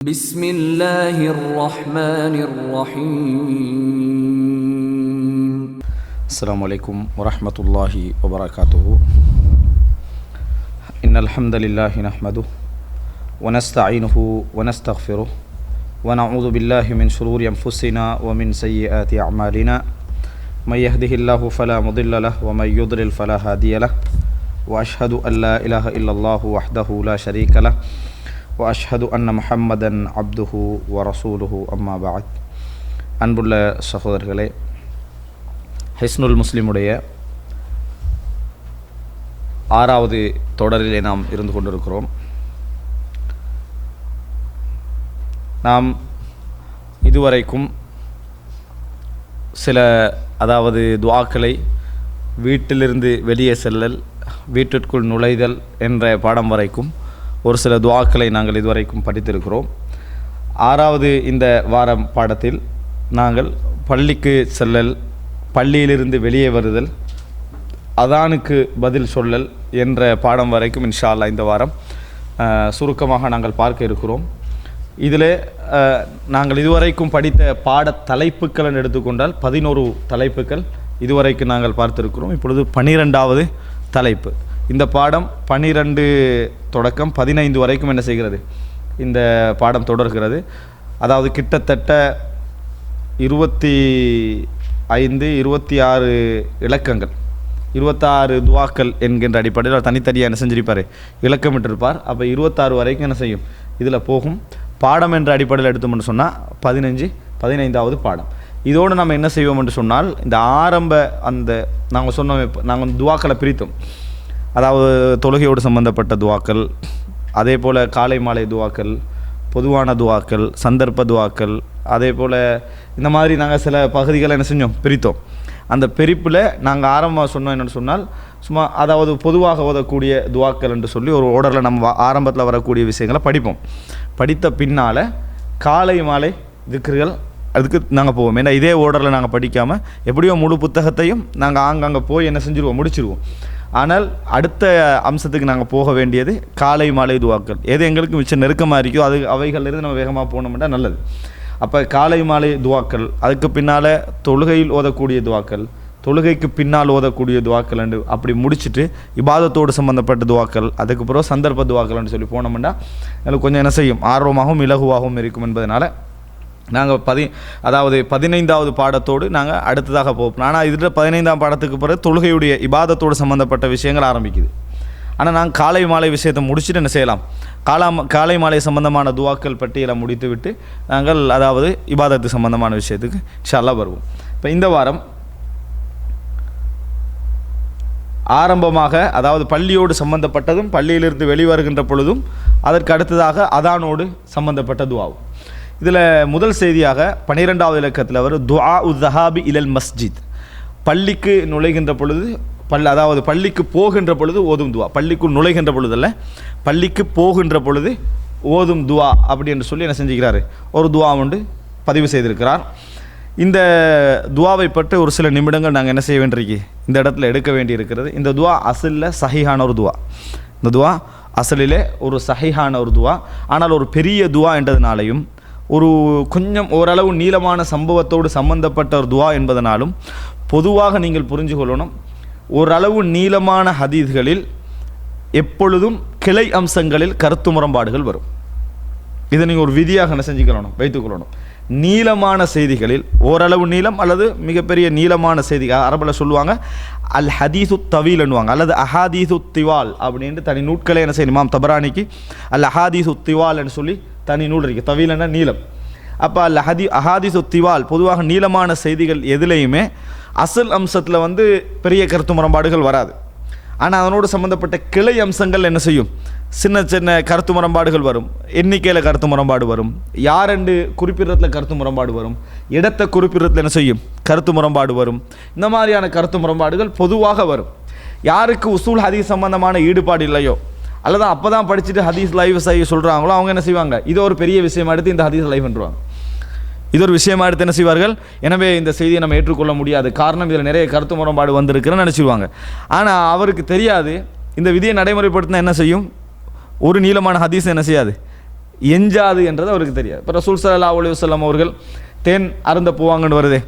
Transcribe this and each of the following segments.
بسم الله الرحمن الرحيم السلام عليكم ورحمة الله وبركاته. إن الحمد لله نحمده ونستعينه ونستغفره ونعوذ بالله من شرور أنفسنا ومن سيئات أعمالنا. من يهده الله فلا مضل له ومن يضلل فلا هادي له وأشهد أن لا إله إلا الله وحده لا شريك له وأشهد أن محمدا عبده ورسوله أما بعد. அன்புள்ள சகோதரர்களே, ஹிஸ்னுல் முஸ்லிமுடைய 6வது தொடரிலே நாம் இருந்து கொண்டிருக்கிறோம். நாம் இதுவரைக்கும் சில துஆக்களை வீட்டிலிருந்து வெளியே செல்லல், வீட்டிற்குள் நுழைதல் என்ற பாடம் வரைக்கும் ஒரு சில துஆக்களை நாங்கள் இதுவரைக்கும் படித்திருக்கிறோம். 6வது இந்த வாரம் பாடத்தில் நாங்கள் பள்ளிக்கு செல்லல், பள்ளியிலிருந்து வெளியே வருதல், அதானுக்கு பதில் சொல்லல் என்ற பாடம் வரைக்கும் இன்ஷா அல்லாஹ் இந்த வாரம் சுருக்கமாக நாங்கள் பார்க்க இருக்கிறோம். இதில் நாங்கள் இதுவரைக்கும் படித்த பாட தலைப்புக்கள் எடுத்துக்கொண்டால் 11 தலைப்புகள் இதுவரைக்கும் நாங்கள் பார்த்திருக்கிறோம். இப்பொழுது 12வது தலைப்பு. இந்த பாடம் 12 தொடக்கம் 15 வரைக்கும் என்ன செய்கிறது, இந்த பாடம் தொடர்கிறது. அதாவது கிட்டத்தட்ட 26 இலக்கங்கள், 26 துஆக்கள் என்கின்ற அடிப்படையில் தனித்தனியாக என்ன செஞ்சிருப்பார், இலக்கமிட்டிருப்பார். அப்போ 26 வரைக்கும் என்ன செய்யும், இதில் போகும். பாடம் என்ற அடிப்படையில் எடுத்தோம்னு சொன்னால் 15வது பாடம். இதோடு நம்ம என்ன செய்வோம் என்று சொன்னால், இந்த ஆரம்ப அந்த நாங்கள் சொன்னோம், நாங்கள் துஆக்களை பிரித்தோம். அதாவது தொழுகையோடு சம்பந்தப்பட்ட துஆக்கள், அதே போல் காலை மாலை துஆக்கள், பொதுவான துஆக்கள், சந்தர்ப்ப துஆக்கள், அதே போல் இந்த மாதிரி நாங்கள் சில பகுதிகளை என்ன செஞ்சோம், பிரித்தோம். அந்த பிரிப்பில் நாங்கள் ஆரம்பமாக சொன்னோம் என்னென்னு சொன்னால், சும்மா அதாவது பொதுவாக ஓதக்கூடிய துஆக்கள் என்று சொல்லி ஒரு ஓர்டரில் நம்ம ஆரம்பத்தில் வரக்கூடிய விஷயங்களை படிப்போம். படித்த பின்னால் காலை மாலை திக்ர்கள் அதுக்கு நாங்கள் போவோம். ஏன்னா இதே ஓர்டரில் நாங்கள் படிக்காமல் எப்படியோ முழு புத்தகத்தையும் நாங்கள் ஆங்காங்கே போய் என்ன செஞ்சுருவோம், முடிச்சிருவோம். ஆனால் அடுத்த அம்சத்துக்கு நாங்கள் போக வேண்டியது காலை மாலை துஆக்கள். எது எங்களுக்கு மிச்சம் நெருக்கமாக இருக்கோ அவைகளிலிருந்து நம்ம வேகமாக போனோம்னா நல்லது. அப்போ காலை மாலை துஆக்கள், அதுக்கு பின்னால் தொழுகையில் ஓதக்கூடிய துஆக்கள், தொழுகைக்கு பின்னால் ஓதக்கூடிய துஆக்கள் என்று அப்படி முடிச்சுட்டு இபாதத்தோடு சம்பந்தப்பட்ட துஆக்கள், அதுக்கு பிறகு சந்தர்ப்ப துஆக்கள்னு சொல்லி போனோம்னா எனக்கு கொஞ்சம் என்ன செய்யும், ஆர்வமாகவும் இலகுவாகவும் இருக்கும். என்பதனால் நாங்கள் 15வது பாடத்தோடு நாங்கள் அடுத்ததாக போவோம். ஆனால் இதில் 15ஆம் பாடத்துக்கு பிறகு தொழுகையுடைய இபாதத்தோடு சம்மந்தப்பட்ட விஷயங்கள் ஆரம்பிக்குது. ஆனால் நாங்கள் காலை மாலை விஷயத்தை முடிச்சுட்டு என்ன செய்யலாம், காலை மாலை சம்பந்தமான துஆக்கள் பட்டியலை முடித்து விட்டு நாங்கள் இபாதத்து சம்பந்தமான விஷயத்துக்கு இன்ஷா அல்லாஹ் வருவோம். இப்போ இந்த வாரம் ஆரம்பமாக பள்ளியோடு சம்பந்தப்பட்டதும், பள்ளியிலிருந்து வெளிவருகின்ற பொழுதும், அதற்கு அடுத்ததாக அதானோடு சம்பந்தப்பட்ட துஆவும். இதில் முதல் செய்தியாக 12வது இலக்கத்தில் வரும் துஆ உஸ்ஸஹாபி இலல் மஸ்ஜித். பள்ளிக்கு நுழைகின்ற பொழுது பள்ளிக்கு போகின்ற பொழுது ஓதும் துஆ. பள்ளிக்குள் நுழைகின்ற பொழுது அல்ல, பள்ளிக்கு போகின்ற பொழுது ஓதும் துஆ அப்படி என்று சொல்லி என்ன செஞ்சுக்கிறார், ஒரு துஆ ஒன்று பதிவு செய்திருக்கிறார். இந்த துஆவை பற்றி ஒரு சில நிமிடங்கள் நாங்கள் என்ன செய்ய வேண்டியிருக்கு, இந்த இடத்துல எடுக்க வேண்டி இருக்கிறது. இந்த துஆ அசலில் சஹீஹான ஒரு துஆ. இந்த துஆ அசலிலே ஒரு சஹீஹான ஒரு துஆ. ஆனால் ஒரு பெரிய துஆ என்றதுனாலையும், ஒரு கொஞ்சம் ஓரளவு நீளமான சம்பவத்தோடு சம்பந்தப்பட்ட ஒரு துஆ என்பதனாலும் பொதுவாக நீங்கள் புரிஞ்சு கொள்ளணும், ஓரளவு நீளமான ஹதீஸ்களில் எப்பொழுதும் கிளை அம்சங்களில் கருத்து முரண்பாடுகள் வரும். இதை நீங்கள் ஒரு விதியாக என்ன செஞ்சுக்கொள்ளணும், வைத்துக்கொள்ளணும். நீளமான செய்திகளில் ஓரளவு நீளம் அல்லது மிகப்பெரிய நீளமான செய்தி, அரபில் சொல்லுவாங்க அல் ஹதீஸு தவீல் என்னுவாங்க, அல்லது அஹாதீஸு திவால் அப்படின்ட்டு தனி நூட்களை என்ன செய்யணும். இமாம் தபரானிக்கு அல் அஹாதீஸு திவால் என்று சொல்லி தனி நூல் இருக்குது. தவீலன்னா நீளம். அப்போ அல் அஹாதீஸு திவால் பொதுவாக நீளமான செய்திகள் எதுலேயுமே அசல் அம்சத்தில் பெரிய கருத்து முரண்பாடுகள் வராது. ஆனால் அதனோடு சம்மந்தப்பட்ட கிளை அம்சங்கள் என்ன செய்யும், சின்ன சின்ன கருத்து முரண்பாடுகள் வரும். எண்ணிக்கையில் கருத்து முரண்பாடு வரும், யாரெண்டு குறிப்பிடத்தில் கருத்து முரண்பாடு வரும், இடத்தை குறிப்பிடத்தில் என்ன செய்யும், கருத்து முரண்பாடு வரும். இந்த மாதிரியான கருத்து முரண்பாடுகள் பொதுவாக வரும். யாருக்கு உசூல் ஹதீஸ் சம்பந்தமான ஈடுபாடு இல்லையோ, அல்லது அப்போ தான் படிச்சுட்டு ஹதீஸ் லைவ் செய்ய சொல்கிறாங்களோ, அவங்க என்ன செய்வாங்க, இது ஒரு பெரிய விஷயமா எடுத்து இந்த ஹதீஸ் லைவ் பண்ணுவாங்க. இது ஒரு விஷயமா எடுத்து என்ன செய்வார்கள், எனவே இந்த செய்தியை நம்ம ஏற்றுக்கொள்ள முடியாது, காரணம் இதில் நிறைய கருத்து முரண்பாடு வந்திருக்குன்னு நினச்சிடுவாங்க. ஆனால் அவருக்கு தெரியாது, இந்த விதியை நடைமுறைப்படுத்தினா என்ன செய்யும், ஒரு நீளமான ஹதீஸ் என்ன செய்யாது, எஞ்சாது என்றது அவருக்கு தெரியாது. இப்போ ரசூல் ஸல்லல்லாஹு அலைஹி வஸல்லம் அவர்கள் தேன் அருந்த போவாங்கன்னு வருது,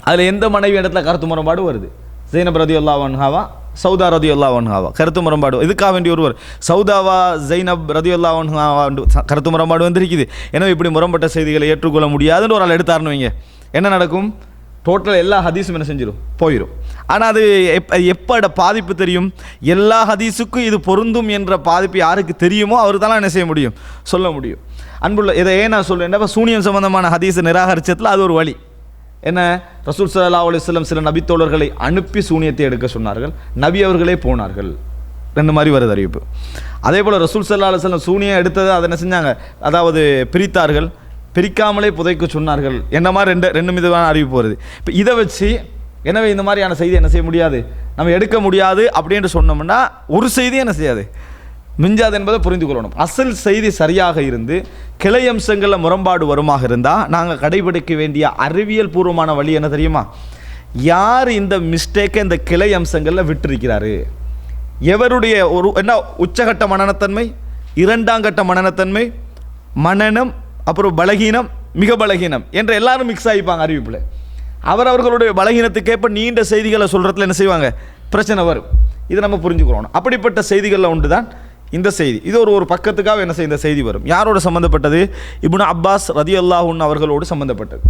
அதில் எந்த மனைவி இடத்துல கருத்து முரண்பாடு வருது? ஸைனப் ரலியல்லாஹு அன்ஹாவா, சௌதா ரலியல்லாஹு அன்ஹாவா? கருத்து முரண்பாடு இதுக்காக வேண்டிய ஒருவர் சௌதாவா ஸைனப் ரலியல்லாஹு அன்ஹாவா கருத்து முரண்பாடு வந்திருக்குது. எனவே இப்படி முரண்பட்ட செய்திகளை ஏற்றுக்கொள்ள முடியாதுன்னு ஒரு ஆள் எடுத்தாருன்னு வைங்க, என்ன நடக்கும்? டோட்டல் எல்லா ஹதீஸும் என்ன செஞ்சிடும்? போயிடும். ஆனால் அது எப்போ பாதிப்பு தெரியும்? எல்லா ஹதீஸுக்கும் இது பொருந்தும் என்ற பாதிப்பு யாருக்கு தெரியுமோ அவர் தான் என்ன செய்ய முடியும்? சொல்ல முடியும். அன்புள்ள இதை ஏன் நான் சொல்லுவேன், இப்போ சூனியம் சம்பந்தமான ஹதீஸை நிராகரிச்சதில் அது ஒரு வழி. என்ன, ரசூல் ஸல்லல்லாஹு அலைஹி வஸல்லம் சில நபித்தோழர்களை அனுப்பி சூனியத்தை எடுக்க சொன்னார்கள், நபி அவர்களே போனார்கள். ரெண்டு மாதிரி வருது அறிவிப்பு. அதே போல் ரசூல் ஸல்லல்லாஹு அலைஹி வஸல்லம் சூனியம் எடுத்ததை அதை என்ன செஞ்சாங்க, அதாவது பிரித்தார்கள், பிரிக்காமலே புதைக்க சொன்னார்கள். என்ன மாதிரி ரெண்டு விதமான அறிவிப்பு வருது. இப்போ இதை வச்சு எனவே இந்த மாதிரியான செய்தி என்ன செய்ய முடியாது, நம்ம எடுக்க முடியாது அப்படின்னு சொன்னோம்னா ஒரு செய்தி என்ன செய்யாது, மிஞ்சாது என்பதை புரிந்து கொள்ளணும். அசல் செய்தி சரியாக இருந்து கிளை அம்சங்களில் முரண்பாடு வருமாக இருந்தால் நாங்கள் கடைபிடிக்க வேண்டிய அறிவியல் பூர்வமான வழி என்ன தெரியுமா? யார் இந்த மிஸ்டேக்கை இந்த கிளை அம்சங்களில் விட்டிருக்கிறாரு, எவருடைய ஒரு என்ன உச்சகட்ட மனநத்தன்மை, இரண்டாம் கட்ட மனநத்தன்மை, மனநம், அப்புறம் பலகீனம், மிக பலகீனம் என்ற எல்லாரும் மிக்ஸ் ஆகிப்பாங்க அறிவிப்பில். அவர்களுடைய பலகீனத்துக்கேற்ப நீண்ட செய்திகளை சொல்கிறதுல என்ன செய்வாங்க, பிரச்சனை வரும். இதை நம்ம புரிஞ்சுக்கிறோம். அப்படிப்பட்ட செய்திகளில் ஒன்று தான் இந்த செய்தி. இது ஒரு பக்கத்துக்காக என்ன செய்ய இந்த செய்தி வரும். யாரோடு சம்மந்தப்பட்டது? இப்னு அப்பாஸ் ரதியல்லாஹு அன்ஹு அவர்களோடு சம்மந்தப்பட்டது.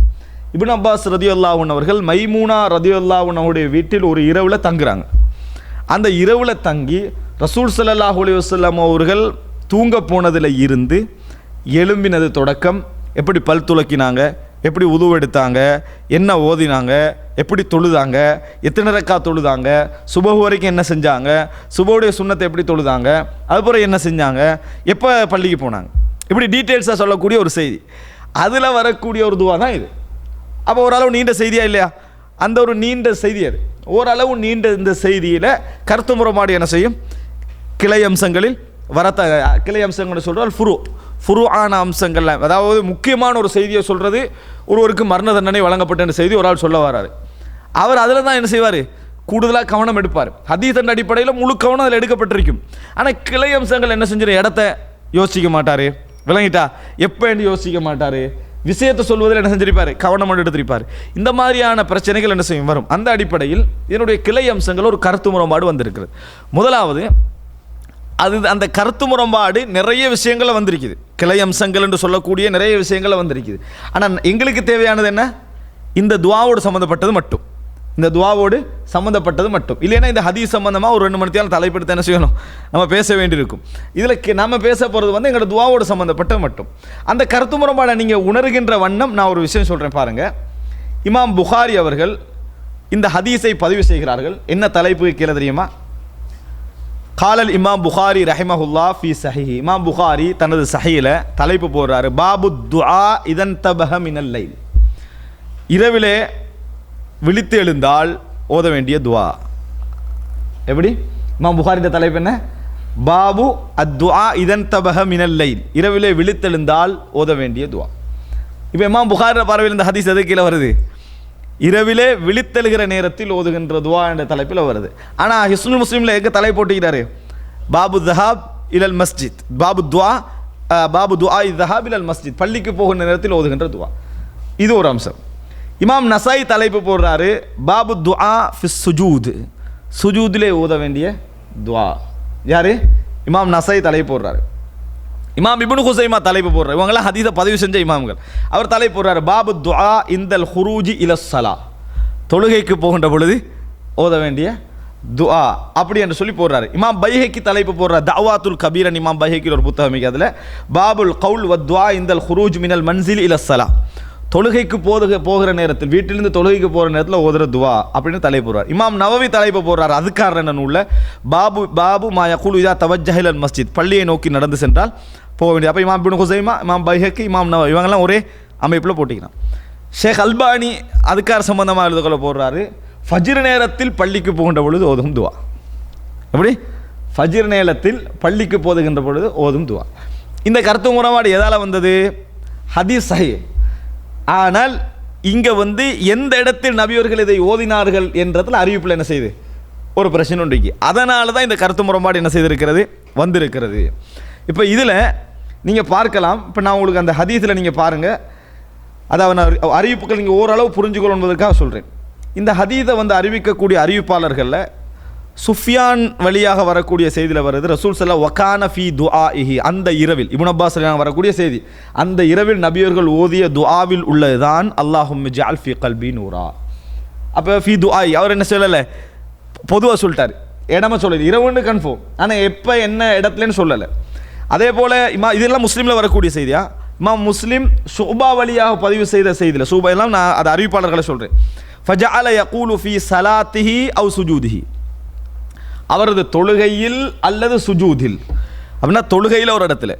இப்னு அப்பாஸ் ரதியல்லாஹு அன்ஹு அவர்கள் மைமூனா ரதியல்லாஹு அன்ஹுடைய வீட்டில் ஒரு இரவில் தங்குறாங்க. அந்த இரவில் தங்கி ரசூல் ஸல்லல்லாஹு அலைஹி வஸல்லம் அவர்கள் தூங்க போனதில் இருந்து எழும்பினது தொடக்கம், எப்படி பல் துலக்கினாங்க, எப்படி உதுவு எடுத்தாங்க, என்ன ஓதினாங்க, எப்படி தொழுதாங்க, எத்தனை ரக்கா தொழுதாங்க, சுபஹ் வரைக்கும் என்ன செஞ்சாங்க, சுபஹுடைய சுன்னத்தை எப்படி தொழுதாங்க, அதுபோல் என்ன செஞ்சாங்க, எப்போ பள்ளிக்கு போனாங்க, இப்படி டீட்டெயில்ஸாக சொல்லக்கூடிய ஒரு செய்தி. அதில் வரக்கூடிய ஒரு துவா தான் இது. அப்போ ஓரளவு நீண்ட செய்தியா இல்லையா? அந்த ஒரு நீண்ட செய்தி அது. ஓரளவு நீண்ட இந்த செய்தியில் கருத்து முரண்பாடு என்ன செய்யும்? கிளை அம்சங்களில் கிளை அம்சங்கள் சொல்கிறால் ஃபுரு ஆன அம்சங்கள், அதாவது முக்கியமான ஒரு செய்தியை சொல்கிறது. ஒருவருக்கு மரண தண்டனை வழங்கப்பட்ட செய்தி ஒரு ஆள் சொல்ல வராரு, அவர் அதில் தான் என்ன செய்வார், கூடுதலாக கவனம் எடுப்பார். ஹதீஸின் அடிப்படையில் முழு கவனம் அதில் எடுக்கப்பட்டிருக்கும். ஆனால் கிளை அம்சங்கள் என்ன செஞ்சிடும், இடத்த யோசிக்க மாட்டார், விளங்கிட்டா, எப்போ என்று யோசிக்க மாட்டார், விஷயத்தை சொல்வதில் என்ன செஞ்சிருப்பார், கவனம் எடுத்திருப்பார். இந்த மாதிரியான பிரச்சனைகள் என்ன செய்யும் வரும். அந்த அடிப்படையில் இதனுடைய கிளை அம்சங்கள் ஒரு கருத்து முரண்பாடு வந்திருக்கிறது. முதலாவது அது அந்த கருத்து முரண்பாடு நிறைய விஷயங்களை வந்திருக்குது, கிளை அம்சங்கள் என்று சொல்லக்கூடிய நிறைய விஷயங்களை வந்திருக்குது. ஆனால் எங்களுக்கு தேவையானது என்ன, இந்த துவாவோடு சம்மந்தப்பட்டது மட்டும், இந்த துவாவோடு சம்மந்தப்பட்டது மட்டும். இல்லைன்னா இந்த ஹதீஸ் சம்மந்தமாக ஒரு 2 மணி நேரம் தலைப்படுத்த என்ன செய்யணும், நம்ம பேச வேண்டியிருக்கும். இதில் நம்ம பேச போகிறது வந்து எங்களோட துவாவோடு சம்மந்தப்பட்டது மட்டும். அந்த கருத்து முரண்பாடை நீங்கள் உணர்கின்ற வண்ணம் நான் ஒரு விஷயம் சொல்கிறேன் பாருங்கள். இமாம் புகாரி அவர்கள் இந்த ஹதீஸை பதிவு செய்கிறார்கள். என்ன தலைப்பு கீழே தெரியுமா? காலல் இமாம் புகாரி ரஹிமஹுல்லா ஃபி சஹீஹ். இமாம் புகாரி தனது சஹீல தலைப்பு போடுறாரு, பாபு துஆ இதன் தபஹ மினல் லைல். இரவிலே விழித்து எழுந்தால் ஓத வேண்டிய துஆ. எப்படி? இமாம் புகாரியோட தலைப்பு என்ன? பாபு அத்துஆ இதன் தபஹ மினல் லைல். இரவிலே விழித்தெழுந்தால் ஓத வேண்டிய துஆ. இப்போ இமாம் புகாரி பார்வையில் இந்த ஹதீஸ் எது கீழே வருது? இரவிலே விழித்தெழுகிற நேரத்தில் ஓதுகின்ற துவா என்ற தலைப்பில் வருது. ஆனால் ஹிஸ்னுல் முஸ்லிமில் எங்கே தலை போட்டுக்கிறாரு? பாபு தஹாப் இலல் மஸ்ஜித், பாபு துஆ தஹாப் இலல் மஸ்ஜித், பள்ளிக்கு போகின்ற நேரத்தில் ஓதுகின்ற துவா. இது ஒரு அம்சம். இமாம் நசாய் தலைப்பு போடுறாரு, பாபு துஆ ஃபிஸ் சுஜூத், சுஜூதிலே ஓத வேண்டிய துவா. யாரு? இமாம் நசாய் தலைப்பு போடுறாரு. இமாம் இப்னு குஸைமா தலைப்பு போடுறாரு. இவங்களாம் ஹதீஸை பதிவு செஞ்ச இமாம்கள். அவர் தலைப்பு போடுறாரு, பாபு துஆ இந்தல் ஹுரூஜி இலஸ்ஸலா, தொழுகைக்கு போகின்ற பொழுது ஓத வேண்டிய துஆ அப்படி என்று சொல்லி போடுறாரு. இமாம் பைஹக்கி தலைப்பு போடுறார், தஅவாத்துல் கபீரன். இமாம் பைஹக்கில் ஒரு புத்தகம் இருக்கு, அதில் பாபுல் கவுல் வத் துஆ இந்தல் ஹுரூஜ் மினல் மன்சில் இலஸ்ஸலா, தொழுகைக்கு போகிற நேரத்தில், வீட்டிலிருந்து தொழுகைக்கு போகிற நேரத்தில் ஓதுற துவா அப்படின்னு தலைப்பு போடுறார். இமாம் நவவி தலைப்பு போடுறார் அதுக்கார் என்ன நூல்ல, பாபு மா யகுலு இதா தவஜ்ஜஹ இலல் மஸ்ஜித், பள்ளியை நோக்கி நடந்து சென்றால் போக வேண்டிய. அப்போ இமாம் இப்னு குஸைமா, இமாம் பைஹக்கி, இமாம் நவவி இவங்கெல்லாம் ஒரே அமைப்பில் போட்டிக்கிறான். ஷேக் அல்பானி அதுக்கார் சம்பந்தமாக எழுதுகொள்ள போடுறாரு, ஃபஜ்ர் நேரத்தில் பள்ளிக்கு போகின்ற பொழுது ஓதும் துவா. எப்படி? ஃபஜ்ர் நேரத்தில் பள்ளிக்கு போதுகின்ற பொழுது ஓதும் துவா. இந்த கருத்து முரண்பாடு எதால் வந்தது? ஹதீஸ் சஹீஹ். ஆனால் இங்கே வந்து எந்த இடத்தில் நபியவர்கள் இதை ஓதினார்கள் என்றதில் அறிவிப்பில் என்ன செய்யுது, ஒரு பிரச்சனை ஒன்று. அதனால தான் இந்த கருத்து முரண்பாடு என்ன செய்திருக்கிறது, வந்திருக்கிறது. இப்போ இதில் நீங்கள் பார்க்கலாம். இப்போ நான் உங்களுக்கு அந்த ஹதீஸில் நீங்கள் பாருங்கள், அதாவது அறிவிப்புகள் நீங்கள் ஓரளவு புரிஞ்சுக்கொள்ளும் என்பதற்காக சொல்கிறேன். இந்த ஹதீஸை வந்து அறிவிக்கக்கூடிய அறிவிப்பாளர்களில் சுஃபியான் வழியாக வரக்கூடிய செய்தியில் வருது, ரசூல் ஸல்லல்லாஹு வகான ஃபீ துஆஇஹி, அந்த இரவில் இப்னு அப்பாஸ் வரக்கூடிய செய்தி, அந்த இரவில் நபியர்கள் ஓதிய துஆவில் உள்ளதுதான் அல்லாஹும்ம ஜஅல் ஃபீ கல்பி நூரா. அப்போ ஃபீ துஆஇ அவர் என்ன சொல்லலை, பொதுவாக சொல்லிட்டார், இடமா சொல்லலை, இரவுன்னு கன்ஃபார்ம், ஆனால் எப்போ என்ன இடத்துலன்னு சொல்லலை. அதே போல் இதெல்லாம் முஸ்லீமில் வரக்கூடிய செய்தியா, இமாம் முஸ்லிம் ஷுபா வழியாக பதிவு செய்த செய்தியில், ஷுபா எல்லாம் நான் அது அறிவிப்பாளர்களை சொல்கிறேன். ஃபஜஅல யகூலு ஃபீ ஸலாத்திஹி அவ் சுஜூதிஹி, அவரது தொழுகையில் அல்லது சுஜூதில், அப்படின்னா தொழுகையில் ஒரு இடத்துல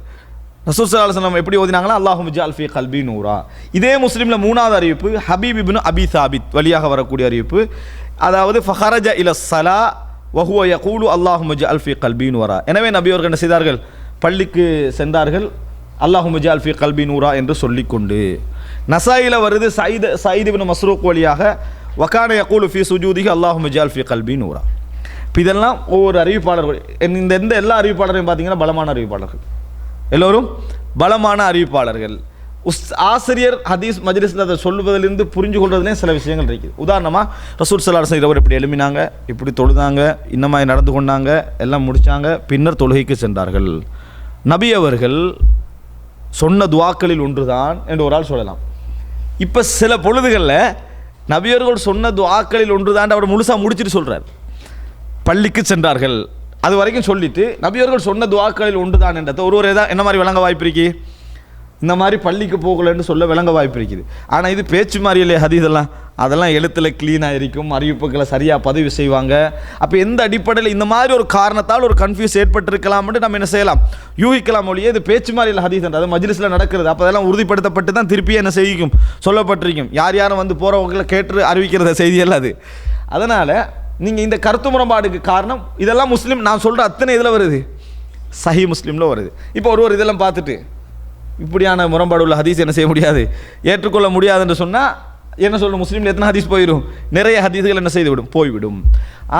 ரசூல் ஸல்லல்லாஹு அலைஹி வஸல்லம் எப்படி ஓதினாங்களா, அல்லாஹும்ம ஜஅல் ஃபீ கல்பி நூரா. இதே முஸ்லிமில் மூணாவது அறிவிப்பு ஹபீப் இப்னு அபி சாபித் வழியாக வரக்கூடிய அறிவிப்பு, அதாவது ஃபஹரஜ இல ஸலா வஹுவ யகூலு அல்லாஹும்ம ஜஅல் ஃபீ கல்பி நூரா. எனவே நபி அவர்கள் என்ன செய்தார்கள், பள்ளிக்கு சென்றார்கள், அல்லாஹும்ம ஜஅல் ஃபீ கல்பி நூரா என்று சொல்லிக்கொண்டு. நசாயில வருது சயீத் இப்னு மஸ்ரூக் வழியாக வகான யகூலு ஃபீ சுஜூதிஹி அல்லாஹும்ம ஜஅல் ஃபீ கல்பி நூரா. இப்போ இதெல்லாம் ஒவ்வொரு அறிவிப்பாளர்கள், இந்த எல்லா அறிவிப்பாளரையும் பார்த்தீங்கன்னா பலமான அறிவிப்பாளர்கள், எல்லோரும் பலமான அறிவிப்பாளர்கள். ஆசிரியர் ஹதீஸ் மஜ்லிஸில் அதை சொல்லுவதிலிருந்து புரிஞ்சு கொள்வதிலே சில விஷயங்கள் இருக்குது. உதாரணமாக ரசூல் ஸல்லல்லாஹு அலைஹி வஸல்லம் இரவு இப்படி எழுப்பினாங்க, இப்படி தொழுதாங்க, இன்னமாய் நடந்து கொண்டாங்க, எல்லாம் முடித்தாங்க, பின்னர் தொழுகைக்கு சென்றார்கள். நபி அவர்கள் சொன்ன துவாக்களில் ஒன்றுதான் என்று ஒரு ஆள் சொல்லலாம். இப்போ சில பொழுதுகளில் நபியர்கள் சொன்ன துவாக்களில் ஒன்றுதான் அவர் முழுசாக முடிச்சுட்டு சொல்கிறார். பள்ளிக்கு சென்றார்கள் அது வரைக்கும் சொல்லிட்டு நபியர்கள் சொன்ன துவாக்களில் ஒன்றுதான் என்றதை ஒரு என்ன மாதிரி விளங்க வாய்ப்பு இருக்கு, இந்த மாதிரி பள்ளிக்கு போகலன்னு சொல்ல விளங்க வாய்ப்பு இருக்குது. ஆனால் இது பேச்சு மாதிரி இல்லையா ஹதீஸ் எல்லாம், அதெல்லாம் எழுத்தில் க்ளீனாக இருக்கும், அறிவிப்புகளை சரியாக பதிவு செய்வாங்க. அப்போ எந்த அடிப்படையில் இந்த மாதிரி ஒரு காரணத்தால் ஒரு கன்ஃபியூஸ் ஏற்பட்டிருக்கலாம்னு நம்ம என்ன செய்யலாம், யூகிக்கலாம். ஒழிய இது பேச்சு மாதிரி இல்லை ஹதீஸ், அது மஜ்லிஸில் நடக்கிறது. அப்போ அதெல்லாம் உறுதிப்படுத்தப்பட்டு தான் திருப்பி என்ன செய்யும், சொல்லப்பட்டிருக்கும். யாரும் வந்து போகிறவங்களை கேட்டு அறிவிக்கிறத செய்தியல்ல அது. அதனால் நீங்கள் இந்த கருத்து முரண்பாடுக்கு காரணம் இதெல்லாம் முஸ்லீம், நான் சொல்கிற அத்தனை இதில் வருது, சஹீஹ் முஸ்லீமில் வருது. இப்போ ஒரு இதெல்லாம் பார்த்துட்டு இப்படியான முரண்பாடு உள்ள ஹதீஸ் என்ன செய்ய முடியாது, ஏற்றுக்கொள்ள முடியாதுன்னு சொன்னால் என்ன சொல்லணும், முஸ்லீமில் எத்தனை ஹதீஸ் போயிடும், நிறைய ஹதீஸ்கள் என்ன செய்துவிடும், போய்விடும்.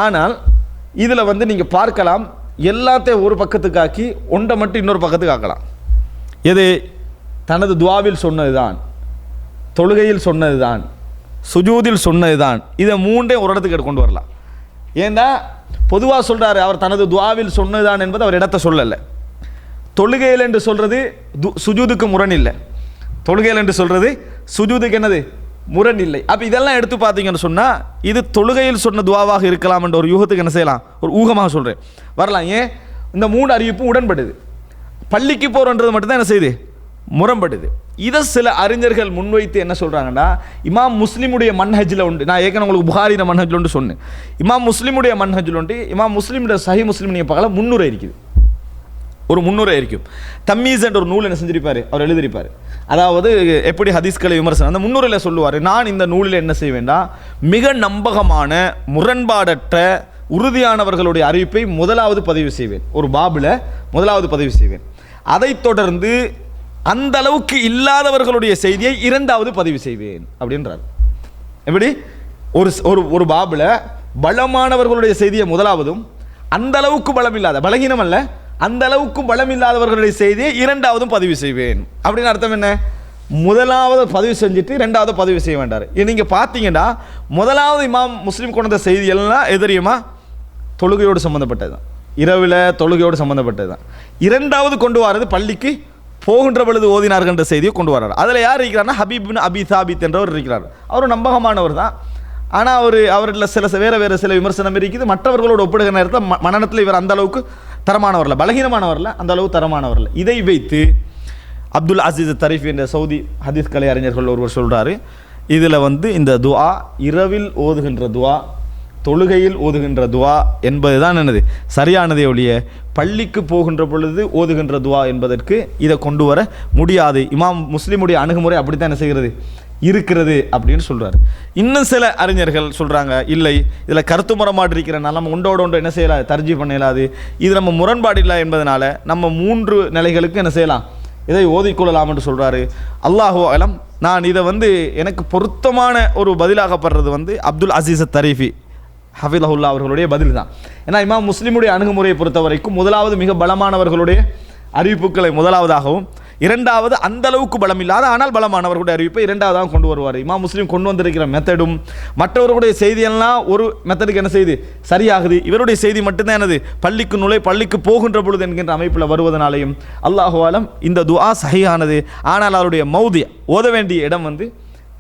ஆனால் இதில் வந்து நீங்கள் பார்க்கலாம், எல்லாத்தையும் ஒரு பக்கத்துக்கு ஆக்கி ஒன்றை மட்டும் இன்னொரு பக்கத்துக்கு ஆக்கலாம். எது, தனது துவாவில் சொன்னது தான், தொழுகையில் சொன்னது தான், சுஜூதில் சொன்னது தான், இதை மூன்றையும் ஒரு இடத்துக்கு கொண்டு வரலாம். ஏன்னா பொதுவாக சொல்கிறாரு, அவர் தனது துவாவில் சொன்னதுதான் என்பது அவர் இடத்தை சொல்லலை. தொழுகையில் என்று சொல்கிறது சுஜூதுக்கு முரண் இல்லை, தொழுகையில் என்று சொல்கிறது சுஜூதுக்கு என்னது முரண் இல்லை. அப்போ இதெல்லாம் எடுத்து பார்த்தீங்கன்னு சொன்னால் இது தொழுகையில் சொன்ன துவாவாக இருக்கலாம் என்ற ஒரு யூகத்துக்கு என்ன செய்யலாம், ஒரு ஊகமாக சொல்கிறேன் வரலாம். ஏன், இந்த மூணு அறிவிப்பும் உடன்படுது, பள்ளிக்கு போகிறன்றது மட்டும்தான் என்ன செய்யுது, முரண்படுது. இதை சில அறிஞர்கள் முன்வைத்து என்ன சொல்கிறாங்கன்னா, இமாம் முஸ்லிமுடைய மன்ஹஜில் உண்டு, நான் ஏற்கனவே உங்களுக்கு புகாரின மன்ஹஜில் உண்டு சொன்னேன், இமாம் முஸ்லிமுடைய மன்ஹஜில் உண்டு, இமாம் முஸ்லிமுடைய சஹீஹ் முஸ்லிம் நீங்கள் பார்க்கலாம், முன்னுரை இருக்குது, ஒரு முன்னுரை இருக்கும். தம்மீஸ் என்ற ஒரு நூல் என்ன செஞ்சிருப்பார், அவர் எழுதியிருப்பார். அதாவது எப்படி ஹதீஸ்களை விமர்சனம், அந்த முன்னுரையில் சொல்லுவார், நான் இந்த நூலில் என்ன செய்வேன்டா, மிக நம்பகமான முரண்பாடற்ற உறுதியானவர்களுடைய அறிவிப்பை முதலாவது பதிவு செய்வேன், ஒரு பாபில் முதலாவது பதிவு செய்வேன். அதைத் தொடர்ந்து அந்த அளவுக்கு இல்லாதவர்களுடைய செய்தியை இரண்டாவது பதிவு செய்வேன் அப்படின்றார். எப்படி, ஒரு பாபில் பலமானவர்களுடைய செய்தியை முதலாவதும், அந்த அளவுக்கு பலம் இல்லாத, பலகீனம் அல்ல, அந்த அளவுக்கு பலம் இல்லாதவர்களுடைய செய்தியை இரண்டாவதும் பதிவு செய்வேன். அப்படின்னு அர்த்தம் என்ன, முதலாவது பதிவு செஞ்சுட்டு இரண்டாவது பதிவு செய்ய வேண்டார். நீங்கள் பார்த்தீங்கன்னா முதலாவது இமாம் முஸ்லீம் கொண்ட செய்தி எல்லாம் எதிரியுமா தொழுகையோடு சம்மந்தப்பட்டது தான், இரவில் தொழுகையோடு சம்மந்தப்பட்டது தான். இரண்டாவது கொண்டு வரது பள்ளிக்கு போகின்ற பொழுது ஓதினார்கள் என்ற செய்தியை கொண்டு வர்றார். அதில் யார் இருக்கிறார்னா ஹபீப் இப்னு அபி சாபித் என்றவர் இருக்கிறார். அவர் நம்பகமானவர் தான், ஆனால் அவரில் வேறு சில விமர்சனம் இருக்குது. மற்றவர்களோடு ஒப்பிடுகிற நேரத்தில் மனநலத்தில் இவர் அந்த அளவுக்கு தரமானவரில், பலகீனமானவரில், அந்த அளவு தரமானவரில். இதை வைத்து அப்துல் அசீஸ் தரீஃப் என்ற சவுதி ஹதீஸ் கலை அறிஞர்கள் ஒருவர் சொல்கிறாரு, இதில் வந்து இந்த துஆ இரவில் ஓதுகின்ற துஆ, தொழுகையில் ஓதுகின்ற துஆ என்பது தான் என்னது சரியானதே ஒழிய பள்ளிக்கு போகின்ற பொழுது ஓதுகின்ற துஆ என்பதற்கு இதை கொண்டு வர முடியாது. இமாம் முஸ்லிமுடைய அணுகுமுறை அப்படித்தான் என்ன செய்கிறது இருக்கிறது அப்படின்னு சொல்கிறார். இன்னும் சில அறிஞர்கள் சொல்கிறாங்க, இல்லை இதில் கருத்து முரண்பாடு இருக்கிறனால நம்ம ஒன்றோடு என்ன செய்யலாம், தர்ஜீ பண்ண இயலாது, இது நம்ம முரண்பாடு இல்லை என்பதனால நம்ம 3 நிலைகளுக்கு என்ன செய்யலாம், இதை ஓதிக்கொள்ளலாம் என்று சொல்கிறாரு. அல்லாஹு அலம். நான் இதை வந்து எனக்கு பொருத்தமான ஒரு பதிலாகப்படுறது வந்து அப்துல் அசீஸ் தரீஃபி ஹஃபிதஹுல்லா அவர்களுடைய பதில் தான். ஏன்னா இமாம் முஸ்லிமுடைய அணுகுமுறையை பொறுத்த வரைக்கும் முதலாவது மிக பலமானவர்களுடைய அறிவிப்புகளை முதலாவதாகவும், இரண்டாவது அந்த அளவுக்கு பலம் இல்லாத ஆனால் பலமானவர்களுடைய அறிவிப்பை இரண்டாவதாக கொண்டு வருவார். இமாம் முஸ்லீம் கொண்டு வந்திருக்கிற மெத்தடும் மற்றவர்களுடைய செய்தியெல்லாம் ஒரு மெத்தடுக்கு என்ன செய்து சரியாகுது, இவருடைய செய்தி மட்டும்தான் எனது பள்ளிக்கு போகின்ற பொழுது என்கின்ற அமைப்பில் வருவதனாலையும் அல்லாஹு ஆலம் இந்த துஆ சஹீஹானது. ஆனால் அவருடைய மௌதி ஓத வேண்டிய இடம்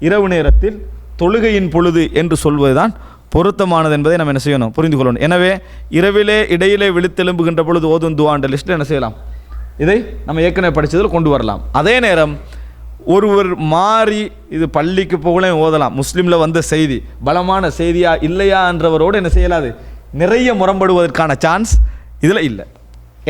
இரவு நேரத்தில் தொழுகையின் பொழுது என்று சொல்வதுதான் பொருத்தமானது என்பதை நம்ம என்ன செய்யணும், புரிந்து கொள்ளணும். எனவே இரவிலே இடையிலே விழித்தெலும்புகின்ற பொழுது ஓதும் துஆன்ற லிஸ்ட்டில் என்ன செய்யலாம், இதை நம்ம ஏற்கனவே படித்ததில் கொண்டு வரலாம். அதே நேரம் ஒருவர் மாறி இது பள்ளிக்கு போகலையும் ஓதலாம், முஸ்லீமில் வந்த செய்தி பலமான செய்தியா இல்லையா என்றவரோடு என்ன செய்யலாது, நிறைய முரண்படுவதற்கான சான்ஸ் இதில் இல்லை.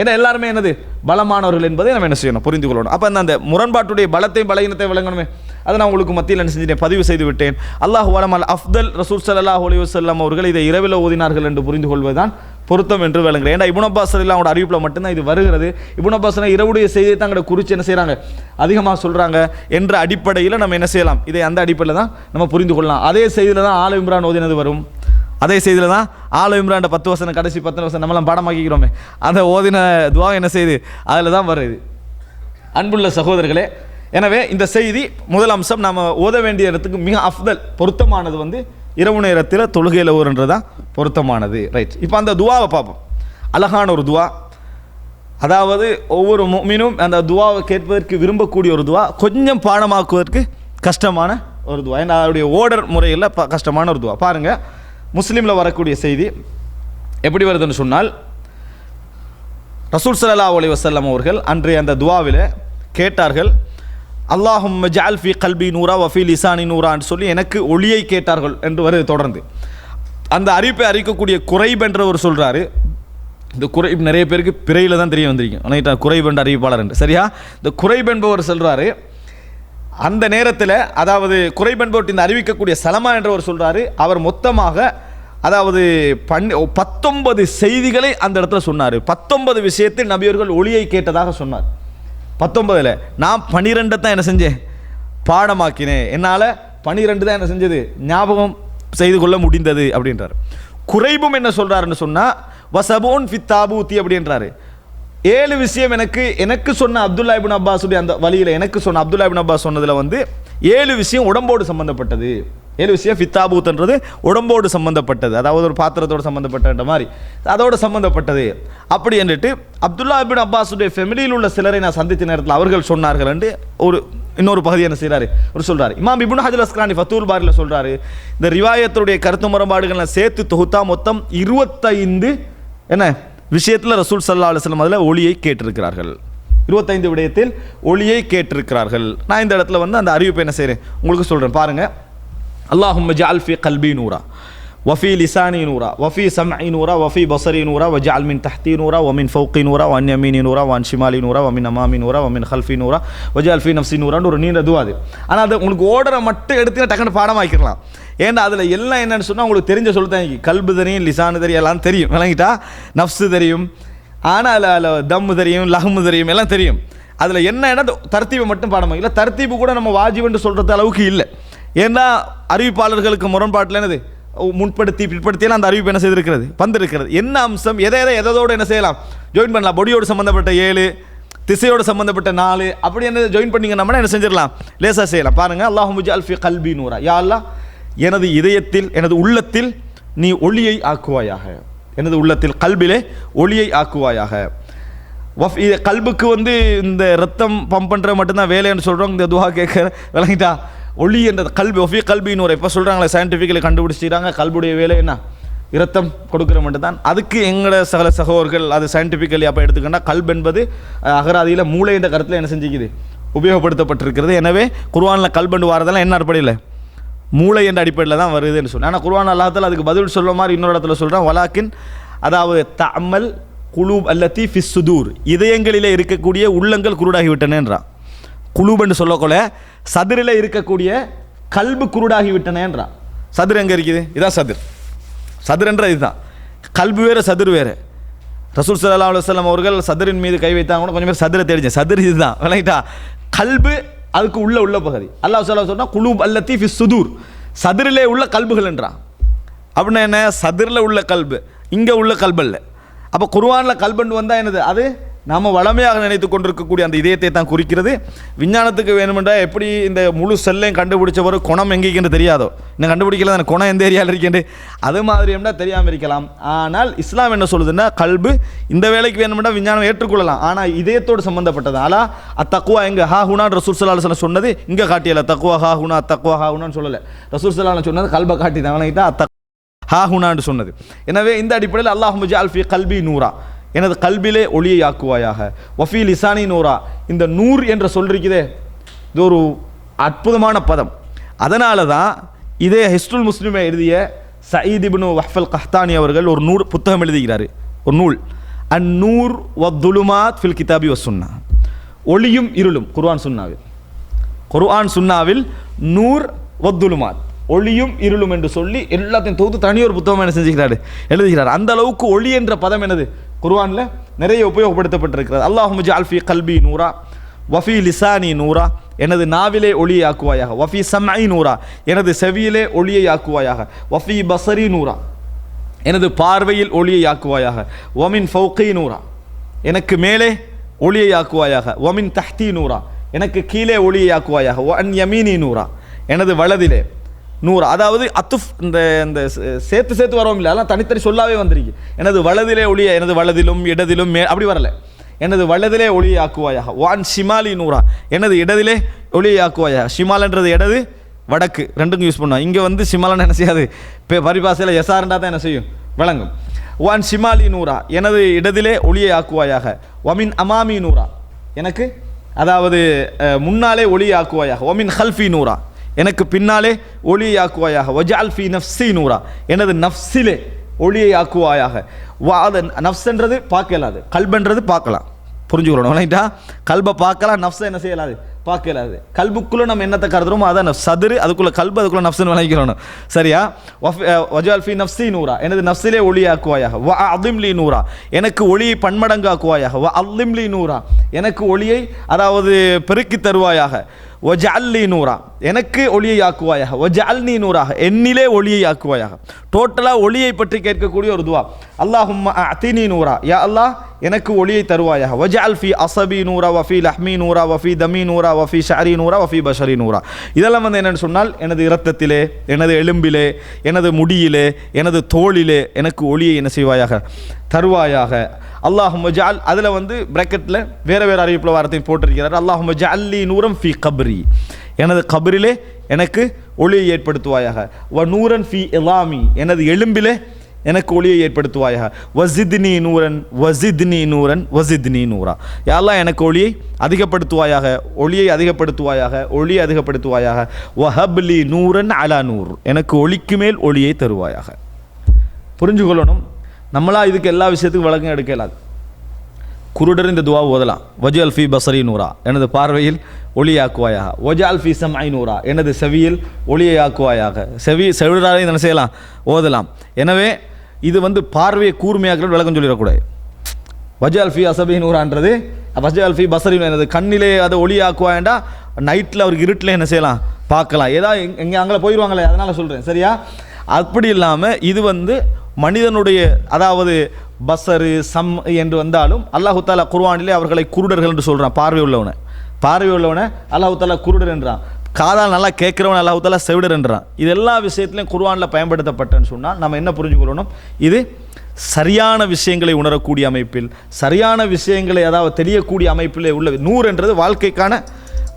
ஏன்னா எல்லாருமே என்னது பலமானவர்கள் என்பதை நம்ம என்ன செய்யணும், புரிந்து கொள்ளணும். அப்போ அந்த முரண்பாட்டுடைய பலத்தையும் பலகீனத்தை விளங்கணுமே, அதை நான் உங்களுக்கு மத்தியில் என்ன செஞ்சிட்டேன், பதிவு செய்து விட்டேன். அல்லாஹு அலம் அல் அஃப்தல் ரசூல் ஸல்லல்லாஹு அலைஹி வஸல்லம் அவர்கள் இதை இரவில் ஓதினார்கள் என்று புரிந்து கொள்வதுதான் பொருத்தம் என்று விளங்குறேன். ஏன்னா இப்னு அப்பாஸ் அவங்களோட அறிவிப்பில் மட்டும்தான் இது வருகிறது. இப்னு அப்பாஸ் இரவுடைய செய்தியை தான் அங்கே குறித்து என்ன செய்கிறாங்க, அதிகமாக சொல்கிறாங்க என்ற அடிப்படையில் நம்ம என்ன செய்யலாம், இதை அந்த அடிப்படையில் தான் நம்ம புரிந்து கொள்ளலாம். அதே செய்தியில் தான் ஆல இம்ரான் ஓதினது வரும், அதே செய்தியில் தான் ஆல இம்ரான் 10 வசனம் கடைசி 10 வசனம் நம்மளாம் பாடமாக்கிக்கிறோமே, அந்த ஓதின துவா என்ன செய்யுது அதில் தான் வருது. அன்புள்ள சகோதரர்களே, எனவே இந்த செய்தி முதல் அம்சம் நாம் ஓத வேண்டிய இடத்துக்கு மிக அஃப்தல் பொருத்தமானது இரவு நேரத்தில் தொழுகையில் ஓதுன்றது தான் பொருத்தமானது. ரைட், இப்போ அந்த துவாவை பார்ப்போம். அழகான ஒரு துவா, அதாவது ஒவ்வொரு முஃமினும் அந்த துவாவை கேட்பதற்கு விரும்பக்கூடிய ஒரு துவா, கொஞ்சம் பாடமாக்குவதற்கு கஷ்டமான ஒரு துவா. ஏன்னா அதனுடைய ஓர்டர் முறையில் கஷ்டமான ஒரு துவா. பாருங்கள், முஸ்லீமில் வரக்கூடிய செய்தி எப்படி வருதுன்னு சொன்னால், ரசூல் ஸல்லல்லாஹு அலைஹி வஸல்லம் அவர்கள் அன்றைய அந்த துவாவில் கேட்டார்கள், அல்லாஹும்ம ஜஅல் ஃபீ கல்பி நூரா வஃபீ லிசானி நூரான்னு சொல்லி எனக்கு ஒளியை கேட்டார்கள் என்று வருது. தொடர்ந்து அந்த அறிவிப்பை அறிவிக்கக்கூடிய குறைப் என்றவர் சொல்கிறாரு. இந்த குறைப் நிறைய பேருக்கு பிறையில் தான் தெரிய வந்திருக்கும், குறைப் என்ற அறிவிப்பாளர் என்று. சரியா, இந்த குறைப் என்பவர் சொல்கிறாரு, அந்த நேரத்தில் அதாவது குறைப் என்பவர் இந்த அறிவிக்கக்கூடிய சலமா என்றவர் சொல்கிறாரு, அவர் மொத்தமாக அதாவது 19 செய்திகளை அந்த இடத்துல சொன்னார். 19 விஷயத்தில் நபியர்கள் ஒளியை கேட்டதாக சொன்னார். 19ல் நான் 12 தான் என்ன செஞ்சேன், பாடமாக்கினேன். என்னால் 12 தான் என்ன செஞ்சது, ஞாபகம் செய்து கொள்ள முடிந்தது அப்படின்றார். குறைபும் என்ன சொல்கிறாருன்னு சொன்னால், வசபோன் ஃபித் தாபூத்தி அப்படின்றாரு. 7 விஷயம் எனக்கு சொன்ன அப்துல்லா இப்னு அப்பாஸுடைய அந்த வழியில் எனக்கு சொன்ன அப்துல்லா இப்னு அப்பாஸ் சொன்னதில் 7 விஷயம் உடம்போடு சம்பந்தப்பட்டது. 7 விஷயம் ஃபித்தாபூத்ன்றது உடம்போடு சம்பந்தப்பட்டது, அதாவது ஒரு பாத்திரத்தோடு சம்பந்தப்பட்ட மாதிரி அதோடு சம்பந்தப்பட்டது. அப்படி என்றிட்டு அப்துல்லா இப்னு அப்பாஸுடைய ஃபெமிலியில் உள்ள சிலரை நான் சந்தித்த நேரத்தில் அவர்கள் சொன்னார்கள் என்று இன்னொரு பகுதி என்ன செய்கிறாரு, ஒரு சொல்கிறார். இமாம் இப்னு ஹஜர் அஸ்கலானி ஃபத்துல் பாரியில் சொல்கிறாரு, இந்த ரிவாயத்துடைய கருத்து முரண்பாடுகளை சேர்த்து தொகுத்தா மொத்தம் 25 என்ன விஷயத்தில் ரசூல் ஸல்லல்லாஹு அலைஹி வஸல்லம் அதில் ஒளியை கேட்டிருக்கிறார்கள். 25 விடயத்தில் ஒளியை கேட்டிருக்கிறார்கள். நான் இந்த இடத்துல அந்த அறிவிப்பை என்ன செய்கிறேன் உங்களுக்கு சொல்கிறேன். பாருங்கள், அல்லாஹும்ம ஜஅல் ஃபீ கல்பி நூரா வஃபி லிசானி நூரா வஃபி சம்இ நூரா வஃபி பஸரி நூரா வஜஅல் மின் தஹ்தி நூரா வமின் ஃபௌகி நூரா வன் யமீனி நூரா வன் ஷிமாலி நூரா வமின் அமாமி நூரா வமின் ஹல்ஃபி நூரா வஜஅல் ஃபீ நஃப்ஸி நூரான்னு ஒரு நீண்ட துவா அது. ஆனால் அது உங்களுக்கு ஓர்டரை மட்டும் எடுத்து டக்குன்னு பாடமாக்கிடலாம். ஏன்னா அதில் எல்லாம் என்னென்னு சொன்னால் உங்களுக்கு தெரிஞ்ச சொல்லித்தான், கல்பு தெரியும், லிசானு தெரியும், எல்லாம் தெரியும், விளங்கிட்டா, நஃப்ஸு தெரியும், ஆனால் அதில் தம்மு தெரியும், லஹ்மு தெரியும், எல்லாம் தெரியும். அதில் என்ன தர்த்தீபை மட்டும் பாடமாக இல்லை. தர்த்தீபு கூட நம்ம வாஜிபுன்னு சொல்கிறது அளவுக்கு இல்லை. ஏன்னா அறிவிப்பாளர்களுக்கு முரண்பாட்டில் என்னது முன்படுத்தி பிற்படுத்தியெல்லாம் அந்த அறிவிப்பு என்ன செய்திருக்கிறது, வந்திருக்கிறது. என்ன அம்சம் எதோடு என்ன செய்யலாம், ஜாயின் பண்ணலாம். பொடியோடு சம்மந்தப்பட்ட 7, திசையோடு சம்மந்தப்பட்ட 4, அப்படி என்ன ஜாயின் பண்ணிங்கன்னா என்ன செஞ்சிடலாம், லேசாக செய்யலாம். பாருங்கள், அல்லாஹும்ம ஜஅல் ஃபீ கல்பி நூரா, யா அல்லாஹ் எனது இதயத்தில் எனது உள்ளத்தில் நீ ஒளியை ஆக்குவாயாக, எனது உள்ளத்தில் கல்பிலே ஒளியை ஆக்குவாயாக. கல்புக்கு இந்த ரத்தம் பம்ப் பண்ணுற மட்டும்தான் வேலைன்னு சொல்கிறோம். இந்த துவா கேட்க விளங்கிட்டா, ஒளி என்ற கல்வி ஒஃபி கல்பி நூரை இப்போ சொல்கிறாங்களே, சயின்டிஃபிக்கலி கண்டுபிடிச்சிக்கிறாங்க, கல்புடைய வேலை என்ன, இரத்தம் கொடுக்குற மட்டும்தான். அதுக்கு எங்களோட சகோதரர்கள் அது சயின்டிஃபிக்கலி அப்போ எடுத்துக்கிட்டால் கல்ப் என்பது அகராதியில் மூளை என்ற கருத்தில் என்ன செஞ்சுக்குது, உபயோகப்படுத்தப்பட்டிருக்கிறது. எனவே குர்ஆனில் கல்பண்டு வாரதெல்லாம் என்ன அடிப்படையில், மூளை என்ற அடிப்படையில் தான் வருதுன்னு சொல்லி. ஆனால் குர்ஆன் அல்லாஹ் அதுக்கு பதில் சொல்ல மாதிரி இன்னொரு இடத்துல சொல்கிறான், வலாக்கின் அதாவது தஅமல் குலூப் அல்லத்தி ஃபிஸ் சுதூர், இதயங்களிலே இருக்கக்கூடிய உள்ளங்கள் குருடாகிவிட்டனேன்றான். குலூப்னு சொல்லக்கொள்ள சதுரில் இருக்கக்கூடிய கல்பு குருடாகிவிட்டனேன்றான். சதுர் எங்கே இருக்குது, இதான் சதுர். சதுர்ன்ற இதுதான், கல்பு வேறு சதுர் வேறு. ரசூல் ஸல்லல்லாஹு அலைஹி வஸல்லம் அவர்கள் சதுரின் மீது கை வைத்தாங்க கூட கொஞ்சம் பேர் சதுரை தெரிஞ்சேன். சதுர் இதுதான் விளங்கிட்டா, கல்பு அதுக்கு உள்ள பகுதி. அல்லாஹ் சொன்னா குலூப் அல்லத்தி ஃபிஸ் சுதூர், சதுரிலே உள்ள கல்புகள் என்றான். அப்படின்னா என்ன, சதுரில் உள்ள கல்பு, இங்கே உள்ள கல்பு இல்லை. அப்போ குர்ஆனில் கல்பண்டு வந்தால் என்னது, அது நாம் வளமையாக நினைத்து கொண்டிருக்கக்கூடிய அந்த இதயத்தை தான் குறிக்கிறது. விஞ்ஞானத்துக்கு வேணுமென்றா எப்படி இந்த முழு செல்லையும் கண்டுபிடிச்சவர் குணம் எங்கேன்னு தெரியாதோ, இன்னும் கண்டுபிடிக்கல அந்த குணம் எந்த ஏரியாவில் இருக்கேன் அது மாதிரி என்ன தெரியாமல் இருக்கலாம். ஆனால் இஸ்லாம் என்ன சொல்லுதுன்னா, கல்பு இந்த வேலைக்கு வேணுமென்றா விஞ்ஞானம் ஏற்றுக்கொள்ளலாம், ஆனால் இதயத்தோடு சம்பந்தப்பட்டது. ஆனால் அத்தக்குவா எங்கே ஹா ஹுனான் ரசூல் ஸல்லல்லாஹு அலைஹி வஸல்லம் சொன்னது இங்கே காட்டியல. தக்குவா ஹா ஹுனா தக்குவா ஹா ஹுனான்னு சொல்லலை. ரசூல் ஸல்லல்லாஹு அலைஹி வஸல்லம் சொன்னது கல்பை காட்டி தான் அவனைக்கிட்ட ஹா ஹுனான்னு சொன்னது. எனவே இந்த அடிப்படையில் அல்லாஹும்ம ஜஅல் ஃபீ கல்பி நூரா, எனது கல்பிலே ஒளியை ஆக்குவாயாக. வஃபி லிசானி நூரா, இந்த நூர் என்ற சொல்லிருக்குதே இது ஒரு அற்புதமான பதம். அதனால தான் இதே ஹிஸ்னுல் முஸ்லிமை எழுதிய சயீத் இப்னு வஹ்ஃபல் கஹ்தானி அவர்கள் ஒரு நூல் புத்தகம் எழுதுகிறார். ஒரு நூல் அந்நூர் வத்துலுமாத் ஃபில் கிதாபி வசுன்னா, ஒளியும் இருளும். குர்ஆன் சுன்னாவில் நூர் வத்துலுமாத், ஒளியும் இருளும் என்று சொல்லி எல்லாத்தையும் தொகுத்து தனியொரு புத்தகம் என்ன செஞ்சுக்கிறாரு, எழுதுகிறார். அந்த அளவுக்கு ஒளி என்ற பதம் என்னது குர்ஆனில் நிறைய உபயோகப்படுத்தப்பட்டிருக்கிறது. அல்லாஹும்ம ஜஅல் ஃபீ கல்பி நூரா வஃபி லிசானி நூரா, எனது நாவிலே ஒளியை ஆக்குவாயாக. வஃபி சம்இ நூரா, எனது செவியிலே ஒளியை ஆக்குவாயாக. வஃபி பஸரி நூரா, எனது பார்வையில் ஒளியை ஆக்குவாயாக. வமின் ஃபௌகி நூரா, எனக்கு மேலே ஒளியை ஆக்குவாயாக. வமின் தஹ்தி நூரா, எனக்கு கீழே ஒளியை ஆக்குவாயாக. வ அன் யமீனி நூரா, எனது வலதிலே நூறு. அதாவது அத்துஃப் இந்த இந்த சேர்த்து வரவும் இல்லை, அதெல்லாம் தனித்தனி சொல்லாவே வந்திருக்கு. எனது வலதிலே ஒளியை, எனது வலதிலும் இடதிலும் அப்படி வரல. எனது வலதிலே ஒளியை ஆக்குவாயாக. வான் ஷிமாலி நூரா, எனது இடதிலே ஒளியை ஆக்குவாயாக. ஷிமால்ன்றது இடது வடக்கு ரெண்டுக்கும் யூஸ் பண்ணுவோம். இங்கே வந்து ஷிமாலன்னு என்ன செய்யாது, இப்போ பரிபாசையில் எஸ்ஆர்ண்டா தான் என்ன செய்யும், விளங்கும். வான் ஷிமாலி நூரா, எனது இடதிலே ஒளியை ஆக்குவாயாக. வமின் அமாமி நூரா, எனக்கு அதாவது முன்னாலே ஒளியை ஆக்குவாயாக. வமின் ஹல்ஃபி நூரா, எனக்கு பின்னாலே ஒளியை ஆக்குவாயாக. வஜஅல் ஃபீ நஃப்ஸி நூரா, எனது நஃப்ஸிலே ஒளியை ஆக்குவாயாக. அது நஃப்ஸ்ன்றது பார்க்கலாது, கல்பன்றது பார்க்கலாம், புரிஞ்சுக்கணும் ரைட்டா. கல்பை பார்க்கலாம், நஃப்ஸை என்ன செய்யலாது, பார்க்கலாது. கல்புக்குள்ளே நம்ம என்னத்தை கருதுறோமோ அதான் சதுரு, அதுக்குள்ளே கல்பு, அதுக்குள்ளே நஃப்ஸ்ன்னு விளங்கிக்கிறோம் சரியா. வஜஅல் ஃபீ நஃப்ஸி நூரா, எனது நஃப்ஸிலே ஒளியை ஆக்குவாயாக. வ அஸிம் லீ நூரா, எனக்கு ஒளியை பன்மடங்கு ஆக்குவாயாக. வ அஸிம் லீ நூரா, எனக்கு ஒளியை அதாவது பெருக்கி தருவாயாக. வஜஅல்லி நூரா, எனக்கு ஒளியை ஆக்குவாயாக. வஜஅல்னி நூராக, என்னிலே ஒளியை ஆக்குவாயாக. டோட்டலாக ஒளியை பற்றி கேட்கக்கூடிய ஒரு துவா. அல்லாஹும்ம அஅதினி நூரா, யா அல்லாஹ் எனக்கு ஒளியை தருவாயாக. வஜஅல் ஃபீ அஸபி நூரா வஃபி லஹ்மி நூரா வஃபி தமி நூரா வஃபி ஷஅரி நூரா வஃபி பஷரி நூரா. இதெல்லாம் வந்து என்னென்னு சொன்னால், எனது இரத்தத்திலே, எனது எலும்பிலே, எனது முடியிலே, எனது தோளிலே எனக்கு ஒளியை என்ன செய்வாயாக, தருவாயாக. அல்லாஹும்ம ஜஅல், அதில் வந்து பிராக்கெட்டில் வேறு அறிவிப்பில் வார்த்தையும் போட்டிருக்கிறார். அல்லாஹும்ம ஜஅல்லி நூரம் ஃபீ கப்ரி, எனது கபரிலே எனக்கு ஒளியை ஏற்படுத்துவாயாக. வ நூரன் ஃபீ இலாமி, எனது எலும்பிலே எனக்கு ஒளியை ஏற்படுத்துவாயாக. வஸித்னி நூரன் வஸித்னி நூரன் வஸித்னி நூரா, யா அல்லாஹ் எனக்கு ஒளியை அதிகப்படுத்துவாயாக, ஒளியை அதிகப்படுத்துவாயாக, ஒளியை அதிகப்படுத்துவாயாக. வஹப்லி நூரன் அலா நூர், எனக்கு ஒளிக்கு மேல் ஒளியை தருவாயாக. புரிஞ்சுக்கொள்ளணும், நம்மளா இதுக்கு எல்லா விஷயத்துக்கும் விளக்கம் எடுக்க இயலாது. குருடர் இந்த துவா ஓதலாம். வஜஅல் ஃபீ பஸரி நூரா, எனது பார்வையில் ஒளியாக்குவாயாக. வஜஅல் ஃபீ சம்இ நூரா, எனது செவியில் ஒளியை ஆக்குவாயாக. செவிடாரை என்ன செய்யலாம், ஓதலாம். எனவே இது வந்து பார்வையை கூர்மையாக்குற விளக்கம் சொல்லிடக்கூடாது. வஜஅல் ஃபீ அஸபி நூரான்றது, வஜஅல் ஃபீ பஸரி, எனது கண்ணிலே அதை ஒளியாக்குவாயண்டா நைட்டில் அவருக்கு இருட்டில் என்ன செய்யலாம், பார்க்கலாம். ஏதாவது எங்கே அங்கே போயிடுவாங்களே, அதனால் சொல்கிறேன் சரியா. அப்படி இல்லாமல் இது வந்து மனிதனுடைய அதாவது பஸரு சம் என்று வந்தாலும் அல்லாஹு தாலா குர்ஆனிலே அவர்களை குருடர்கள் என்று சொல்கிறான். பார்வை உள்ளவனை அல்லாஹு தாலா குருடர் என்றான். காதால் நல்லா கேட்குறவன் அல்லாஹு தாலா செவிடர் என்றான். இது எல்லா விஷயத்திலையும் குர்ஆனில் பயன்படுத்தப்பட்டன்னு சொன்னால் நம்ம என்ன புரிஞ்சுக்கொள்ளணும், இது சரியான விஷயங்களை உணரக்கூடிய அமைப்பில், சரியான விஷயங்களை அதாவது தெரியக்கூடிய அமைப்பிலே உள்ள நூறு என்றது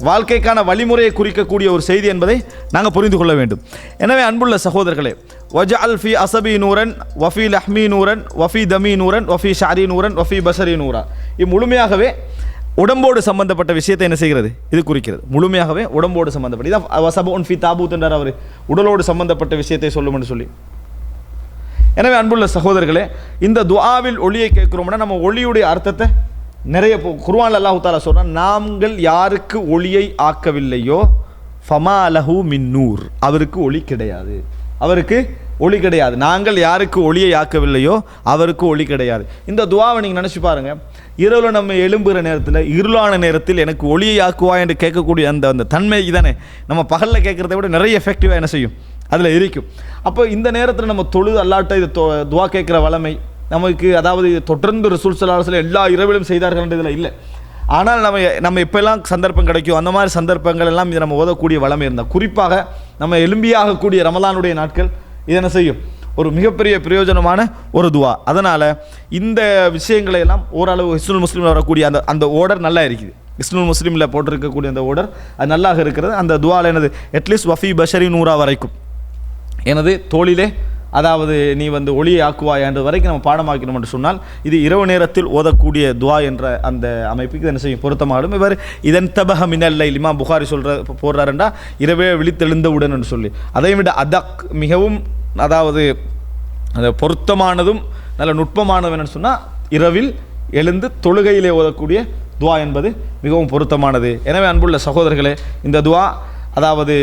வாழ்க்கைக்கான வழிமுறையை குறிக்கக்கூடிய ஒரு செய்தி என்பதை நாங்கள் புரிந்து கொள்ள வேண்டும். எனவே அன்புள்ள சகோதரர்களே, வஜஅல் ஃபீ அஸபி நூரன் வஃபி லஹ்மி நூரன் வஃபி தமி நூரன் வஃபி ஷஅரி நூரன் வஃபி பஸரி நூரா. இது முழுமையாகவே உடம்போடு சம்பந்தப்பட்ட விஷயத்தை என்ன செய்கிறது, இது குறிக்கிறது. முழுமையாகவே உடம்போடு சம்பந்தப்பட்ட இதான் வஸபுன் ஃபீ தாபூத் என்றார் அவர், உடலோடு சம்பந்தப்பட்ட விஷயத்தை சொல்லும் என்று சொல்லி. எனவே அன்புள்ள சகோதரர்களே, இந்த துஆவில் ஒளியை கேட்குறோம்னா நம்ம ஒளியுடைய அர்த்தத்தை நிறைய குர்ஆன் அல்லாஹ் தஆலா சொல்றான், நாங்கள் யாருக்கு ஒளியை ஆக்கவில்லையோ ஃபமா லஹு மின் நூர், அவருக்கு ஒளி கிடையாது, அவருக்கு ஒளி கிடையாது. நாங்கள் யாருக்கு ஒளியை ஆக்கவில்லையோ அவருக்கு ஒளி கிடையாது. இந்த துஆவை நீங்கள் நினச்சி பாருங்கள். இரவில் நம்ம எழும்புகிற நேரத்தில், இருளான நேரத்தில் எனக்கு ஒளியை ஆக்குவா என்று கேட்கக்கூடிய அந்த தன்மை தானே நம்ம பகலில் கேட்குறத விட நிறைய எஃபெக்டிவாக என்ன செய்யும், அதில் இருக்கும். அப்போ இந்த நேரத்தில் நம்ம தொழுது அல்லாட்ட இது துஆ கேட்குற வளமை நமக்கு அதாவது தொடர்ந்து ரசூல் ஸல்லல்லாஹு அலைஹி வஸல்லம் எல்லா இரவிலும் செய்தார்கள் இதில் இல்லை. ஆனால் நம்ம எப்போல்லாம் சந்தர்ப்பம் கிடைக்கும் அந்த மாதிரி சந்தர்ப்பங்கள் எல்லாம் இது நம்ம ஓதக்கூடிய வளமை இருந்தால், குறிப்பாக நம்ம எலும்பியாகக்கூடிய ரமலானுடைய நாட்கள் இது என்ன செய்யும், ஒரு மிகப்பெரிய பிரயோஜனமான ஒரு துவா. அதனால் இந்த விஷயங்களை எல்லாம் ஓரளவு ஹிஸ்னுல் முஸ்லீமில் வரக்கூடிய அந்த ஓர்டர் நல்லா இருக்குது. ஹிஸ்னுல் முஸ்லீமில் போட்டிருக்கக்கூடிய அந்த ஓர்டர் அது நல்லாக இருக்கிறது. அந்த துவாவில் என்னது, அட்லீஸ்ட் வஃபி பஷரி நூறா வரைக்கும் எனது தோளிலே அதாவது நீ ஒளியை ஆக்குவாய் என்ற வரைக்கும் நம்ம பாடமாக்கணும் என்று சொன்னால் இது இரவு நேரத்தில் ஓதக்கூடிய துவா என்ற அந்த அமைப்புக்கு என்ன செய்யும், பொருத்தமாகும். இவர் இதன் தபஹ மினல்லை இமாம் புகாரி போடுறாருண்டா இரவே விழித்தெழுந்தவுடன் என்று சொல்லி, அதை விட அதக் மிகவும் அதாவது அந்த பொருத்தமானதும் நல்ல நுட்பமானது என்னன்னு சொன்னால் இரவில் எழுந்து தொழுகையிலே ஓதக்கூடிய துவா என்பது மிகவும் பொருத்தமானது. எனவே அன்புள்ள சகோதரர்களே, இந்த துவா அதாவது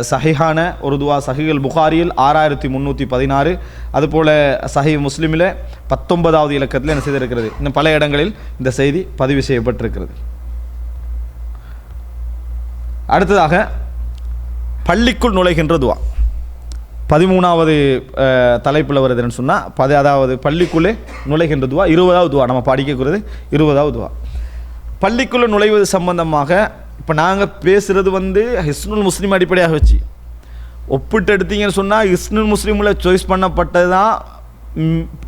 சஹிஹான ஒரு துவா சஹீஹுல் புகாரியில் 6316, அதுபோல் சஹீஹ் முஸ்லிமில் 19வது இலக்கத்தில் என்ன செய்திருக்கிறது. இன்னும் பல இடங்களில் இந்த செய்தி பதிவு செய்யப்பட்டிருக்கிறது. அடுத்ததாக பள்ளிக்குள் நுழைகின்ற துவா 13வது தலைப்பில் வருதுன்னு சொன்னால் அதாவது பள்ளிக்குள்ளே நுழைகின்ற துவா 20வது துவா நம்ம படிக்கக்கூடாது. 20வது துவா பள்ளிக்குள்ளே நுழைவது சம்பந்தமாக இப்போ நாங்கள் பேசுகிறது ஹிஸ்னுல் முஸ்லீம் அடிப்படையாக வச்சு ஒப்பிட்டு எடுத்தீங்கன்னு சொன்னால் ஹிஸ்னுல் முஸ்லீமில் சாய்ஸ் பண்ணப்பட்டது தான்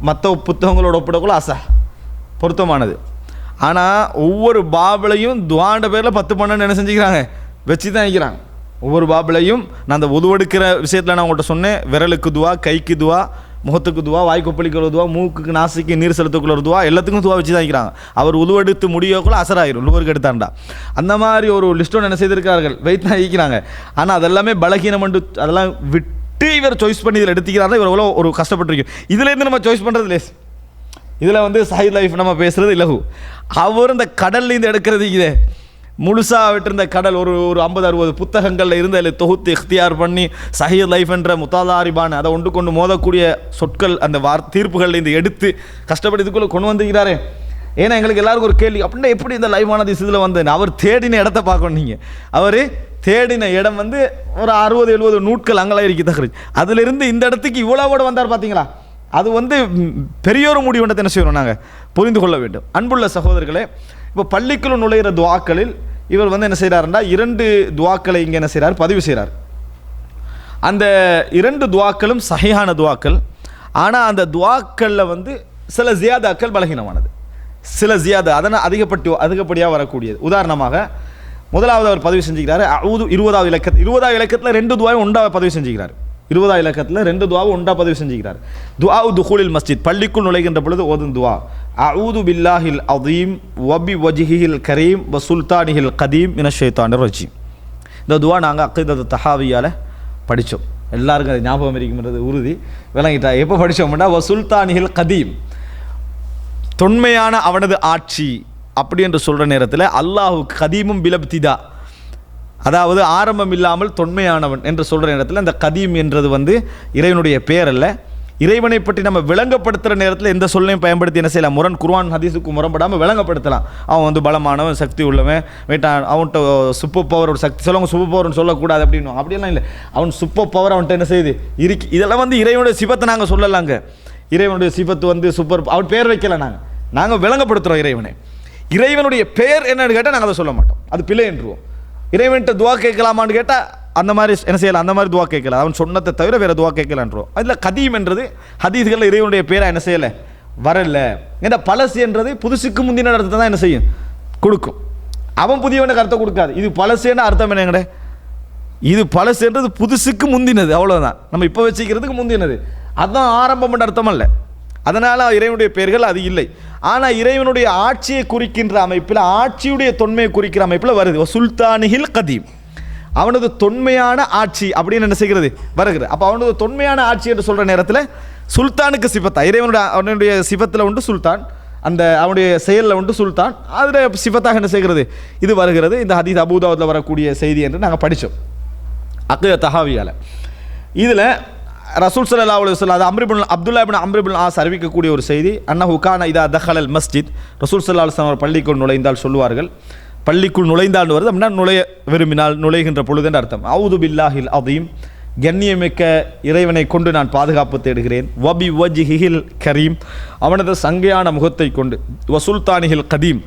மற்ற புத்தகங்களோட ஒப்பிடக்குள்ள பொருத்தமானது. ஆனால் ஒவ்வொரு பாபிலையும் துவாண்ட பேரில் 10-12 என்ன செஞ்சுக்கிறாங்க, வச்சு தான் வைக்கிறாங்க. ஒவ்வொரு பாபிலையும் நான் அந்த உதுவெடுக்கிற விஷயத்தில் நான் உங்கள்கிட்ட சொன்னேன், விரலுக்கு துவா, கைக்கு துவா, முகத்துக்கு துவா, வாய் கொப்பளிக்கிற துவா, மூக்குக்கு நாசிக்கு நீர் செலுத்துக்குள்ள ஒரு துவா, எல்லாத்துக்கும் துவா வச்சு தான் வைக்கிறாங்க. அவர் உதுவெடுத்து முடியக்குள்ள அசராயிரும், லுவருக்கு எடுத்தாண்டா அந்த மாதிரி ஒரு லிஸ்ட்டோடு என்ன செய்திருக்கார்கள், வைத்து தான் வைக்கிறாங்க. ஆனால் அதெல்லாமே பலகீனம் என்று அதெல்லாம் விட்டு இவர் சாய்ஸ் பண்ணி இதில் எடுத்துக்கிறாங்க. இவர் எவ்வளோ ஒரு கஷ்டப்பட்டிருக்கும். இதுலேருந்து நம்ம சாய்ஸ் பண்ணுறது லேஸ். இதில் சஹீஹ் லைஃப் நம்ம பேசுகிறது இலகு. அவர் இந்த கடல்லேருந்து எடுக்கிறது இதே முழுசாக விட்டிருந்த கடல் ஒரு 50-60 புத்தகங்களில் இருந்து அதில் தொகுத்து இख्तियार பண்ணி சஹீஹ் லைஃப் என்ற முத்தாதாரிபான் அதை ஒன்று கொண்டு மோதக்கூடிய சொற்கள் அந்த தீர்ப்புகளில் இருந்து எடுத்து கஷ்டப்பட்டு இதுக்குள்ளே கொண்டு வந்துக்கிறாரே. ஏன்னா எங்களுக்கு எல்லாருக்கும் ஒரு கேள்வி, அப்படின்னா எப்படி இந்த லைவானது இதில் வந்தேன். அவர் தேடின இடத்த பார்க்கணும். நீங்கள் அவர் தேடின இடம் ஒரு 60-70 நூட்கள் அங்கெல்லாம் இருக்கு தகவல். அதிலிருந்து இந்த இடத்துக்கு இவ்வளவோடு வந்தார் பார்த்தீங்களா. அது பெரியோரு முடிவுன்றதை என்ன செய்யணும், நாங்கள் புரிந்து கொள்ள வேண்டும். அன்புள்ள சகோதரர்களே, இப்போ பள்ளிக்குள் நுழைகிற துவாக்களில் இவர் என்ன செய்கிறாருன்னா 2 துவாக்களை இங்கே என்ன செய்கிறார், பதிவு செய்கிறார். அந்த 2 துவாக்களும் சஹீஹான துவாக்கள். ஆனால் அந்த துவாக்களில் சில ஜியாதாக்கள் பலகீனமானது, சில ஜியாதா அதனால் அதிகப்படியாக வரக்கூடியது. உதாரணமாக முதலாவது அவர் பதிவு செஞ்சுக்கிறார் 20வது இலக்கத்தில் 2 துவாவை ஒன்றாக பதிவு செஞ்சுக்கிறார். 20வது இலக்கத்தில் 2 துவாவை ஒன்றா பதிவு செஞ்சுக்கிறார். துஆ துஹூலில் மஸ்ஜித், பள்ளிக்குள் நுழைகின்ற பொழுது ஓதும் துவா, அஊது பில்லாஹில் அதீம் வபி வஜ்ஹில் கரீம் வ சுல்தானிஹில் கதீம் மினஷ் ஷைத்தானிர் ரஜீம். இந்த துவா நாங்கள் அக்கீதத்து தஹாவியால் படித்தோம். எல்லாருக்கும் அது ஞாபகம் இருக்குன்றது உறுதி விளங்கிட்டா. எப்போ படித்தோம்னா வ சுல்தானிஹில் கதீம், தொன்மையான அவனது ஆட்சி அப்படி என்று சொல்கிற நேரத்தில் அல்லாஹு கதீமும் பிலப்திதா, அதாவது ஆரம்பம் இல்லாமல் தொன்மையானவன் என்று சொல்கிற நேரத்தில் அந்த கதீம் என்றது இறைவனுடைய பெயர் அல்ல. இறைவனை பற்றி நம்ம விளங்கப்படுத்துகிற நேரத்தில் எந்த சொல்லையும் பயன்படுத்தி என்ன செய்யலாம், குர்ஆன் ஹதீஸுக்கு முரண்படாமல் விளங்கப்படுத்தலாம். அவன் பலமானவன், சக்தி உள்ளவன், அவன்கிட்ட சூப்பர் பவர் ஒரு சக்தி சொல்லுவாங்க, சூப்பர் பவர்னு சொல்லக்கூடாது அப்படின்னு. அப்படியெல்லாம் இல்லை, அவன் சூப்பர் பவர் அவன்கிட்ட என்ன செய்யுது இருக்கு. இதெல்லாம் இறைவனுடைய சிபத்தை நாங்கள் சொல்லலாங்க. இறைவனுடைய சிபத்து சூப்பர், அவன் பேர் வைக்கல, நாங்கள் விளங்கப்படுத்துகிறோம் இறைவனை. இறைவனுடைய பெயர் என்னன்னு கேட்டால் நாங்கள் அதை சொல்ல மாட்டோம், அது பிழை என்றுவோம். இறைவன்கிட்ட துவா கேட்கலாமான்னு கேட்டால் அந்த மாதிரி என்ன செய்யலாம், அந்த மாதிரி துவா கேட்கலாம். அவன் சொன்னதை தவிர வேறு துவா கேட்கலான்றோம். அதில் கதீம் என்றது ஹதீஸ்களில் இறைவனுடைய பேரை என்ன செய்யலை, வரல. ஏன்னா பழசு என்றது புதுசுக்கு முந்தின அர்த்தத்தை தான் என்ன செய்யும், கொடுக்கும். அவன் புதியவனுக்கு அர்த்தம் கொடுக்காது. இது பழசுன்னு அர்த்தம் என்னங்கடே, இது பழசுன்றது புதுசுக்கு முந்தினது, அவ்வளோதான். நம்ம இப்போ வச்சுக்கிறதுக்கு முந்தினது, அதுதான் ஆரம்பம் என்ற அர்த்தம் அல்ல. அதனால் இறைவனுடைய பெயர்கள் அது இல்லை. ஆனால் இறைவனுடைய ஆட்சியை குறிக்கின்ற அமைப்பில், ஆட்சியுடைய தொன்மையை குறிக்கிற அமைப்பில் வருது சுல்தானிஹில் கதீம், அவனது தொன்மையான ஆட்சி அப்படின்னு என்ன செய்கிறது வருகிறது. அப்போ அவனது தொன்மையான ஆட்சி என்று சொல்கிற நேரத்தில் சுல்தானுக்கு சிபத்தா, அவனுடைய சிபத்தில் உண்டு சுல்தான், அந்த அவனுடைய செயலில் உண்டு சுல்தான், அதில் சிபத்தாக என்ன செய்கிறது இது வருகிறது. இந்த ஹதீஸ் அபூதாவுதில் வரக்கூடிய செய்தி என்று நாங்கள் படித்தோம் அக்கீதத் தஹாவியால். இதில் ரசூல் ஸல்லல்லாஹு அலைஹி வஸல்லம் அப்துல்லா இப்னு அம்ர் இப்னு ஆஸ் அறிவிக்கக்கூடிய ஒரு செய்தி, அன்னஹு கான இதா தஹலல் மஸ்ஜித், ரசூல் ஸல்லல்லாஹு அலைஹி வஸல்லம் பள்ளிக்குள் நுழைந்தால் சொல்லுவார்கள், பள்ளிக்குள் நுழைந்தால் வருது அப்படின்னா நுழைய விரும்பினால், நுழைகின்ற பொழுது என்று அர்த்தம். அவுது பில்லாஹில் அதீம் கண்ணியமிக்க இறைவனை கொண்டு நான் பாதுகாப்பு தேடுகிறேன். வபி வஜ்ஹில் கரீம், அவனது சங்கையான முகத்தை கொண்டு, வசுல்தானிஹில் கதீம்,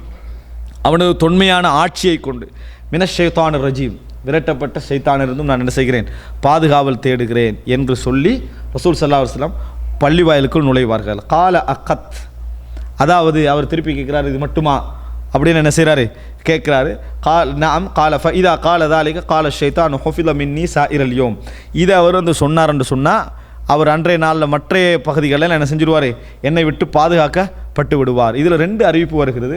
அவனது தொன்மையான ஆட்சியை கொண்டு, மினஷ் ஷைத்தானிர் ரஜீம், விரட்டப்பட்ட ஷைத்தானிலிருந்தும் நான் என்ன செய்கிறேன், பாதுகாவல் தேடுகிறேன் என்று சொல்லி ரசூல் ஸல்லல்லாஹு அலைஹி வஸல்லம் பள்ளி வாயிலுக்குள் நுழைவார்கள். கால அகத், அதாவது அவர் திருப்பி கேட்குறாரு, இது மட்டுமா அப்படின்னு என்ன செய்கிறாரு, கேட்குறாரு. நாம் கால இதா கால தாலிக கால ஷைத்தான் ஹொஃபில மின்னி சாயிரல் யோம், இதை அவர் வந்து சொன்னார்ன்னு சொன்னால் அவர் அன்றைய நாளில் மற்ற பகுதிகளில் என்ன செஞ்சிருவார், என்னை விட்டு பாதுகாக்கப்பட்டு விடுவார். இதில் 2 அறிவிப்பு வருகிறது.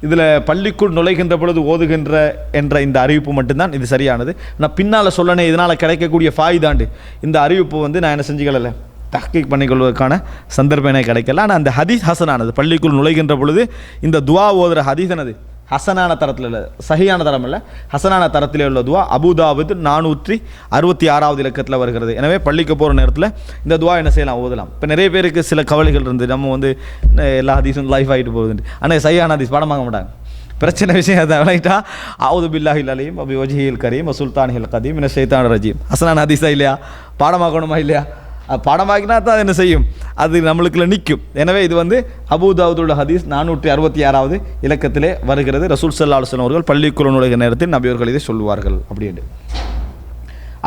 இதில் பள்ளிக்குள் நுழைகின்ற பொழுது ஓதுகின்ற என்ற இந்த அறிவிப்பு மட்டும்தான் இது சரியானது. நான் பின்னால் சொல்லணே, இதனால் கிடைக்கக்கூடிய ஃபாயிதாண்டு இந்த அறிவிப்பு வந்து நான் என்ன செஞ்சுக்கல, தஹ்கீக் பண்ணிக்கொள்வதற்கான சந்தர்ப்பம் எனக்கு கிடைக்கல. ஆனால் அந்த ஹதீஸ் ஹசனானது. பள்ளிக்குள் நுழைகின்ற பொழுது இந்த துவா ஓதுற ஹதீஸ் என்னது, ஹசனான தரத்தில் இல்லை, சஹியான தரம் இல்லை, ஹசனான தரத்திலே உள்ள துவா. அபூதாவுத் 466வது இலக்கத்தில் வருகிறது. எனவே பள்ளிக்கு போகிற நேரத்தில் இந்த துவா என்ன செய்யலாம், ஓதலாம். இப்போ நிறைய பேருக்கு சில கவலைகள் இருந்து நம்ம வந்து எல்லா ஹதீஸும் லைஃப் ஆகிட்டு போகுதுண்டு, ஆனால் சஹியான ஹதீஸ் பாடம் வாங்க மாட்டாங்க. பிரச்சனை விஷயம் அதை விளையிட்டா அவுது பில்லாஹில் அலீம் அபி வஜ்ஹில் கரீம் வசுல்தானிஹில் கதீம் மினஷ் ஷைத்தானிர் ரஜீம், ஹசனான ஹதீஸா இல்லையா, பாடமாக்கணுமா இல்லையா, பாடமாக்கினா தான் அது என்ன செய்யும், அது நம்மளுக்குள்ள நிற்கும். எனவே இது வந்து அபூதாவுதுள்ள ஹதீஸ் 466வது இலக்கத்திலே வருகிறது. ரசூல் ஸல்லல்லாஹு அலைஹி வஸல்லம் அவர்கள் பள்ளிக்குள் நுழைகிற நேரத்தில் நபி அவர்கள் இதை சொல்லுவார்கள் அப்படின்னு.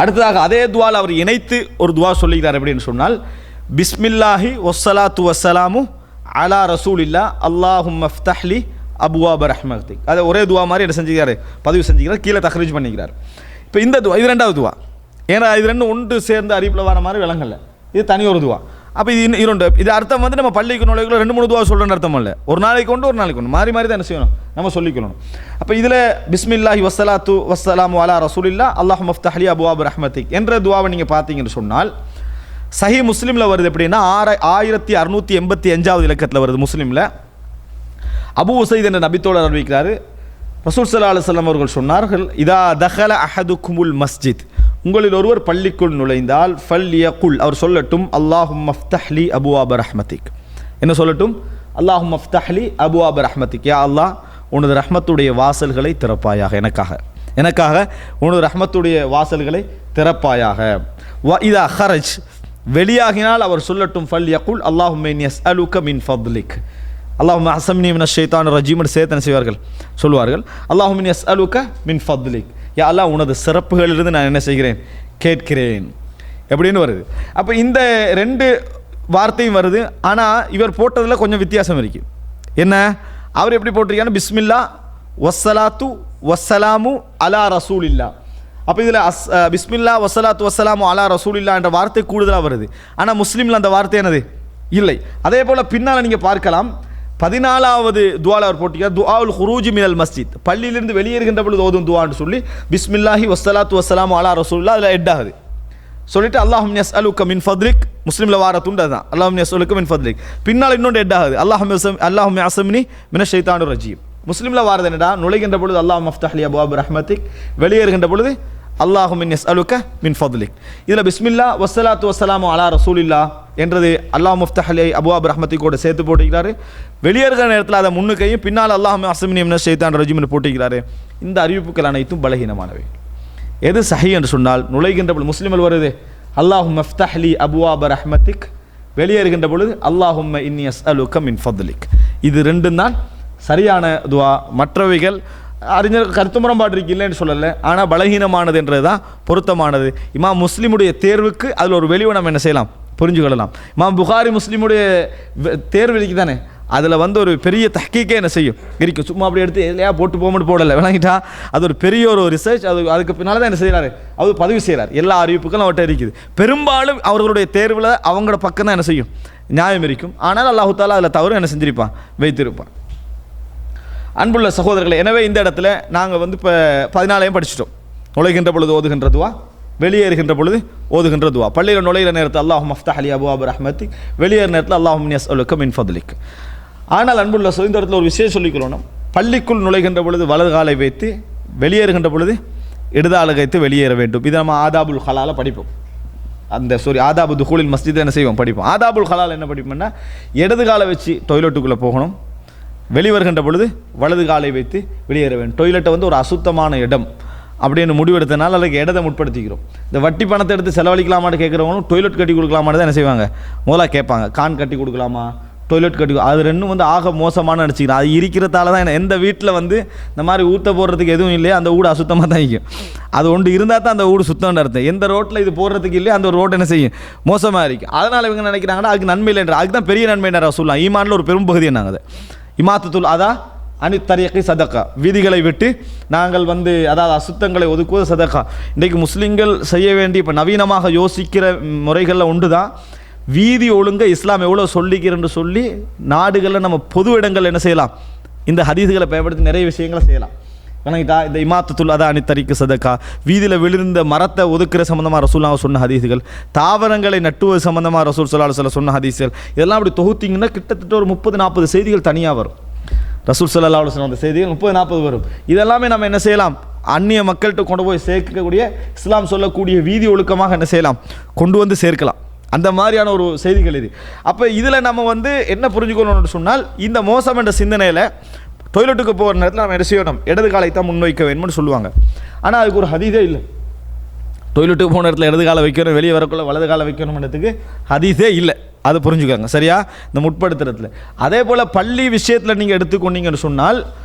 அடுத்ததாக அதே துவால் அவர் இணைத்து ஒரு துவா சொல்லுகிறார். அப்படின்னு சொன்னால், பிஸ்மில்லாஹி வஸ்ஸலாத்து வஸ்ஸலாமு அலா ரசூலில்லா அல்லாஹும்ம ஃப்தஹ்லி அபுவாப ரஹ்மத்திக். அதை ஒரே துவா மாதிரி என்ன செஞ்சுக்கிறார், பதிவு செஞ்சுக்கிறார், கீழே தஹ்ரீஜ் பண்ணிக்கிறார். இப்போ இந்த துவா இது 2வது துவா. ஏன்னா இது 2 ஒன்று சேர்ந்து அறிவிப்பில் வர மாதிரி விளங்கல, இது தனி ஒரு துவா. அப்போ இது இரண்டு, இது அர்த்தம் வந்து நம்ம பள்ளிக்கு நுழைக்குள்ள 2-3 துவா சொல்கிறேன்னு அர்த்தம் இல்லை. ஒரு நாளைக்கு ஒன்று, ஒரு நாளைக்கு ஒன்று, மாறி மாறி தான் என்ன செய்யணும், நம்ம சொல்லிக்கணும். அப்போ இதில் பிஸ்மில்லாஹி வஸ்ஸலாத்து வஸ்ஸலாமு அலா ரசூலில்லா அல்லாஹும்ம ஃப்தஹ்லி அபுவாப ரஹ்மத்திக் என்ற துவாவை நீங்கள் பார்த்தீங்கன்னு சொன்னால் சஹீஹ் முஸ்லிமில் வருது. எப்படின்னா 1685வது இலக்கத்தில் வருது முஸ்லீமில். அபூ உஸைத் என்ற நபித்தோழர் அறிவிக்கிறார், ரசூல் ஸல்லல்லாஹு அலைஹி வஸல்லம் அவர்கள் சொன்னார்கள், இதா தஹல அஹதுக்குமுல் மஸ்ஜித், உங்களில் ஒருவர் பள்ளிக்குள் நுழைந்தால் ஃபல்யகுல், அவர் சொல்லட்டும், அல்லாஹும்ம ஃப்தஹ்லி அபுவாப ரஹ்மத்திக். என்ன சொல்லட்டும், அல்லாஹும்ம ஃப்தஹ்லி அபுவாப ரஹ்மத்திக், யா அல்லாஹ் உனது ரஹ்மத்துடைய வாசல்களை திறப்பாயாக, எனக்காக உனது ரஹ்மத்துடைய வாசல்களை திறப்பாயாக. வ இதா ஹரஜ், வெளியாகினால் அவர் சொல்லட்டும், ஃபல்யகுல் அல்லாஹும்ம இன்னி அஸ்அலுக மின் ஃபத்லிக், அல்லாஹும்ம அஸம்னி மினஷ் ஷைத்தானிர் ரஜீம் சேத்தன செய்வார்கள், சொல்வார்கள், அல்லாஹும்ம இன்னி அஸ்அலுக மின் ஃபத்லிக், யா அல்லாஹ் உனது சிறப்புகளிலிருந்து நான் என்ன செய்கிறேன், கேட்கிறேன் எப்படின்னு வருது. அப்போ இந்த 2 வார்த்தையும் வருது. ஆனால் இவர் போட்டதில் கொஞ்சம் வித்தியாசம் இருக்குது. என்ன, அவர் எப்படி போட்டிருக்காரு, பிஸ்மில்லா வஸ்ஸலாத்து வஸ்ஸலாமு அலா ரசூலில்லா. அப்போ இதில் பிஸ்மில்லா வஸ்ஸலாத்து வஸ்ஸலாமு அலா ரசூலில்லா என்ற வார்த்தை கூடுதலாக வருது. ஆனால் முஸ்லீமில் அந்த வார்த்தை என்னது இல்லை. அதே போல் பின்னால் நீங்கள் பார்க்கலாம், 14வது துவால அவர் போட்டிருக்கார், துஆஉல் ஹுரூஜி மினல் மஸ்ஜித், பள்ளியிலிருந்து வெளியேறுகின்ற பொழுது ஓதும் துவான்னு சொல்லி பிஸ்மில்லாஹி வஸ்ஸலாத்து வஸ்ஸலாமு அலா ரசூலில்லா அதில் எட்டாகுது. சொல்லிட்டு அல்லாஹும்ம யஸ்அலுக மின் ஃபத்லிக், முஸ்லீமில் வார துண்டு அதுதான், அல்லாஹும்ம யஸ்அலுக மின் ஃபத்லிக். பின்னால் இன்னொன்று எட்டாகுது, அல்லாஹும்ம அஸம்னி மினஷ் ஷைத்தானிர் ரஜீம். முஸ்லீமில் வாரது என்னடா, நுழைகின்ற பொழுது அல்லாஹும்ம ஃப்தஹ்லி அபுவாப ரஹ்மத்திக், வெளியேறுகின்ற பொழுது அல்லாஹும்ம யஸ்அலுக மின் ஃபத்லிக். இதில் பிஸ்மில்லா வஸ்ஸலாத்து வஸ்ஸலாமு அலா ரசூலில்லா என்றது அல்லாஹும்ம ஃப்தஹ்லி அபுவாப ரஹ்மத்திக்கோடு சேர்த்து போட்டிருக்கிறாரு. வெளியேறுகிற நேரத்தில் அதை முன்னுக்கையும் பின்னால் அல்லாஹும்ம அஸம்னி மினஷ் ஷைத்தானிர் ரஜீம்னு போட்டிருக்கிறாரு. இந்த அறிவிப்புகள் அனைத்தும் பலகீனமானவை. எது சஹி என்று சொன்னால், நுழைகின்ற பொழுது முஸ்லிமில் வருது அல்லாஹும்ம ஃப்தஹ்லி அபுவாப ரஹ்மத்திக், வெளியேறுகின்ற பொழுது அல்லாஹும்ம இன்னி அஸ்அலுக மின் ஃபத்லிக். இது 2 தான் சரியான துவா. மற்றவைகள் அறிஞர் கருத்து முரண்பாடு இருக்கு, இல்லைன்னு சொல்லலை, ஆனால் பலகீனமானது என்றது தான் பொருத்தமானது. இமாம் முஸ்லிமுடைய தேர்வுக்கு அதில் ஒரு வெளிவை நம்ம என்ன செய்யலாம், புரிஞ்சுக்கொள்ளலாம். இமாம் புகாரி முஸ்லிமுடைய தேர்வு இருக்கு தானே, அதில் வந்து ஒரு பெரிய தஹ்கீக்கே என்ன செய்யும் இருக்கும். சும்மா அப்படி எடுத்து எதுலையா போட்டு போகணும்னு போடலை, விளங்கிட்டா, அது ஒரு பெரிய ஒரு ரிசர்ச். அதுக்கு பின்னால் தான் என்ன செய்கிறாரு, அவர் பதிவு செய்கிறார். எல்லா அறிவிப்புகளும் அவர்கிட்ட இருக்குது. பெரும்பாலும் அவர்களுடைய தேர்வில் அவங்களோட பக்கம் தான் என்ன செய்யும், நியாயம் இருக்கும். ஆனால் அல்லாஹு தாலா அதில் தவறு என்ன செஞ்சிருப்பான், வைத்திருப்பான். அன்புள்ள சகோதரர்களை, எனவே இந்த இடத்துல நாங்கள் வந்து இப்போ 14 படிச்சிட்டோம். நுழைகின்ற பொழுது ஓதுகின்ற துவா, வெளியேறுகின்ற பொழுது ஓதுகின்ற துவா. பள்ளியில் நுழைகிற நேரத்தில் அல்லாஹும்ம ஃப்தஹ்லி அபுவாப ரஹ்மத்திக், வெளியேற நேரத்தில் அல்லாஹும்ம இன்னி அஸ்அலுக மின் ஃபத்லிக். ஆனால் அன்புள்ள இந்த இடத்துல ஒரு விஷயம் சொல்லிக்கிறோம். பள்ளிக்குள் நுழைகின்ற பொழுது வலது காலை வைத்து, வெளியேறுகின்ற பொழுது இடதாலை வைத்து வெளியேற வேண்டும். இதை நம்ம ஆதாபுல் ஹலால படிப்போம். ஆதாபு துஹூலில் மஸ்ஜித் என்ன செய்வோம், படிப்போம். ஆதாபுல் ஹலால் என்ன படிப்போம்னா, இடது காலை வச்சு டொய்லெட்டுக்குள்ளே போகணும், வெளிவருகின்ற பொழுது வலது காலை வைத்து வெளியேற வேண்டும். டொய்லெட்டை வந்து ஒரு அசுத்தமான இடம், அப்படின்னு முடிவெடுத்தனால அதுக்கு இடத்தை முற்படுத்திக்கிறோம். இந்த வட்டி பணத்தை எடுத்து செலவழிக்கலாமான்னு கேட்குறவங்களும் டொய்லெட் கட்டி கொடுக்கலாமான்னு தான் என்ன செய்வாங்க, முதலாக கேட்பாங்க. கான் கட்டி கொடுக்கலாமா, டொய்லெட் கட்டி, அது ரெண்டும் வந்து ஆக மோசமான நினச்சிக்கிறோம். அது இருக்கிறதால தான் எந்த வீட்டில் வந்து இந்த மாதிரி ஊற்ற போடுறதுக்கு எதுவும் இல்லையா அந்த வீடு அசுத்தமாக தான் இருக்கும். அது ஒன்று இருந்தால் தான் அந்த வீடு சுத்தம்னு அர்த்தம். எந்த ரோட்டில் இது போடுறதுக்கு இல்லையா அந்த ரோட்டை என்ன செய்யும், மோசமாக இருக்கும். அதனால் இவங்க நினைக்கிறாங்கன்னா அதுக்கு நன்மை இல்லைன்ற, அதுக்கு தான் பெரிய நன்மைன்ற சொல்லலாம். ஈமானில் ஒரு பெரும் பகுதி என்னாங்க அது இமாத்தத்துல் அதா அனித்தரியக்கை சதக்கா, வீதிகளை விட்டு நாங்கள் வந்து அதாவது அசுத்தங்களை ஒதுக்குவது சதக்கா. இன்றைக்கு முஸ்லீம்கள் செய்ய வேண்டிய இப்போ நவீனமாக யோசிக்கிற முறைகளில் ஒன்று தான் வீதி ஒழுங்க இஸ்லாம் எவ்வளோ சொல்லிக்கிறன்னு சொல்லி நாடுகளில் நம்ம பொது இடங்கள் என்ன செய்யலாம், இந்த ஹதீஸ்களை பயன்படுத்தி நிறைய விஷயங்களை செய்யலாம். வணங்கிட்டா இந்த இமாத்தத்துல் அதா அனித்தரிக்கு சதக்கா, வீதியில் விழுந்த மரத்தை ஒதுக்குற சம்மந்தமாக ரசூலுல்லாஹ் சொன்ன ஹதீஸ்கள், தாவரங்களை நட்டுவது சம்மந்தமாக ரசூல் ஸல்லல்லாஹு அலைஹி வஸல்லம் சொன்ன ஹதீஸ்கள், இதெல்லாம் அப்படி தொகுத்திங்கன்னா கிட்டத்தட்ட ஒரு 30-40 செய்திகள் தனியாக வரும். ரசூல் ஸல்லல்லாஹு அலைஹி வஸல்லம் அந்த செய்திகள் 30-40 வரும். இதெல்லாமே நம்ம என்ன செய்யலாம், அந்நிய மக்கள்கிட்ட கொண்டு போய் சேர்க்கக்கூடிய இஸ்லாம் சொல்லக்கூடிய வீதி ஒழுக்கமாக என்ன செய்யலாம், கொண்டு வந்து சேர்க்கலாம். அந்த மாதிரியான ஒரு செய்திகள் இது. அப்போ இதில் நம்ம வந்து என்ன புரிஞ்சுக்கணும்னு சொன்னால், இந்த மோசம் என்ற சிந்தனையில் டொய்லெட்டுக்கு போகிற நேரத்தில் நம்ம என்ன செய்யணும், இடது காலை தான் முன்வைக்க வேணும்னு சொல்லுவாங்க. ஆனால் அதுக்கு ஒரு ஹதீஸே இல்லை. டொய்லெட்டுக்கு போன இடத்துல இடது காலை வைக்கணும், வெளியே வரக்குள்ள வலது காலை வைக்கணும்ன்றதுக்கு ஹதீஸே இல்லை. அதை புரிஞ்சுக்காங்க சரியா, இந்த முற்படுத்துறதுல. அதே போல் பள்ளி விஷயத்தில் நீங்கள் எடுத்துக்கொண்டீங்கன்னு சொன்னால்,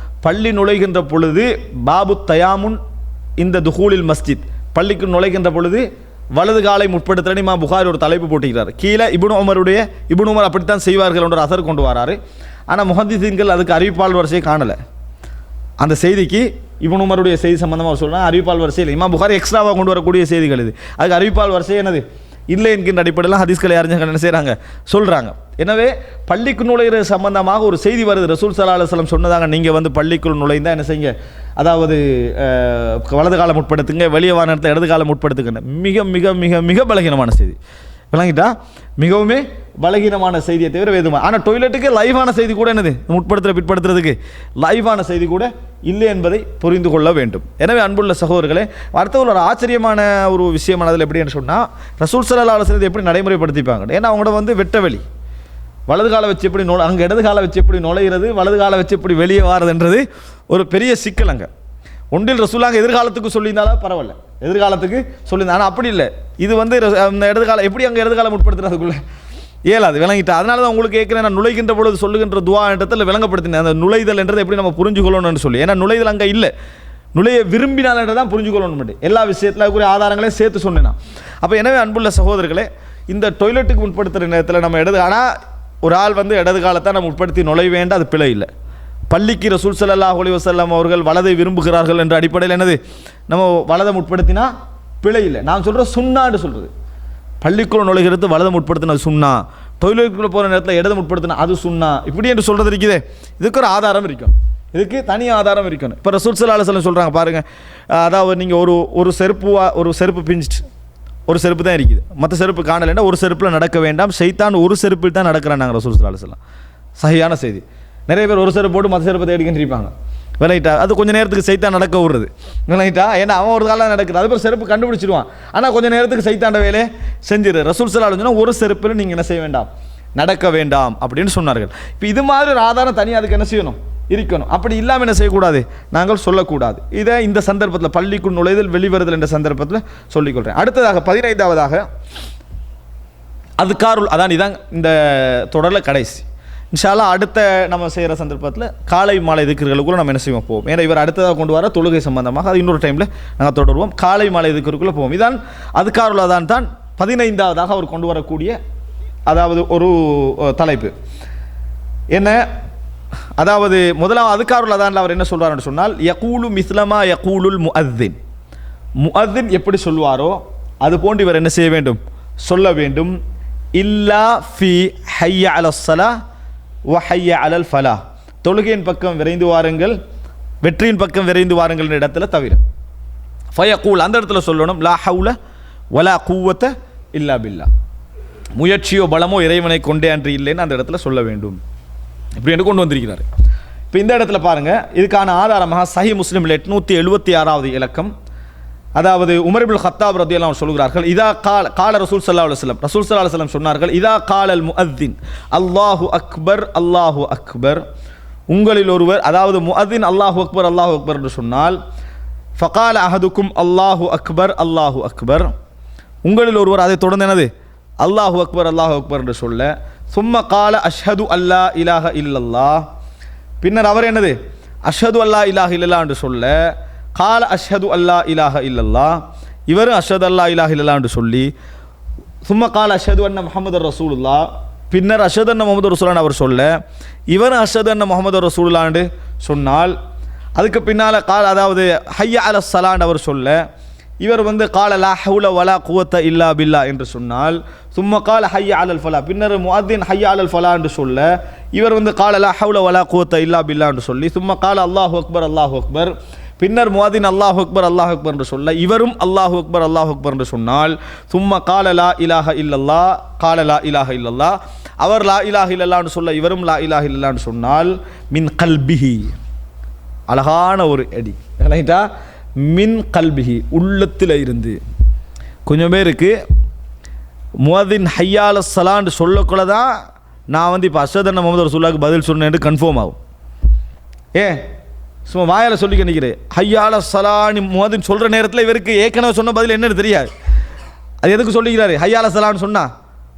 பள்ளி நுழைகின்ற பொழுது பாபு தயாமுன் இந்த துஹூலில் மஸ்ஜித், பள்ளிக்கு நுழைகின்ற பொழுது வலது காலை முற்படுத்துறேன் இமாம் புகாரி ஒரு தலைப்பு போட்டிக்கிறார். கீழே இப்னு உமர் அப்படித்தான் செய்வார்கள் என்ற அசர் கொண்டு வராரு. ஆனால் முஹத்திஸீன்கள் அதுக்கு அறிவிப்பால் வரிசையை காணலை. அந்த செய்திக்கு இப்னு உமருடைய செய்தி சம்பந்தமாக சொல்கிறாங்க, அறிவிப்பால் வரிசையில் இமாம் புகாரி எக்ஸ்ட்ராவாக கொண்டு வரக்கூடிய செய்திகள் இது. அதுக்கு அறிவிப்பால் வரிசை என்னது இல்லை என்கின்ற அடிப்படையில் ஹதீஸ்களை அறிஞர்கள் என்ன செய்கிறாங்க, சொல்கிறாங்க. எனவே பள்ளிக்கு நுழைகிற சம்பந்தமாக ஒரு செய்தி வருது, ரசூல் ஸல்லல்லாஹு அலைஹி வஸல்லம் சொன்னதாங்க, நீங்கள் வந்து பள்ளிக்குள் நுழைந்தால் என்ன செய்யுங்க, அதாவது வலது காலம் முற்படுத்துங்க, வெளியே வார நேரத்தில் இடது காலம் முற்படுத்துங்க. மிக மிக மிக மிக பலகீனமான செய்தி, விளங்கிட்டா, மிகவுமே பலகீனமான செய்தியை தவிர வேதுமா. ஆனால் டொய்லெட்டுக்கு லைவான செய்தி கூட என்னது, முற்படுத்துகிற பிற்படுத்துறதுக்கு லைவான செய்தி கூட இல்லை என்பதை புரிந்து கொள்ள வேண்டும். எனவே அன்புள்ள சகோதரர்களே, அடுத்த ஒரு ஆச்சரியமான ஒரு விஷயம் அதில் எப்படின்னு சொன்னால், ரசூல் ஸல்லல்லாஹு அலைஹி வஸல்லம் எப்படி நடைமுறைப்படுத்திப்பாங்க. ஏன்னா அவங்களோட வந்து வெட்ட வெளி, வலது காலை வச்சு எப்படி அங்கே இடது காலை வச்சு எப்படி நுழைகிறது, வலது காலை வச்சு எப்படி வெளியே வாரதுன்றது ஒரு பெரிய சிக்கல். அங்கே ஒன்றில் ரசூலாங்க எதிர்காலத்துக்கு சொல்லியிருந்தாலும் பரவாயில்ல, எதிர்காலத்துக்கு சொல்லியிருந்தா. ஆனால் அப்படி இல்லை, இது வந்து அந்த இடது காலம் எப்படி அங்கே இடது காலம் முற்படுத்துறதுக்குள்ளே ஏலாது, விளங்கிட்டா. அதனால தான் உங்களுக்கு கேட்குறேன், நான் நுழைகின்ற பொழுது சொல்லுகின்ற துவா என்றதில் விளங்கப்படுத்தினேன் அந்த நுழைதல் என்றதை எப்படி நம்ம புரிஞ்சுக்கொள்ளணும்னு சொல்லி. ஏன்னா நுழைதல் அங்கே இல்லை, நுழைய விரும்பினால் என்றதான் புரிஞ்சுக்கொள்ளணும் மட்டும். எல்லா விஷயத்தில் கூடிய ஆதாரங்களையும் சேர்த்து சொன்னேன். அப்போ எனவே அன்புள்ள சகோதரர்களே, இந்த டொய்லெட்டுக்கு முற்படுத்துகிற நேரத்தில் நம்ம ஆனால் ஒரு ஆள் வந்து இடது காலத்தை நம்ம உட்படுத்தி நுழைய வேண்டாம், அது பிழை இல்லை. பள்ளிக்கு ரசூல் ஸல்லல்லாஹு அலைஹி வஸல்லம் அவர்கள் வலதை விரும்புகிறார்கள் என்ற அடிப்படையில் என்னது, நம்ம வலதை முற்படுத்தினா பிழை இல்லை. நான் சொல்கிறேன் சுண்ணான்னு சொல்கிறது, பள்ளிக்குள்ள நுழைகிறது வலதை முற்படுத்தினா சுண்ணா, டொய்லெட்டுக்குள்ளே போகிற நேரத்தில் இடதை முற்படுத்தினா அது சுண்ணா, இப்படி என்று சொல்கிறது இருக்குதே, இதுக்கு ஒரு ஆதாரம் இருக்கும், இதுக்கு தனி ஆதாரம் இருக்கணும். இப்போ ரசூல் ஸல்லல்லாஹு அலைஹி வஸல்லம் சொல்கிறாங்க பாருங்கள், அதாவது நீங்கள் ஒரு செருப்பு பிஞ்சிட்டு ஒரு செருப்பு தான் இருக்குது, மற்ற செருப்பு காணலைன்னா ஒரு செருப்பில் நடக்க வேண்டாம், ஷைத்தான் ஒரு செருப்பில் தான் நடக்கிறான் நாங்கள் ரசூல் ஸல்லல்லாஹு அலைஹி வஸல்லம். சஹீஹான செய்தி. நிறைய பேர் ஒரு செருப்பு போட்டு மற்ற செருப்பை தேடிக்கிட்டு இருப்பாங்க, விளையிட்டா அது கொஞ்சம் நேரத்துக்கு சைத்தான் நடக்க விடுறது, விளையிட்டா. ஏன்னா அவன் ஒரு காலம் நடக்குது, அது பேர் செருப்பு கண்டுபிடிச்சிடுவான், ஆனால் கொஞ்சம் நேரத்துக்கு சைத்தாண்ட வேலையை செஞ்சிரு. ரசூல் ஸல்லல்லாஹு அலைஹி வஸல்லம் ஒரு செருப்பில் நீங்கள் என்ன செய்ய வேண்டாம், நடக்க வேண்டாம் அப்படின்னு சொன்னார்கள். இப்போ இது மாதிரி ஒரு ஆதாரம் தனியாக அதுக்கு என்ன செய்யணும், இருக்கணும். அப்படி இல்லாமல் என்ன செய்யக்கூடாது, நாங்கள் சொல்லக்கூடாது. இதை இந்த சந்தர்ப்பத்தில் பள்ளிக்குள் நுழைதல் வெளிவருதல் என்ற சந்தர்ப்பத்தில் சொல்லிக்கொள்கிறேன். அடுத்ததாக 15வது அதுக்காருள், அதான் இதான் இந்த தொடரில் கடைசி. இன்ஷா அல்லாஹ் அடுத்த நம்ம செய்கிற சந்தர்ப்பத்தில் காலை மாலை திக்ருகளுக்குள்ளே நம்ம என்ன செய்வோம் போவோம். ஏன்னா இவர் அடுத்ததாக கொண்டு வர தொழுகை சம்பந்தமாக அது இன்னொரு டைமில் நாங்கள் தொடருவோம். காலை மாலை திக்ருக்குள்ளே போவோம். இதான் அதுக்காருள் அதான் தான் 15வதாக அவர் கொண்டு வரக்கூடிய அதாவது ஒரு தலைப்பு என்ன, அதாவது முதலாவது அதுக்காருள் அதான் அவர் என்ன சொல்கிறார்னு சொன்னால், யகூலு மிஸ்லமா யகூலுல் முஅத்தின், முஅத்தின் எப்படி சொல்வாரோ அது போன்று இவர் என்ன செய்ய வேண்டும், சொல்ல வேண்டும். இல்லா ஃபி ஹய்ய அலஸ் ஸலாஹ் வ ஹய்ய அலல் ஃபலாஹ், தொழுகையின் பக்கம் விரைந்து வாருங்கள், வெற்றியின் பக்கம் விரைந்து வாருங்கள் இடத்துல தவிர. ஃபயகூல், அந்த இடத்துல சொல்லணும், லா ஹவுல வலா குவத்த இல்லா பில்லா, முயற்சியோ பலமோ இறைவனை கொண்டே அன்று இல்லைன்னு அந்த இடத்துல சொல்ல வேண்டும். இப்படி என்று கொண்டு வந்திருக்கிறார். இப்போ இந்த இடத்துல பாருங்கள், இதுக்கான ஆதாரமாக சஹீஹ் முஸ்லிமில் 876வது இலக்கம், அதாவது உமர் இப்னு கத்தாப் ரலியல்லாஹு அன்ஹு சொல்கிறார்கள், இதா கால ரசூல் ஸல்லல்லாஹு அலைஹி வஸல்லம், ரசூல் ஸல்லல்லாஹு அலைஹி வஸல்லம் சொன்னார்கள், இதா காலல் முஅத்தின் அல்லாஹு அக்பர் அல்லாஹு அக்பர், உங்களில் ஒருவர், அதாவது முஅத்தின் அல்லாஹு அக்பர் அல்லாஹு அக்பர் என்று சொன்னால், ஃபகால அஹதுக்கும் அல்லாஹு அக்பர் அல்லாஹு அக்பர், உங்களில் ஒருவர் அதை தொடர்ந்து என்னது அல்லாஹு அக்பர் அல்லாஹு அக்பர் என்று சொல்ல, சும்ம கால அஷ்ஹது அல்லா இலாஹ இல்லல்லாஹ், பின்னர் அவர் என்னது அஷ்ஹது அல்லா இலாஹ இல்லல்லாஹ் என்று சொல்ல, கால அஷ்ஹது அல்லா இலாஹ இல்லல்லாஹ், இவரும் அஷ்ஹது அல்லா இலாஹ இல்லல்லாஹ் என்று சொல்லி, சும்ம கால அஷ்ஹது அன்ன முஹம்மது ரசூலுல்லாஹ், பின்னர் அஷ்ஹது அன்ன முஹம்மது ரசூலுல்லாஹ் அவர் சொல்ல, இவரும் அஷ்ஹது அன்ன முஹம்மது ரசூலுல்லாஹ் என்று சொன்னால், அதுக்கு பின்னால் கால் அதாவது ஹய்ய அல ஸலாஹ் அவர் சொல்ல, இவர் கால லா ஹவுல வலா குவத்த இல்லா பில்லா என்று சொன்னால், சும்ம கால ஹய்ய அலல் ஃபலா, பின்னர் முஅத்தின் ஹய்ய அலல் ஃபலா என்று சொல்ல, இவர் கால லா ஹவுல வலா குவத்த இல்லா பில்லா என்று சொல்லி, சும்ம கால அல்லாஹு அக்பர் அல்லாஹு அக்பர், பின்னர் முஅத்தின் அல்லாஹு அக்பர் அல்லாஹு அக்பர் என்று சொல்ல, இவரும் அல்லாஹு அக்பர் அல்லாஹு அக்பர் என்று சொன்னால், சும்ம கால லா இலாஹ இல்லல்லாஹ் கால லா இலாஹ இல்லல்லாஹ், அவர் லா இலாஹ இல்லல்லாஹ் என்று சொல்ல, இவரும் லா இலாஹ இல்லல்லாஹ் என்று சொன்னால், மின் கல்பிஹி, அழகான ஒரு அடி ரைட்டா, மின் கல்பிஹி, உள்ளத்தில் இருந்து. கொஞ்சம் பேருக்கு முஅத்தின் ஹய்யால ஸலான்னு சொல்லக்குள்ள தான் நான் இப்போ அஷ்ஹது அன்ன முஹம்மது ரசூலுல்லாஹ்க்கு பதில் சொன்னேன்னு கன்ஃபார்ம் ஆகும். சும்மா வாயால் சொல்லிக்க நிற்கிறேன் ஹய்யால ஸலான்னு முஅத்தின் சொல்கிற நேரத்தில் இவருக்கு ஏற்கனவே சொன்ன பதில் என்னன்னு தெரியாது. அது எதுக்கு சொல்லிக்கிறாரு ஹய்யால ஸலான்னு சொன்னால்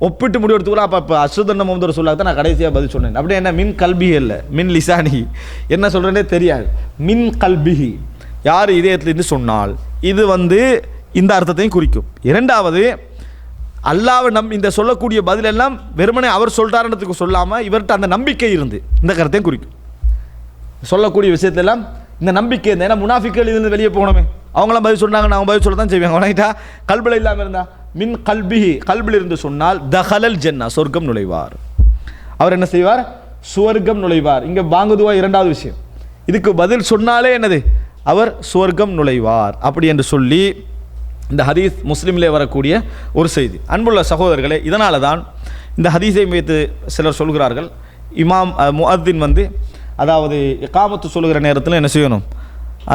ஒப்பிட்டு முடிவெடுத்துக்கலாம். அப்போ அஷ்ஹது அன்ன முஹம்மது ரசூலுல்லாஹ்க்கு தான் நான் கடைசியாக பதில் சொன்னேன். அப்படியே என்ன மின் கல்பிஹி இல்லை மின் லிசானிஹி, என்ன சொல்கிறேன்னே தெரியாது. மின் கல்பிஹி, யார் இதயத்திலிருந்து சொன்னால் இது இந்த அர்த்தத்தையும் குறிக்கும். இரண்டாவது, அல்லாஹ்வை இந்த சொல்லக்கூடிய பதில் எல்லாம் வெறுமனே அவர் சொல்கிறாருன்றதுக்கு சொல்லாமல் இவர்கிட்ட அந்த நம்பிக்கை இருந்து இந்த கருத்தையும் குறிக்கும். சொல்லக்கூடிய விஷயத்தெல்லாம் இந்த நம்பிக்கை இருந்தால், ஏன்னா முனாஃபிக்கள் இருந்து வெளியே போகணுமே, அவங்களாம் பதில் சொன்னாங்க, அவங்க பதில் சொல்ல தான் செய்வாங்க. வணங்கிட்டா கல்பில் இல்லாமல் இருந்தா மின் கல்பிஹி, கல்பில் இருந்து சொன்னால் தஹலல் ஜன்னா, சொர்க்கம் நுழைவார். அவர் என்ன செய்வார்? சுவர்க்கம் நுழைவார். இங்கே பாங்குதுவா இரண்டாவது விஷயம். இதுக்கு பதில் சொன்னாலே என்னது? அவர் சுவர்க்கம் நுழைவார் அப்படி என்று சொல்லி இந்த ஹதீஸ் முஸ்லிமிலே வரக்கூடிய ஒரு செய்தி. அன்புள்ள சகோதரர்களே, இதனால தான் இந்த ஹதீஸை வைத்து சிலர் சொல்கிறார்கள், இமாம் முஅத்தின் அதாவது இகாமத்து சொல்லுகிற நேரத்தில் என்ன செய்யணும்,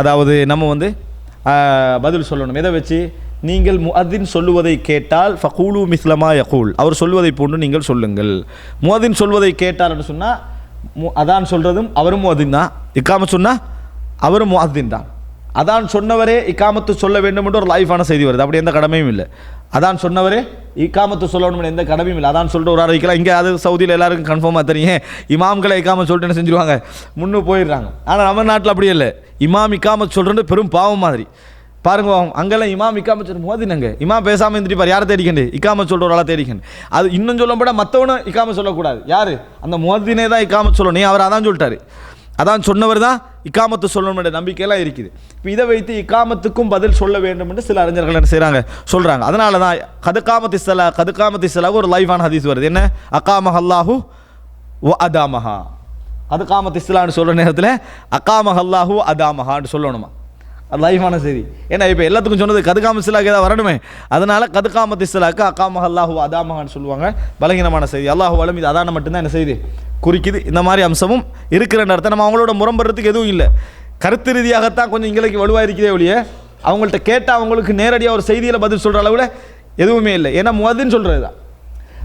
அதாவது நம்ம பதில் சொல்லணும். எதை வச்சு? நீங்கள் முஅத்தின் சொல்லுவதை கேட்டால் ஃபகூலு மிஸ்லமா யகூல், அவர் சொல்வதை போன்று நீங்கள் சொல்லுங்கள். முஅத்தின் சொல்வதை கேட்டால் என்று சொன்னால் அதான் சொல்கிறதும் அவரும் முஅத்தின் தான், இகாமத் சொன்னால் அவரும் முஅத்தின் தான். அதான் சொன்னவரே இகாமத்து சொல்ல வேண்டும் என்று ஒரு லைஃபான செய்தி வருது. அப்படி எந்த கடமையும் இல்லை. அதான் சொன்னவரே இகாமத்து சொல்லணும் எந்த கடமையும் இல்லை. அதான் சொல்லிட்டு ஒரு அறிவிக்கலாம். இங்கே அது சவுதியில் எல்லாருக்கும் கன்ஃபார்மாக தெரியும், இமாம்களை இகாமத் சொல்லிட்டு என்ன செஞ்சுருவாங்க, முன்னு போயிடுறாங்க. ஆனால் நம்ம நாட்டில் அப்படியே இல்லை. இமாம் இகாமத் சொல்கிறது பெரும் பாவம் மாதிரி பாருங்க. அங்கெல்லாம் இமாம் இகாமத் சொல்ற மோதினங்க, இமாம் பேசாமல் இருந்துட்டு யாரை தேடிக்கண்டு, இகாமத் சொல்கிற ஒரு ஆளை தேடிக்கண்டு. அது இன்னும் சொல்லப்பட மற்றவனும் இகாமத் சொல்லக்கூடாது. யார்? அந்த மோதினே தான் இகாமத் சொல்லணும். அவர் அதான் சொல்லிட்டாரு, அதான் சொன்னவர் தான் இகாமத்து சொல்லணும் என்ற நம்பிக்கையெல்லாம் இருக்குது. இப்போ இதை வைத்து இகாமத்துக்கும் பதில் சொல்ல வேண்டும் என்று சில அறிஞர்கள் என்ன செய்கிறாங்க, சொல்கிறாங்க. அதனால தான் கதுகாமத்தி சலா ஒரு லைஃபான ஹதீஸ் வருது. என்ன? அகாமஹ் அல்லாஹு வ அதாமஹா. கதுகாமத்தி சலான்னு சொல்கிற நேரத்தில் அகாமஹ் அல்லாஹு அதாமஹான்னு சொல்லணுமா, அது லைஃபான செய்தி. ஏன்னா இப்போ எல்லாத்துக்கும் சொன்னது கதுகாமத் இஸ்லாக்கு ஏதாவது வரணுமே, அதனால் கதுகாமத் இஸ்லாக்கு அகாமஹ் அல்லாஹு அதாமஹான்னு சொல்லுவாங்க. பலகீனமான செய்தி. அல்லாஹு வலம் இது அதான மட்டும்தான் என்ன செய்தி குறிக்குது. இந்த மாதிரி அம்சமும் இருக்கிற அர்த்தம். நம்ம அவங்களோட முரம்புறதுக்கு எதுவும் இல்லை. கருத்து ரீதியாகத்தான் கொஞ்சம் இங்களுக்கு வலுவாக இருக்கிறதே ஒழிய அவங்கள்ட்ட கேட்டால் அவங்களுக்கு நேரடியாக ஒரு செய்தியில் பதில் சொல்கிற அளவில் எதுவுமே இல்லை. ஏன்னா முஅத்தின் சொல்கிறது தான்.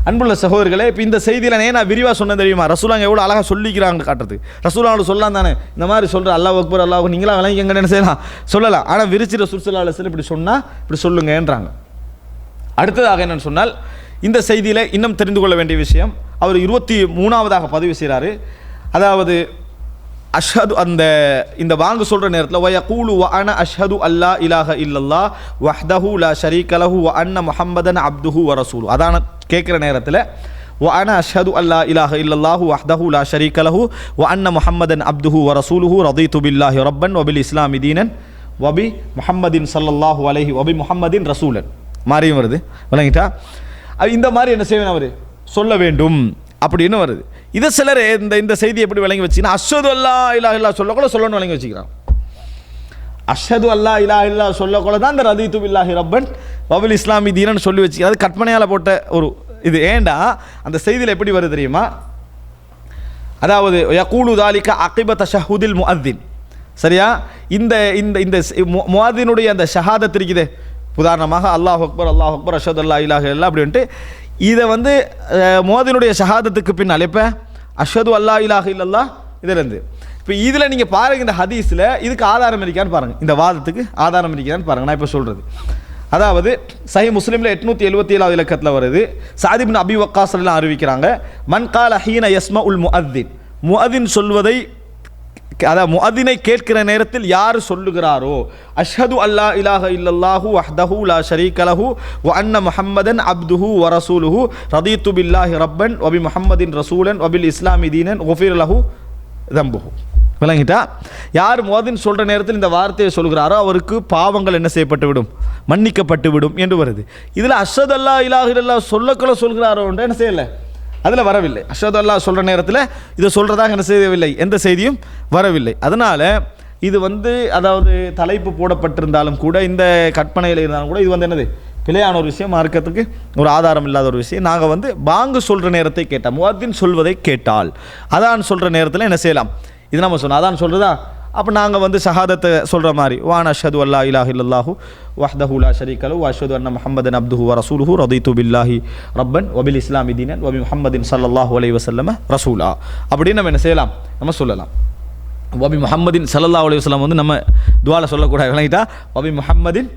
அன்புள்ள சகோதரர்களே, இப்போ இந்த செய்தியில் நான் விரிவாக சொன்னது தெரியுமா? ரசூலாங்க எவ்வளோ அழகாக சொல்லிக்கிறாங்க காட்டுறது. ரசூலாங்க சொல்லலாம் தானே, இந்த மாதிரி சொல்கிற அல்லாஹ் அக்பர் அல்லாஹ் நீங்களாம் விளங்கிக்கங்கன்னு என்ன செய்யலாம், சொல்லலாம். ஆனால் விரிச்சு ரசூல் ஸல்லல்லாஹு அலைஹி வஸல்லம் இப்படி சொன்னால் இப்படி சொல்லுங்கன்றாங்க. அடுத்ததாக என்னென்னு சொன்னால், இந்த செய்தியில் இன்னும் தெரிந்து கொள்ள வேண்டிய விஷயம், அவர் 23வது பதிவு செய்கிறாரு. அதாவது அஷ்ஹது, இந்த வாங்கு சொல்கிற நேரத்தில் வயகூலு வ அன அஷ்ஹது அல்லா இலாஹ இல்லல்லாஹ் வஹ்தஹு லா ஷரீக லஹு வ அன்ன முஹம்மதன் அப்துஹு வ ரசூலு. அதான கேட்குற நேரத்தில் வ அன அஷ்ஹது அல்லா இலாஹ இல்லல்லாஹு வஹ்தஹு லா ஷரீக லஹு வ அன்ன முஹம்மதன் அப்துஹு வ ரசூலுஹு ரதீது பில்லாஹி ரப்பன் வ பில் இஸ்லாமி தீனன் வ பி முஹம்மதின் ஸல்லல்லாஹு அலைஹி வ பி முஹம்மதின் ரசூலன் மாதிரியும் வருது. விளங்கிட்டா? இந்த மாதிரி என்ன செய்வேன் அவர் சொல்ல வேண்டும் அப்படின்னு வருது. இதை சிலர் இந்த செய்தி எப்படி விளங்கி வச்சுன்னா, அஷ்ஹது அல்லா இலாஹ இல்லல்லாஹ் சொல்லக்கூட சொல்லணும்னு விளங்கி வச்சுக்கிறான். அஷ்ஹது அல்லா இலாஹ இல்லல்லாஹ் சொல்லக்கூட தான் இந்த ரதீது பில்லாஹி ரப்பன் வ பில் இஸ்லாமி தீனன் சொல்லி வச்சு, அது கற்பனையால் போட்ட ஒரு இது. ஏண்டா அந்த செய்தியில் எப்படி வருது தெரியுமா? அதாவது யகூலு தாலிக அகிப தஷஹுதில் முஅத்தின். சரியா? இந்த இந்த முஅத்தினுடைய அந்த ஷஹாதத் இருக்குதே, உதாரணமாக அல்லாஹ் அக்பர் அஷ்ஹது அல்லா இலாஹ இல்லல்லாஹ் அப்படின்ட்டு இதை முஅத்தினுடைய ஷஹாதத்துக்கு பின்னால் இப்போ அஷ்ஹது அல்லா இலாஹ இல்லல்லாஹ் இதிலேருந்து இப்போ இதில் நீங்கள் பாருங்கள், இந்த ஹதீஸில் இதுக்கு ஆதாரம் இருக்கான்னு பாருங்கள், இந்த வாதத்துக்கு ஆதாரம் இருக்கான்னு பாருங்கள். நான் இப்போ சொல்கிறது அதாவது சஹீஹ் முஸ்லிமில் 877 இலக்கத்தில் வருது. சாத் இப்னு அபி வக்காஸ் எல்லாம் அறிவிக்கிறாங்க, மன் கால ஹீன யஸ்மஉல் முஅத்தின், முஅத்தின் சொல்வதை, அதாவது முஅத்தினை கேட்கிற நேரத்தில் யார் சொல்லுகிறாரோ, அஷ்ஹது அல்லா இலாஹ இல்லல்லாஹு வஹ்தஹு லா ஷரீக லஹு வ அன்ன முஹம்மதன் அப்துஹு வ ரசூலுஹு ரதீது பில்லாஹி ரப்பன் வ பி முஹம்மதின் ரசூலன் வ பில் இஸ்லாமி தீனன் குஃபிர லஹு தம்புஹு. விளங்கிட்டா? யார் முஅத்தின் சொல்கிற நேரத்தில் இந்த வார்த்தையை சொல்கிறாரோ அவருக்கு பாவங்கள் என்ன செய்யப்பட்டு விடும், மன்னிக்கப்பட்டு விடும் என்று வருது. இதில் அஷ்ஹது அல்லா இலாஹ இல்லல்லாஹ் சொல்லக்குள்ள சொல்கிறாரோ என்ன செய்யலை, அதில் வரவில்லை. அஷ்ஹது அல்லாஹ் சொல்கிற நேரத்தில் இதை சொல்கிறதாக என்ன செய்யவில்லை, எந்த செய்தியும் வரவில்லை. அதனால் இது அதாவது தலைப்பு போடப்பட்டிருந்தாலும் கூட, இந்த கற்பனையில் இருந்தாலும் கூட, இது என்னது பிழையான ஒரு விஷயம், மார்க்கத்துக்கு ஒரு ஆதாரம் இல்லாத ஒரு விஷயம். நாங்கள் பாங்கு சொல்கிற நேரத்தை கேட்டால், முஅத்தின் சொல்வதை கேட்டால், அதான் சொல்கிற நேரத்தில் என்ன செய்யலாம், இது நம்ம சொன்னோம் அதான் சொல்கிறதா, அப்போ நாங்கள் ஷஹாதத்தை சொல்கிற மாதிரி, வான் அஷ்ஹது அல்லா இலாஹ இல்லல்லாஹு வஹ்தஹு லா ஷரீக லஹு வ அஷ்ஹது அன்ன முஹம்மதன் அப்துஹு வ ரசூலுஹு ரதீது பில்லாஹி ரப்பன் வ பில் இஸ்லாமி தீனன் வ பி முஹம்மதின் ஸல்லல்லாஹு அலைஹி வஸல்லம் ரசூலா அப்படின்னு நம்ம என்ன செய்யலாம், நம்ம சொல்லலாம். வ பி முஹம்மதின் ஸல்லல்லாஹு அலைஹி வஸல்லம் நம்ம துஆல சொல்லக்கூடாது, விளங்கிட்டா? வ பி முஹம்மதின்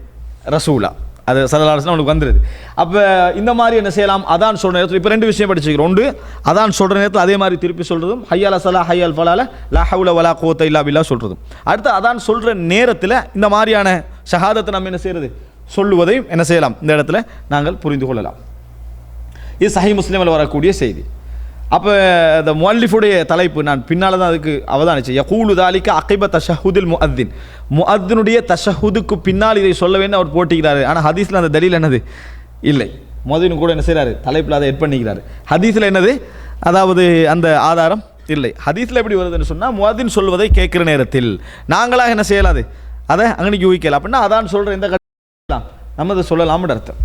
ரசூலா, அது ஸல்லல்லாஹு அலைஹி வஸல்லம் நமக்கு வந்துடுது. அப்போ இந்த மாதிரி என்ன செய்யலாம், அதான் சொல்கிற நேரத்தில் இப்போ ரெண்டு விஷயம் படிச்சுக்கிறோம். ஒன்று, அதான் சொல்கிற நேரத்தில் அதே மாதிரி திருப்பி சொல்கிறதும், ஹய்யால ஸலா ஹய்யால் ஃபலால லா ஹவுல வலா குவத்த இல்லா பில்லா சொல்கிறதும். அடுத்து அதான் சொல்கிற நேரத்தில் இந்த மாதிரியான ஷஹாதத்தை நம்ம என்ன செய்கிறது, சொல்லுவதையும் என்ன செய்யலாம், இந்த இடத்துல நாங்கள் புரிந்து கொள்ளலாம். இது சஹீஹ் முஸ்லிமில் வரக்கூடிய செய்தி. அப்போ இந்த முஅல்லிஃபுடைய தலைப்பு நான் பின்னால் தான் அதுக்கு அவதானிச்சேன். யகூலு தாலிக அகிப தஷஹுதில் முஅத்தின், முஅத்தினுடைய தஷஹுதுக்கு பின்னால் இதை சொல்ல வேண்டும் அவர் போட்டிக்கிறாரு. ஆனால் ஹதீஸில் அந்த தலீல் என்னது இல்லை. முஅத்தின் கூட என்ன செய்கிறாரு, தலைப்பில் அதை எட் பண்ணிக்கிறாரு. ஹதீஸில் என்னது, அதாவது அந்த ஆதாரம் இல்லை. ஹதீஸில் எப்படி வருதுன்னு சொன்னால், முஅத்தின் சொல்வதை கேட்குற நேரத்தில் நாங்களாக என்ன செய்யலாது, அதை அங்கனைக்கு யூகிக்கலாம். அப்படின்னா அதான் சொல்கிற இந்த கட்டலாம் நம்ம அதை சொல்லலாம்னு அர்த்தம்.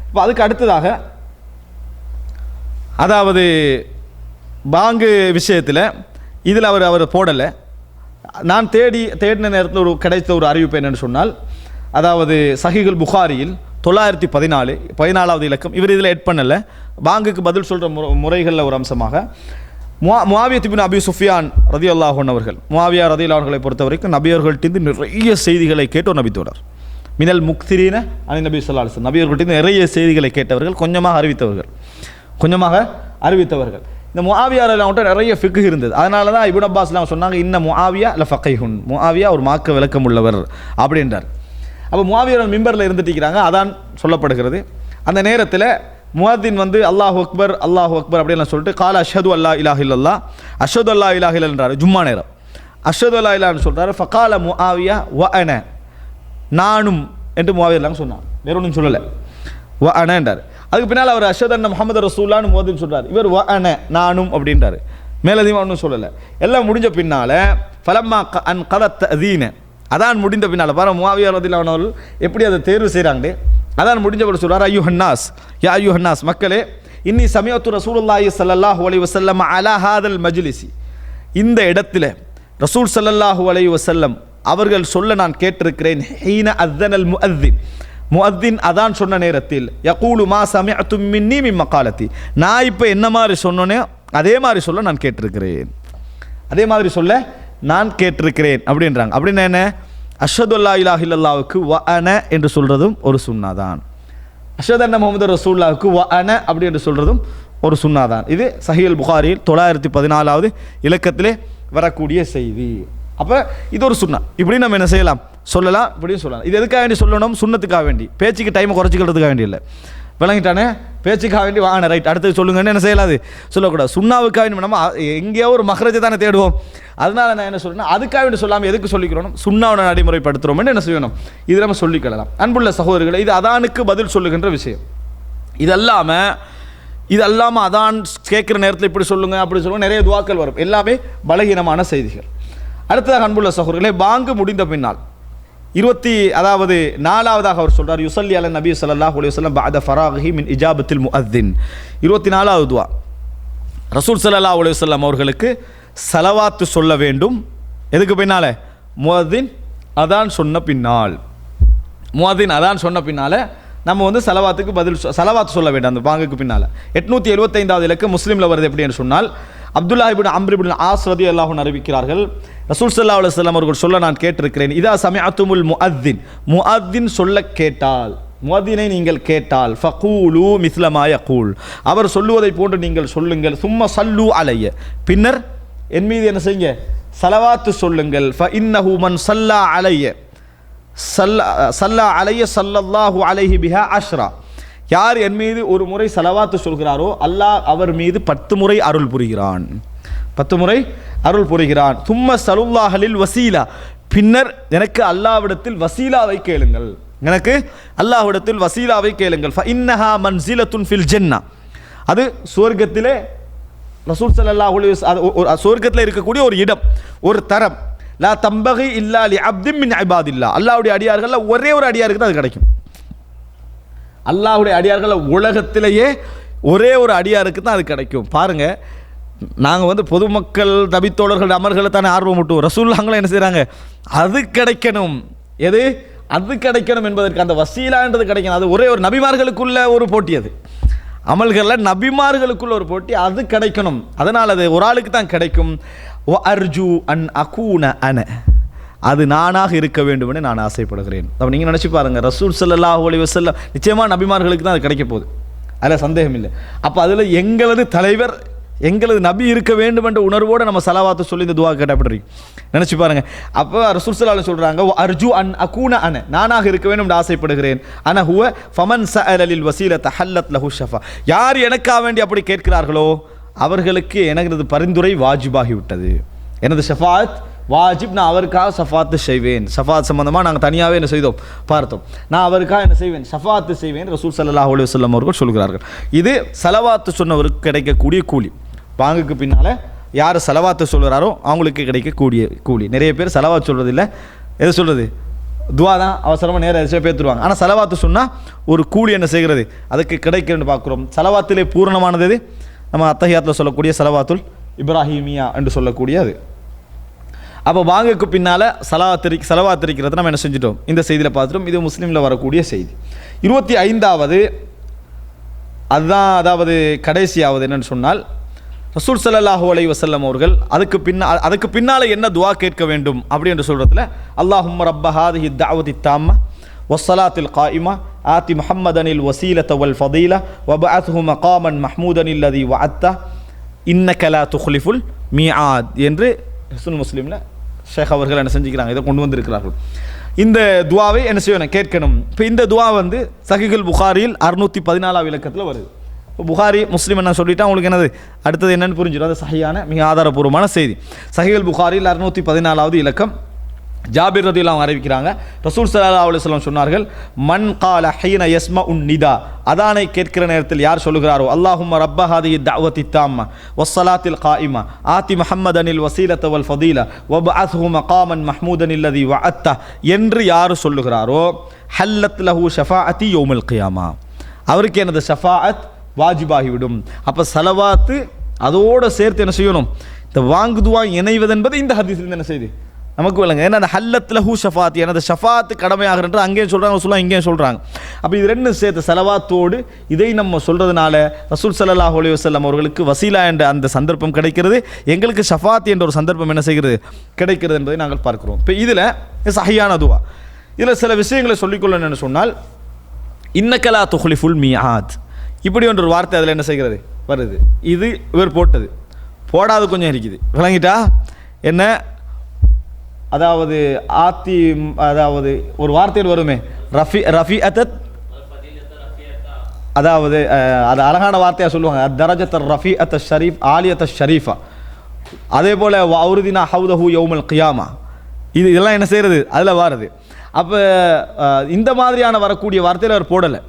இப்போ அதுக்கு அடுத்ததாக, அதாவது பாங்கு விஷயத்தில் இதில் அவர் போடலை. நான் தேடின நேரத்தில் ஒரு கிடைத்த ஒரு அறிவிப்பு என்னென்னு சொன்னால், அதாவது சஹீஹுல் புகாரியில் 914 இலக்கம், இவர் இதில் எட் பண்ணலை. பாங்குக்கு பதில் சொல்கிற முறைகளில் ஒரு அம்சமாக முஆவியா இப்னு அபி சுஃபியான் ரலியல்லாஹு அன்ஹு அவர்கள், முஆவியா ரலியல்லாஹு அவர்களை பொறுத்த வரைக்கும் நபியவர்கள்ட்டிருந்து நிறைய செய்திகளை கேட்ட ஒரு நபித்தோடர். மினல் முக்திரீன அனி நபி ஸல்லல்லாஹு அலைஹி வஸல்லம், நபியவர்கள்ட்டிருந்து நிறைய செய்திகளை கேட்டவர்கள், கொஞ்சமாக அறிவித்தவர்கள். இந்த முஆவியா ரலியல்லாஹு நிறைய ஃபிக்ஹ் இருந்தது. அதனால தான் இப்னு அப்பாஸ்லாம் சொன்னாங்க, இன்ன முஆவியா ல ஃபகீஹுன், முஆவியா ஒரு மார்க்க விளக்கம் உள்ளவர் அப்படின்றார். அப்போ முஆவியா மிம்பரில் இருந்துட்டிருக்கிறாங்க, அதான் சொல்லப்படுகிறது. அந்த நேரத்தில் முஅத்தின் அல்லாஹு அக்பர் அல்லாஹு அக்பர் அப்படின்லாம் சொல்லிட்டு, கால அஷ்ஹது அல்லா இலாஹ இல்லல்லாஹ், அஷ்ஹது அல்லா இலாஹ இல்லல்லாஹ்ன்றார். ஜும்மா நேரம் அஷ்ஹது அல்லா இலாஹன்னு சொல்கிறாரு. ஃபகால முஆவியா வ அன, நானும் என்று முஆவியா சொன்னார், வேற ஒன்றும் சொல்லலை, வ அன என்றார். அதுக்கு பின்னால் அவர் அஷ்ஹது அன்ன முஹம்மது ரசூலுல்லாஹ்னு முஅத்தின் சொல்கிறார். இவர் வ அன, நானும் அப்படின்றார். மேலதிகமாக ஒன்றும் சொல்லலை. எல்லாம் முடிஞ்ச பின்னால் ஃபலம்மா அன் கதத் தஅதீன, அதான் முடிந்த பின்னால் பாரு முஆவியா ரலியல்லாஹு அன்ஹு எப்படி அதை தேர்வு செய்கிறாங்களே, அதான் முடிஞ்சவர் சொல்கிறார், ஐயுஹன்னாஸ், யா ஐயுஹன்னாஸ், மக்களே, இன்னி சமிஅத்து ரசூலுல்லாஹி ஸல்லல்லாஹு அலைஹி வஸல்லம் அலா ஹாதல் மஜ்லிஸி, இந்த இடத்துல ரசூல் ஸல்லல்லாஹு அலைஹி வஸல்லம் அவர்கள் சொல்ல நான் கேட்டிருக்கிறேன். ஹீன அஸ்ஸனல் முஅத்தின், முஅத்தின் அதான் சொன்ன நேரத்தில், யகூலு மா சமிஅத்து மின்னி மின் மகாலத்தி, நான் இப்போ என்ன மாதிரி சொன்னோன்னே அதே மாதிரி சொல்ல நான் கேட்டிருக்கிறேன், அதே மாதிரி சொல்ல நான் கேட்டிருக்கிறேன் அப்படின்றாங்க. அப்படின்னா என்ன, அஷ்ஹது அல்லா இலாஹ இல்லல்லாஹுக்கு வ அன என்று சொல்கிறதும் ஒரு சுன்னாதான், அஷ்ஹது அன்ன முஹம்மது ரசூலுல்லாஹுக்கு வ அன அப்படி என்று சொல்கிறதும் ஒரு சுன்னாதான். இது சஹீஹுல் புகாரியில் 914 இலக்கத்திலே வரக்கூடிய செய்தி. அப்போ இது ஒரு சுன்னா, இப்படி நம்ம என்ன செய்யலாம், சொல்லலாம், இப்படியும் சொல்லலாம். இது எதுக்காக வேண்டி சொல்லணும், சுன்னத்துக்காக வேண்டி, பேச்சுக்கு டைமை குறைச்சிக்கிறதுக்காக வேண்டி இல்லை, விளங்கிட்டானே, பேச்சுக்காக வேண்டி வாங்க ரைட் அடுத்தது சொல்லுங்கன்னு என்ன செய்யலாது, சொல்லக்கூடாது. சுன்னாவுக்காக வேண்டி நம்ம எங்கேயோ ஒரு மஹ்ரஜை தானே தேடுவோம். அதனால நான் என்ன சொல்கிறேன்னா, அதுக்காக வேண்டி சொல்லாமல் எதுக்கு சொல்லிக்கிறோம், சுன்னாவோட நடைமுறைப்படுத்துகிறோம்னு என்ன செய்யணும், இது நம்ம சொல்லிக்கலாம். அன்புள்ள சகோதரர்களை, இது அதானுக்கு பதில் சொல்லுகின்ற விஷயம். இது அல்லாமல் அதான் கேட்குற நேரத்தில் இப்படி சொல்லுங்கள் அப்படி சொல்லுங்கள், நிறைய துவாக்கள் வரும், எல்லாமே பலகீனமான செய்திகள். அடுத்ததாக அன்புள்ள சகோதரர்களே, பாங்கு முடிந்த பின்னால் 24வது அவர் சொல்றார், யுஸல்லி அலன் நபி ஸல்லல்லாஹு அலைஹி வஸல்லம் பஅத ஃபராகிஹி மின் இஜாபத்தில் முஅத்தின். 24வது துஆ, ரசூல் ஸல்லல்லாஹு அலைஹி வஸல்லம் அவர்களுக்கு ஸலவாத்து சொல்ல வேண்டும். எதுக்கு பின்னால, முஅத்தின் அதான் சொன்ன பின்னால். முஅத்தின் அதான் சொன்ன பின்னால் நம்ம வந்து சலவாத்துக்கு பதில் சலவாத் சொல்ல வேண்டாம் அந்த பாங்குக்கு பின்னால். 875வது இலக்கம் முஸ்லீமில் வருது எப்படின்னு சொன்னால், அப்துல்லா இப்னு அம்ர் இப்னு ஆஸ் ரலியல்லாஹு அன்ஹு அறிவிக்கிறார்கள், ரசூல் ஸல்லல்லாஹு அலைஹி வஸல்லம் அவர்கள் சொல்ல நான் கேட்டிருக்கிறேன், இதா சமிஅத்துமுல் முஅத்தின் சொல்ல கேட்டால், முஅத்தினை நீங்கள் கேட்டால், ஃபகூலு மிஸ்ல மா யகூல், அவர் சொல்லுவதை போன்று நீங்கள் சொல்லுங்கள், சும்ம சல்லு அலைய, பின்னர் என் மீது என்ன செய்யுங்க, சலவாத்து சொல்லுங்கள், ஃபஇன்னஹு மன் ஸல்லா அலைய ஸல்லா அலைய ஸல்லல்லாஹு அலைஹி பிஹா அஷ்ரா, யார் என் மீது ஒரு முறை சலவாத்து சொல்கிறாரோ அல்லாஹ் அவர் மீது 10 முறை அருள் புரிகிறான், 10 முறை அருள் புரிகிறான். தும்ம சலுல்லாஹலில் வசீலா, பின்னர் எனக்கு அல்லாஹ்விடத்தில் வசீலாவை கேளுங்கள், எனக்கு அல்லாஹ்விடத்தில் வசீலாவை கேளுங்கள். ஃபஇன்னஹா மன்சிலத்துன் ஃபில் ஜன்னah, அது சுவர்க்கத்திலே ரசூல் ஸல்லல்லாஹு அலைஹி வஸல்லம் சுவர்க்கத்தில் இருக்கக்கூடிய ஒரு இடம், ஒரு தரம். லா தம்பகி இல்லா லி அப்தின் மின் இபாதில்லா, அல்லாஹ்வுடைய அடியார்கள்ல ஒரே ஒரு அடியாருக்கு தான் அது கிடைக்கும். அல்லாஹ்வுடைய அடியார்கள் உலகத்திலேயே ஒரே ஒரு அடியாருக்கு தான் அது கிடைக்கும். பாருங்க, நாங்கள் வந்து பொதுமக்கள் தபித்தோழர்கள் அமர்களை தானே ஆர்வம் விட்டுவோம், ரசூலுல்லாஹ் என்ன செய்கிறாங்க, அது கிடைக்கணும், எது அது கிடைக்கணும் என்பதற்கு அந்த வசீலான்றது கிடைக்கணும். அது ஒரே ஒரு நபிமார்களுக்குள்ள ஒரு போட்டி, அது அமல்களில் நபிமார்களுக்குள்ள ஒரு போட்டி, அது கிடைக்கணும். அதனால் அது ஒரு ஆளுக்கு தான் கிடைக்கும். ஒ அர்ஜு அன் அகூன அன, அது நானாக இருக்க வேண்டும் என்று நான் ஆசைப்படுகிறேன். அப்போ நீங்கள் நினச்சி பாருங்கள், ரசூல் ஸல்லல்லாஹு அலைஹி வஸல்லம் நிச்சயமாக நபிமார்களுக்கு தான் அது கிடைக்க போகுது, அதில் சந்தேகம் இல்லை. அப்போ அதில் எங்களது தலைவர் எங்களது நபி இருக்க வேண்டும் என்ற உணர்வோடு நம்ம சலவாத்து சொல்லி இந்த துவா கேட்டப்பட்டு நினச்சி பாருங்கள். அப்போ ரசூல் ஸல்லல்லாஹு அலைஹி சொல்கிறாங்க, அர்ஜு அன் அகூன அன, நானாக இருக்க வேண்டும் என்று ஆசைப்படுகிறேன். அன ஹுவ ஃபமன் சஅலலில் வஸீலத ஹல்லத் லஹு ஷஃபா, யார் எனக்காக வேண்டி அப்படி கேட்கிறார்களோ அவர்களுக்கு எனது பரிந்துரை வாஜிபாகிவிட்டது, எனது ஷஃபாத் வாஜிப், நான் அவருக்காக ஷஃபாத்து செய்வேன். ஷஃபாத் சம்பந்தமாக நாங்கள் தனியாகவே என்ன செய்தோம் பார்த்தோம், நான் அவருக்காக என்ன செய்வேன், ஷஃபாத்து செய்வேன் ரசூல் ஸல்லல்லாஹு அலைஹி வஸல்லம் அவர்கள் சொல்கிறார்கள். இது சலவாத்து சொன்னவருக்கு கிடைக்கக்கூடிய கூலி. பாங்குக்கு பின்னால் யார் சலவாத்து சொல்கிறாரோ அவங்களுக்கு கிடைக்கக்கூடிய கூலி. நிறைய பேர் சலவாத்து சொல்கிறதில்லை, எது சொல்கிறது, துவா தான் அவசரமாக நேரம் எதாச்சும் பேத்துருவாங்க. ஆனால் சலவாத்து சொன்னால் ஒரு கூலி என்ன செய்கிறது அதுக்கு கிடைக்கிறன்னு பார்க்குறோம். சலவாத்திலே பூரணமானது எது, நம்ம அத்தஹியாத்தில் சொல்லக்கூடிய சலவாத்துல் இப்ராஹிமியா என்று சொல்லக்கூடிய அது. அப்போ பாங்குக்கு பின்னால் சலவாத்திருக்கிறது நம்ம என்ன செஞ்சிட்டோம், இந்த செய்தியில் பார்த்துட்டோம். இது முஸ்லீமில் வரக்கூடிய செய்தி. 25வது அதுதான், அதாவது கடைசியாவது என்னென்னு சொன்னால், ரசூல் ஸல்லல்லாஹு அலைஹி வஸல்லம் அவர்கள் அதுக்கு பின்னால் என்ன துவா கேட்க வேண்டும் அப்படி என்று சொல்கிறதுல, அல்லாஹும்ம ரப்ப ஹாதிஹி தஅவதி தாம்ம வஸ்ஸலாத்தில் காயிமா ஆதி முஹம்மதனில் வசீலத வல் ஃபதீலா வபஅத்ஹு மகாமன் மஹ்மூதனில் லதி வஅத்த இன்னக லா துக்லிஃபுல் மீஆத் என்று ஹிஸ்னுல் முஸ்லிமில் ஷேக் அவர்கள் என்ன செஞ்சுக்கிறாங்க, இதை கொண்டு வந்திருக்கிறார்கள். இந்த துவாவை என்ன செய்யணும், கேட்கணும். இப்போ இந்த துவா வந்து சஹீஹுல் புகாரியில் 614வது இலக்கத்தில் வருது. இப்போ புகாரி முஸ்லீம் என்ன சொல்லிட்டா உங்களுக்கு என்னது அடுத்தது என்னென்னு புரிஞ்சிடும், அது சஹியான மிக ஆதாரபூர்வமான செய்தி. சஹீஹுல் புகாரியில் 614வது இலக்கம், ஜாபிர் ரலியல்லாஹு அன்ஹு அறிவிக்கிறாங்க, ரசூல் ஸல்லல்லாஹு அலைஹி வஸல்லம் சொன்னார்கள், மன் கால ஹீன யஸ்மஉன் நிதா, அதானை கேட்கிற நேரத்தில் யார் சொல்லுகிறாரோ, அல்லாஹும்ம ரப்ப ஹாதிஹி தஅவதி தாம்ம வஸ்ஸலாத்தில் காயிமா ஆதி முஹம்மதனில் வஸீலத வல் ஃபதீலா வபஅத்ஹு மகாமன் மஹ்மூதனில் லதி வஅத்த என்று யார் சொல்லுகிறாரோ, ஹல்லத் லஹு ஷஃபாஅத்தி யௌமுல் கியாமா, அவருக்கு எனது ஷஃபாஅத் வாஜிபாகிவிடும். அப்போ சலவாத்து அதோடு சேர்த்து என்ன செய்யணும், இந்த வாங்குதுவா இணைவது என்பது இந்த ஹதீஸில் என்ன செய்யுது நமக்கு விளங்க. ஏன்னா அந்த ஹல்லத் லஹு ஷஃபாத், எனது ஷஃபாத்து கடமையாகிறது அங்கேயும் சொல்கிறாங்க, சொல்லுவாங்க இங்கேயும் சொல்கிறாங்க. அப்போ இது ரெண்டும் சேர்த்து சலவாத்தோடு இதை நம்ம சொல்கிறதுனால ரசூல் ஸல்லல்லாஹு அலைஹி வஸல்லம் அவர்களுக்கு வசீலா என்ற அந்த சந்தர்ப்பம் கிடைக்கிறது, எங்களுக்கு ஷஃபாத் என்ற ஒரு சந்தர்ப்பம் என்ன செய்கிறது கிடைக்கிறது என்பதை நாங்கள் பார்க்கிறோம். இப்போ இதில் சஹியான துவா, இதில் சில விஷயங்களை சொல்லிக்கொள்ளணும் என்று சொன்னால், இன்னக லா துக்லிஃபுல் மீஆத், இப்படி ஒன்று ஒரு வார்த்தை அதில் என்ன செய்கிறது வருது. இது இவர் போட்டது, போடாது கொஞ்சம் இருக்குது, விளங்கிட்டா என்ன, அதாவது ஆத்தி, அதாவது ஒரு வார்த்தையில் வருமே ரஃபி அத்தத், அதாவது அது அழகான வார்த்தையாக சொல்லுவாங்க, தரஜத் ரஃபி அத் ஷரீஃப் ஆலியத் ஷரீஃபா, அதே போல் வௌருதினா ஹவுதஹு யௌமுல் கியாமா, இதெல்லாம் என்ன செய்கிறது அதில் வாருது. அப்போ இந்த மாதிரியான வரக்கூடிய வார்த்தையில் அவர் போடலை.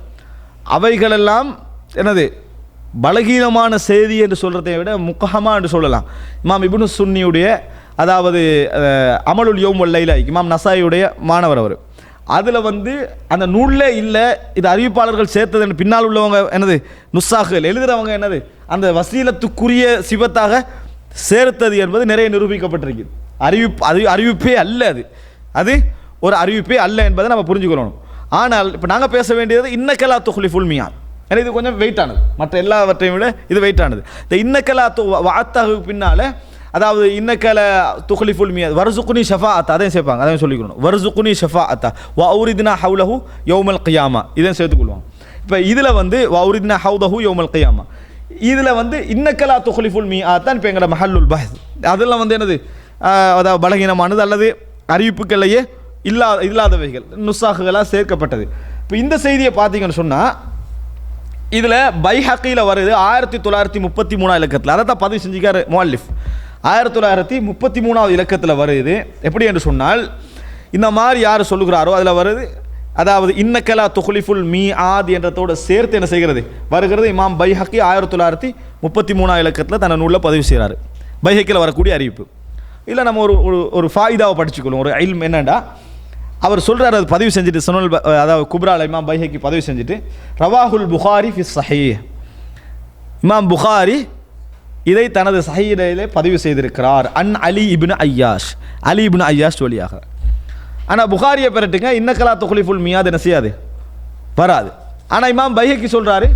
அவைகளெல்லாம் என்னது பலகீனமான செய்தி என்று சொல்கிறதை விட முக்கஹமா என்று சொல்லலாம். இமாம் இப்னு சுன்னியுடைய, அதாவது அமலுல் யௌம் வல் லைலா, இமாம் நசாயியுடைய மாணவர் அவர், அதில் வந்து அந்த நூலில் இல்லை, இது அறிவிப்பாளர்கள் சேர்த்தது, பின்னால் உள்ளவங்க என்னது நுஸ்ஸாக்கள் எழுதுகிறவங்க என்னது அந்த வசீலத்துக்குரிய சிவத்தாக சேர்த்தது என்பது நிறைய நிரூபிக்கப்பட்டிருக்கு. அறிவிப்பே அல்ல, அது ஒரு அறிவிப்பே அல்ல என்பதை நம்ம புரிஞ்சுக்கணும். ஆனால் இப்போ நாங்கள் பேச வேண்டியது இன்னக்கலா துஹ்லிஃபுல் மியாத். ஏன்னா இது கொஞ்சம் வெயிட்டானது, மற்ற எல்லாவற்றையும் விட இது வெயிட்டானது. இந்த இன்னக்கலா வாத்தாகு பின்னால், அதாவது இன்னக்கல துஹ்லிஃபுல் மியாத் வர்சுக்குனி ஷஃபாஅத் அதையும் சேர்ப்பாங்க, அதையும் சொல்லிக்கணும். வர்சுக்குனி ஷஃபாஅத் வ அவுரித்னா ஹவுலஹு யௌமல் கியாமா இதையும் சேர்த்துக்கொள்வாங்க. இப்போ இதில் வந்து வ அவுரித்னா ஹவுதஹு யௌமல் கியாமா, இதில் வந்து இன்னக்கலா துஹ்லிஃபுல் மியாத் தான் இப்போ எங்களோட மஹல்லுல் பஹ்ஸ். அதெல்லாம் வந்து என்னது, அதாவது பலகீனமானது அல்லது அறிவிப்புகளையே இல்லாதவைகள் நுஸ்ஸாக்குகளாக சேர்க்கப்பட்டது. இப்போ இந்த செய்தியை பார்த்தீங்கன்னு சொன்னால் இதில் பைஹக்கியில் வருது 1933 இலக்கத்தில், அதை தான் பதிவு செஞ்சுக்காரு முஅல்லிஃப். 1933 இலக்கத்தில் வருது. எப்படி என்று சொன்னால் இந்த மாதிரி யார் சொல்லுகிறாரோ அதில் வருது, அதாவது இன்னக்கலா துஹ்லிஃபுல் மீஆத் என்றதோடு சேர்த்து என்ன செய்கிறது வருகிறது. இமாம் பைஹக்கி 1933 இலக்கத்தில் தன்னை நூலில் பதிவு செய்கிறாரு. பைஹக்கியில் வரக்கூடிய அறிவிப்பு இல்லை. நம்ம ஒரு ஃபாயிதாவை படிச்சுக்கொள்ளும். ஒரு இல்ம் என்னென்னா, அவர் சொல்கிறார், அது பதிவு செஞ்சுட்டு சுனல், அதாவது குப்ரால இமாம் பைஹக்கி பதிவு செஞ்சுட்டு ரவாஹுல் புகாரி ஃபி ஸஹீஹ், இமாம் புகாரி இதை தனது ஸஹீஹிலே பதிவு செய்திருக்கிறார். அன் அலி இப்னு ஐயாஷ், அலி இப்னு ஐயாஷ் வழியாக. ஆனால் புகாரியை பெறட்டுங்க இன்னக்கலா துஹ்லிஃபுல் மியாத் என்ன செய்யாது, வராது. ஆனால் இமாம் பைஹக்கி சொல்கிறாரு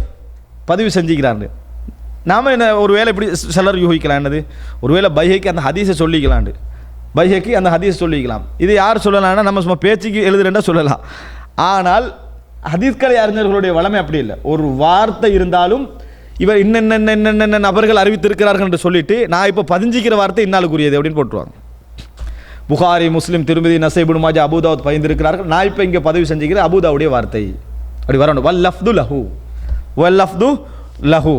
பதிவு செஞ்சுக்கிறாரு. நாம் என்ன ஒரு வேளை இப்படி சிலர் யூகிக்கலாம், என்னது ஒருவேளை பைஹக்கி அந்த ஹதீஸை சொல்லிக்கலாண்டு, பைஹக்கி அந்த ஹதீஸை சொல்லிக்கலாம். இது யார் சொல்லலாம்னா நம்ம சும்மா பேச்சுக்கு எழுதுறேன்னா சொல்லலாம். ஆனால் ஹதீஸ்கலை அறிஞர்களுடைய வளமை அப்படி இல்லை. ஒரு வார்த்தை இருந்தாலும் இவர் இன்னென்ன நபர்கள் அறிவித்திருக்கிறார்கள் என்று சொல்லிட்டு நான் இப்போ பதிஞ்சிக்கிற வார்த்தை இன்னாலுக்குரியது அப்படின்னு போட்டுருவாங்க. புகாரி, முஸ்லிம், திருமதி, நசை, இப்னு மாஜா, அபூதாவுத் பயந்திருக்கிறார்கள். நான் இப்போ இங்கே பதிவு செஞ்சுக்கிறேன் அபூதாவுடைய வார்த்தை அப்படி வரணும். வல் லஃப்து லஹு, வல் லஃப்து லஹு,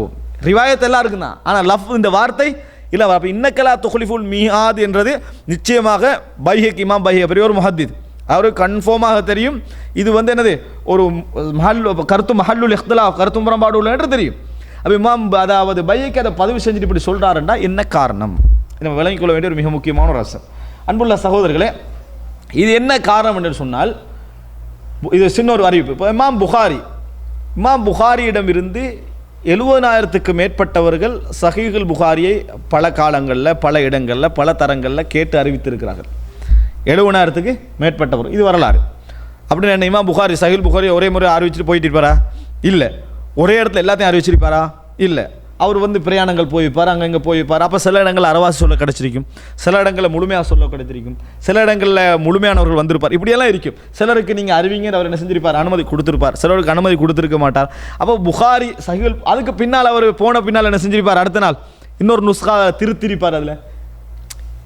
ரிவாயத் எல்லாம் இருக்குதான், ஆனால் லஃப் இந்த வார்த்தை இல்லை. அப்போ இன்னக்கலா துஹ்லிஃபுல் மியாத் என்றது நிச்சயமாக பைஹக்கி, இமாம் பைஹக்கி பெரிய ஒரு முஹத்தித், அவருக்கு கன்ஃபார்மாக தெரியும் இது வந்து என்னது ஒரு கருத்து மஹல்லுல் இஹ்திலாஃப், கருத்து முரண்பாடு உள்ள என்று தெரியும். அப்போ இமாம் அதாவது பைஹக்கி அதை பதிவு செஞ்சுட்டு இப்படி சொல்கிறாருன்னா என்ன காரணம், நம்ம விளங்கிக் கொள்ள வேண்டிய ஒரு மிக முக்கியமான ஒரு அம்சம். அன்புள்ள சகோதரர்களே, இது என்ன காரணம் என்று சொன்னால், இது சின்ன ஒரு அறிவிப்பு. இப்போ இமாம் புகாரியிடம் இருந்து 70,000க்கு மேற்பட்டவர்கள் சஹீஹுல் புகாரியை பல காலங்களில், பல இடங்களில், பல தரங்களில் கேட்டு அறிவித்திருக்கிறார்கள். 70,000க்கு மேற்பட்டவர், இது வரலாறு. அப்படின்னு என்ன, இமாம் புகாரி சஹீஹுல் புகாரி ஒரே முறை அறிவிச்சுட்டு போயிட்டு இருப்பாரா? இல்லை. ஒரே இடத்துல எல்லாத்தையும் அறிவிச்சிருப்பாரா? இல்லை. அவர் வந்து பிரயாணங்கள் போயிருப்பார், அங்கங்கே போயிருப்பார். அப்போ சில இடங்களில் அறவாசி சொல்ல கிடச்சிருக்கும், சில இடங்களில் முழுமையாக சொல்ல கிடைத்திருக்கும், சில இடங்களில் முழுமையானவர்கள் வந்திருப்பார். இப்படியெல்லாம் இருக்கும். சிலருக்கு நீங்கள் அறிவிங்க அவர் என்ன செஞ்சிருப்பார், அனுமதி கொடுத்துருப்பார், சிலருக்கு அனுமதி கொடுத்துருக்க மாட்டார். அப்போ புகாரி சஹீஹுல், அதுக்கு பின்னால் அவர் போன பின்னால் என்ன செஞ்சிருப்பார், அடுத்த நாள் இன்னொரு நுஸ்கா திருத்திருப்பார். அதில்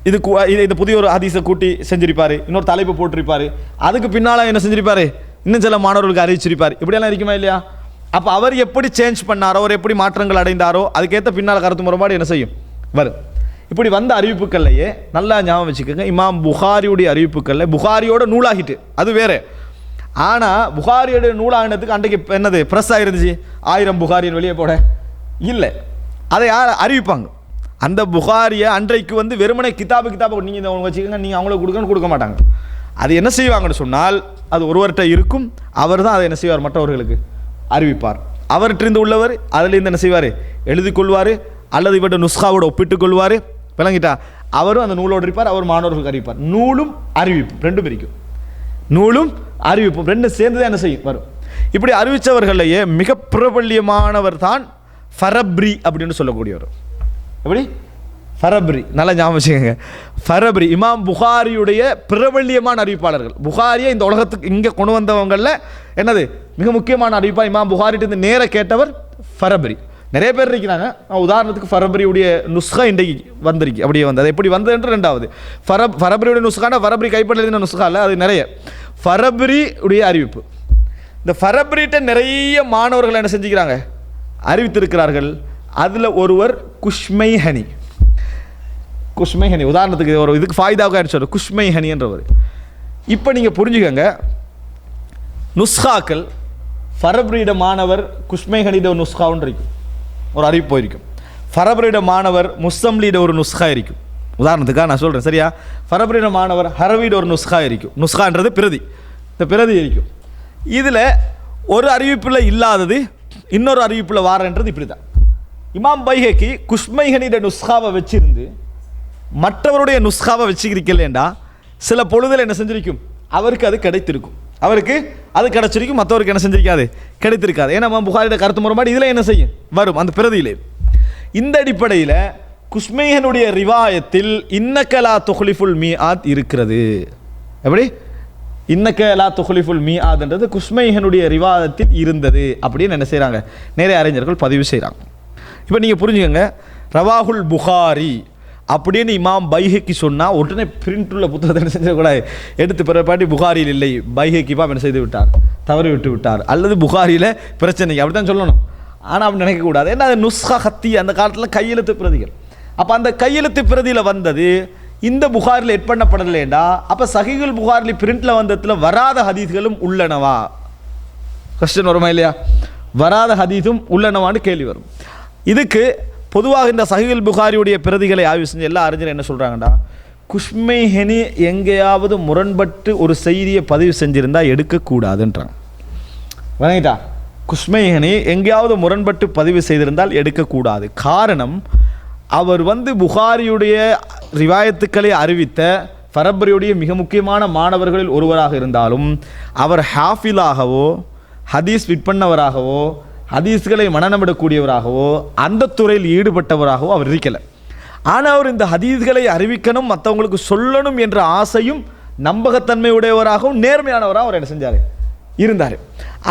இது புதிய ஒரு ஹதீஸை கூட்டி செஞ்சிருப்பார், இன்னொரு தலைப்பு போட்டிருப்பார். அதுக்கு பின்னால் என்ன செஞ்சிருப்பார், இன்னும் சில மாணவர்களுக்கு அறிவிச்சிருப்பார். இப்படியெல்லாம் இருக்குமா இல்லையா? அப்போ அவர் எப்படி சேஞ்ச் பண்ணாரோ, அவர் எப்படி மாற்றங்கள் அடைந்தாரோ அதுக்கேற்ற பின்னால் கருத்து முறைப்பாடு என்ன செய்யும் வரும். இப்படி வந்த அறிவிப்புகள்லையே நல்லா ஞாபகம் வச்சுக்கோங்க, இமாம் புகாரியுடைய அறிவிப்புகளில் புகாரியோட நூலாகிட்டு அது வேறு. ஆனால் புகாரியோட நூலாகினதுக்கு அன்றைக்கு என்னது ப்ரெஸ் ஆகிருந்துச்சு, 1000 புகாரியின் வெளியே போட இல்லை. அதை யார் அறிவிப்பாங்க? அந்த புகாரியை அன்றைக்கு வந்து வெறுமனை கிதாபு நீங்கள் இதை வச்சுக்கோங்க, நீங்கள் அவங்களுக்கு கொடுக்க மாட்டாங்க. அது என்ன செய்வாங்கன்னு சொன்னால், அது ஒருவர்கிட்ட இருக்கும், அவர் தான் அதை என்ன செய்வார், மற்றவர்களுக்கு அறிவிப்பார். அவர்கிட்ட உள்ளவர் அதிலிருந்து என்ன செய்வார், எழுதி கொள்வார், அல்லது இவருடைய நுஸ்காவோட ஒப்பிட்டுக் கொள்வார். விளங்கிட்டா? அவரும் அந்த நூலோடு இருப்பார், அவர் மாணவர்களுக்கு அறிவிப்பார். நூலும் அறிவிப்பும் ரெண்டும் இருக்கும், நூலும் அறிவிப்பும் ரெண்டும் சேர்ந்து தான் என்ன செய்யும் வரும். இப்படி அறிவித்தவர்களையே மிக பிரபல்யமானவர் தான் ஃபரப்ரி அப்படின்னு சொல்லக்கூடியவர். எப்படி? ஃபரப்ரி, நல்லா ஞாபகம் வச்சுக்கோங்க. ஃபரப்ரி இமாம் புகாரியுடைய பிரபல்யமான அறிவிப்பாளர்கள். புகாரியை இந்த உலகத்துக்கு இங்கே கொண்டு வந்தவங்களில் என்னது மிக முக்கியமான அறிவிப்பாக இமாம் புகாரிட்டு நேர கேட்டவர் ஃபரப்ரி. நிறைய பேர் இருக்கிறாங்க. உதாரணத்துக்கு ஃபரப்ரியுடைய நுஸ்கா இன்றைக்கு வந்திருக்கு, அப்படியே வந்து அது எப்படி வந்ததுன்ற ரெண்டாவது ஃபரப்ரியுடைய நுஸ்கானா ஃபரப்ரி கைப்பற்ற எழுதின நுஸ்கா இல்லை, அது நிறைய ஃபரப்ரியுடைய அறிவிப்பு. இந்த ஃபரப்ரிட்ட நிறைய மாணவர்கள் என்ன செஞ்சுக்கிறாங்க, அறிவித்திருக்கிறார்கள். அதில் ஒருவர் குஷ்மைஹனி. உதாரணத்துக்கு ஒரு இதுக்கு ஃபாய்தாவுக்கு சொல்ற குஷ்மைஹனி என்றவர். இப்போ நீங்கள் புரிஞ்சுக்கங்க, நுஸ்காக்கள் ஃபரப்ரியிட மாணவர் குஷ்மைஹனிட ஒரு நுஸ்கா ஒன்று இருக்கும், ஒரு அறிவிப்பு போயிருக்கும். ஃபரப்ரியிட மாணவர் முஸ்தம்லியிட ஒரு நுஸ்கா இருக்கும். உதாரணத்துக்காக நான் சொல்கிறேன், சரியா? ஃபரப்ரியிட மாணவர் ஹரவியிட ஒரு நுஸ்கா இருக்கும். நுஸ்கான்றது பிரதி, இந்த பிரதி இருக்கும். இதில் ஒரு அறிவிப்பில் இல்லாதது இன்னொரு அறிவிப்பில் வாரன்றது இப்படி தான். இமாம் பைஹக்கி குஷ்மைஹனிட நுஸ்காவை வச்சிருந்து மற்றவருடைய நுஸ்காவை வச்சுக்கிறீங்களேண்டா சில பொழுதில் என்ன செஞ்சிருக்கும், அவருக்கு அது கிடைத்திருக்கும். அவருக்கு அது கிடைச்சிருக்கும், மற்றவருக்கு என்ன செஞ்சிருக்காது, கிடைத்திருக்காது. ஏன்னா புகாரியோட கருத்து முறைப்பாடு இதில் என்ன செய்யும் வரும் அந்த பிரதியிலே. இந்த அடிப்படையில் குஸ்மைஹனுடைய ரிவாயத்தில் இன்னக்கலா துஹ்லிஃபுல் மீஆத் இருக்கிறது. எப்படி இன்னக்கலா துஹ்லிஃபுல் மீஆத்ன்றது குஸ்மைஹனுடைய ரிவாயத்தில் இருந்தது அப்படின்னு என்ன செய்கிறாங்க, நிறைய அறிஞர்கள் பதிவு செய்கிறாங்க. இப்போ நீங்கள் புரிஞ்சுக்கோங்க, ரவாஹுல் புகாரி அப்படின்னு இமாம் பைஹக்கி சொன்னால் உடனே பிரிண்ட் உள்ள புத்தகத்தை என்ன செஞ்சக்கூடாது, எடுத்து பிறப்பாட்டி புகாரியில் இல்லை, பைஹக்கி பாப் என்ன செய்து விட்டார், தவறி விட்டு விட்டார், அல்லது புகாரியில் பிரச்சனை, அப்படி தான் சொல்லணும். ஆனால் அப்படி நினைக்கக்கூடாது. ஏன்னா அது நுஸ்ஹா ஹத்தி, அந்த காலத்தில் கையெழுத்து பிரதிகள். அப்போ அந்த கையெழுத்து பிரதியில் வந்தது இந்த புகாரில் எட் பண்ணப்படலைண்டா, அப்போ சஹீஹுல் புகாரில் பிரிண்டில் வந்ததில் வராத ஹதீஸ்களும் உள்ளனவா, கொஸ்டின் வருமா இல்லையா, வராத ஹதீஸும் உள்ளனவான்னு கேள்வி வரும். இதுக்கு பொதுவாக இந்த சஹீஹுல் புகாரியுடைய பிரதிகளை ஆய்வு செஞ்சு எல்லா அறிஞரும் என்ன சொல்கிறாங்கடா, குஸ்மைஹனி எங்கேயாவது முரண்பட்டு ஒரு செய்தியை பதிவு செஞ்சுருந்தால் எடுக்கக்கூடாதுன்றாங்க. வணங்கிட்டா, குஸ்மைஹனி எங்கேயாவது முரண்பட்டு பதிவு செய்திருந்தால் எடுக்கக்கூடாது. காரணம், அவர் புகாரியுடைய ரிவாயத்துக்களை அறிவித்த ஃபரபரியுடைய மிக முக்கியமான மாணவர்களில் ஒருவராக இருந்தாலும் அவர் ஹாஃபிலாகவோ ஹதீஸ் விற்பனவராகவோ ஹதீஸ்களை மனநமிடக்கூடியவராகவோ அந்த துறையில் ஈடுபட்டவராகவோ அவர் இருக்கலை. ஆனால் அவர் இந்த ஹதீஸ்களை அறிவிக்கணும், மற்றவங்களுக்கு சொல்லணும் என்ற ஆசையும் நம்பகத்தன்மை உடையவராகவும் நேர்மையானவராக அவர் என்ன செஞ்சார், இருந்தார்.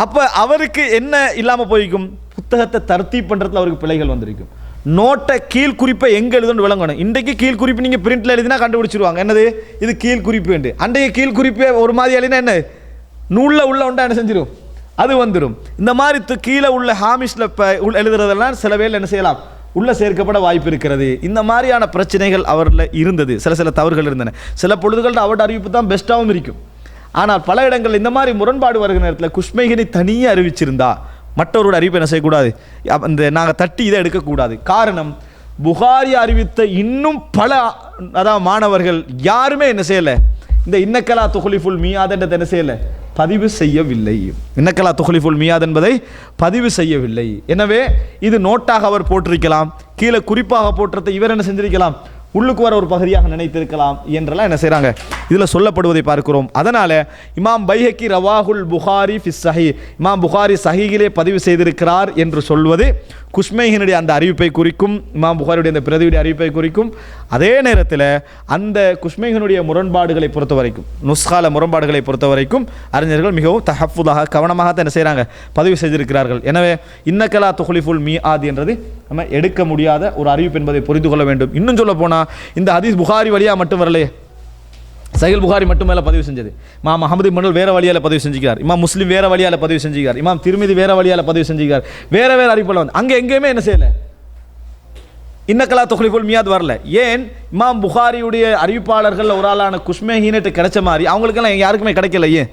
அப்போ அவருக்கு என்ன இல்லாமல் போய்க்கும், புத்தகத்தை தர்த்தீப் பண்ணுறதுல அவருக்கு பிழைகள் வந்திருக்கும். நோட்டை கீழ் குறிப்பை எங்கே எழுதுன்னு விளங்கணும். இன்றைக்கு கீழ் குறிப்பு நீங்கள் பிரிண்டில் எழுதினா கண்டுபிடிச்சிருவாங்க, என்னது இது கீழ் குறிப்பு என்று. அன்றைய கீழ் குறிப்பே ஒரு மாதிரி எழுதினா என்ன நூலில் உள்ள உண்டா என்ன செஞ்சிடும், அது வந்துடும். இந்த மாதிரி கீழே உள்ள ஹாமிஷில் எழுதுறதெல்லாம் சில வேலை என்ன செய்யலாம், உள்ளே சேர்க்கப்பட வாய்ப்பு இருக்கிறது. இந்த மாதிரியான பிரச்சனைகள் அவரில் இருந்தது, சில தவறுகள் இருந்தன. சில பொழுதுகள் அவரோட அறிவிப்பு தான் பெஸ்ட்டாகவும் இருக்கும். ஆனால் பல இடங்கள் இந்த மாதிரி முரண்பாடு வருகிற நேரத்தில் குஸ்மைஹனி தனியே அறிவிச்சிருந்தா மற்றவரோட அறிவிப்பை என்ன செய்யக்கூடாது, அந்த நாங்கள் தட்டி இதை எடுக்கக்கூடாது. காரணம், புகாரி அறிவித்த இன்னும் பல மாணவர்கள் யாருமே என்ன செய்யலை, இந்த இன்னக்கலா துஹ்லிஃபுல் மீஆத் என்றதை என்ன செய்யலை, பதிவு செய்யவில்லை. இன்னக்கலா துஹ்லிஃபுல் மீஆத் என்பதை பதிவு செய்யவில்லை. எனவே இது நோட்டாக அவர் போட்டிருக்கலாம், கீழே குறிப்பாக போட்டுறதை இவர் என்ன செஞ்சிருக்கலாம், உள்ளுக்கு வர ஒரு பகுதியாக நினைத்திருக்கலாம் என்றெல்லாம் என்ன செய்கிறாங்க, இதில் சொல்லப்படுவதை பார்க்கிறோம். அதனால் இமாம் பைஹக்கி ரவாஹுல் புகாரி ஃபிஸ் சஹீ, இமாம் புகாரி சஹீகிலே பதிவு செய்திருக்கிறார் என்று சொல்வது குஸ்மைஹினுடைய அந்த அறிவிப்பை குறிக்கும், இமாம் புகாரியுடைய அந்த பிரதியுடைய அறிவிப்பை குறிக்கும். அதே நேரத்தில் அந்த குஸ்மைஹினுடைய முரண்பாடுகளை பொறுத்த வரைக்கும், நுஸ்கால முரண்பாடுகளை பொறுத்த வரைக்கும் அறிஞர்கள் மிகவும் தஹஃபுதாக கவனமாக என்ன செய்கிறாங்க, பதிவு செய்திருக்கிறார்கள். எனவே இன்னக்கலா துஹ்லிஃபுல் மீஆத் என்றது நம்ம எடுக்க முடியாத ஒரு அறிவிப்பு என்பதை புரிந்து கொள்ள வேண்டும். இன்னும் சொல்ல போனால் இந்த ஹதீஸ் புகாரி வழியாக மட்டும் வரலையே, சஹீஹ் புகாரி மட்டும் மேலே பதிவு செஞ்சது. இமாம் அஹ்மது இப்னு வேற வழியால் பதிவு செஞ்சுக்கிறார், இமாம் முஸ்லிம் வேற வழியால் பதிவு செஞ்சுக்கிறார், இமாம் திர்மிதி வேற வழியால் பதிவு செஞ்சுக்கிறார், வேற அறிவிப்பில் வந்து அங்கே எங்கேயுமே என்ன செய்யலை, இன்னக்கலா துஹ்லிஃபுல் மீஆத் வரல. ஏன், இமாம் புகாரியுடைய அறிவிப்பாளர்கள் ஒரு ஆளான குஸ்மைஹினுக்கு கிடைச்ச மாதிரி அவங்களுக்கெல்லாம் யாருக்குமே கிடைக்கல. ஏன்,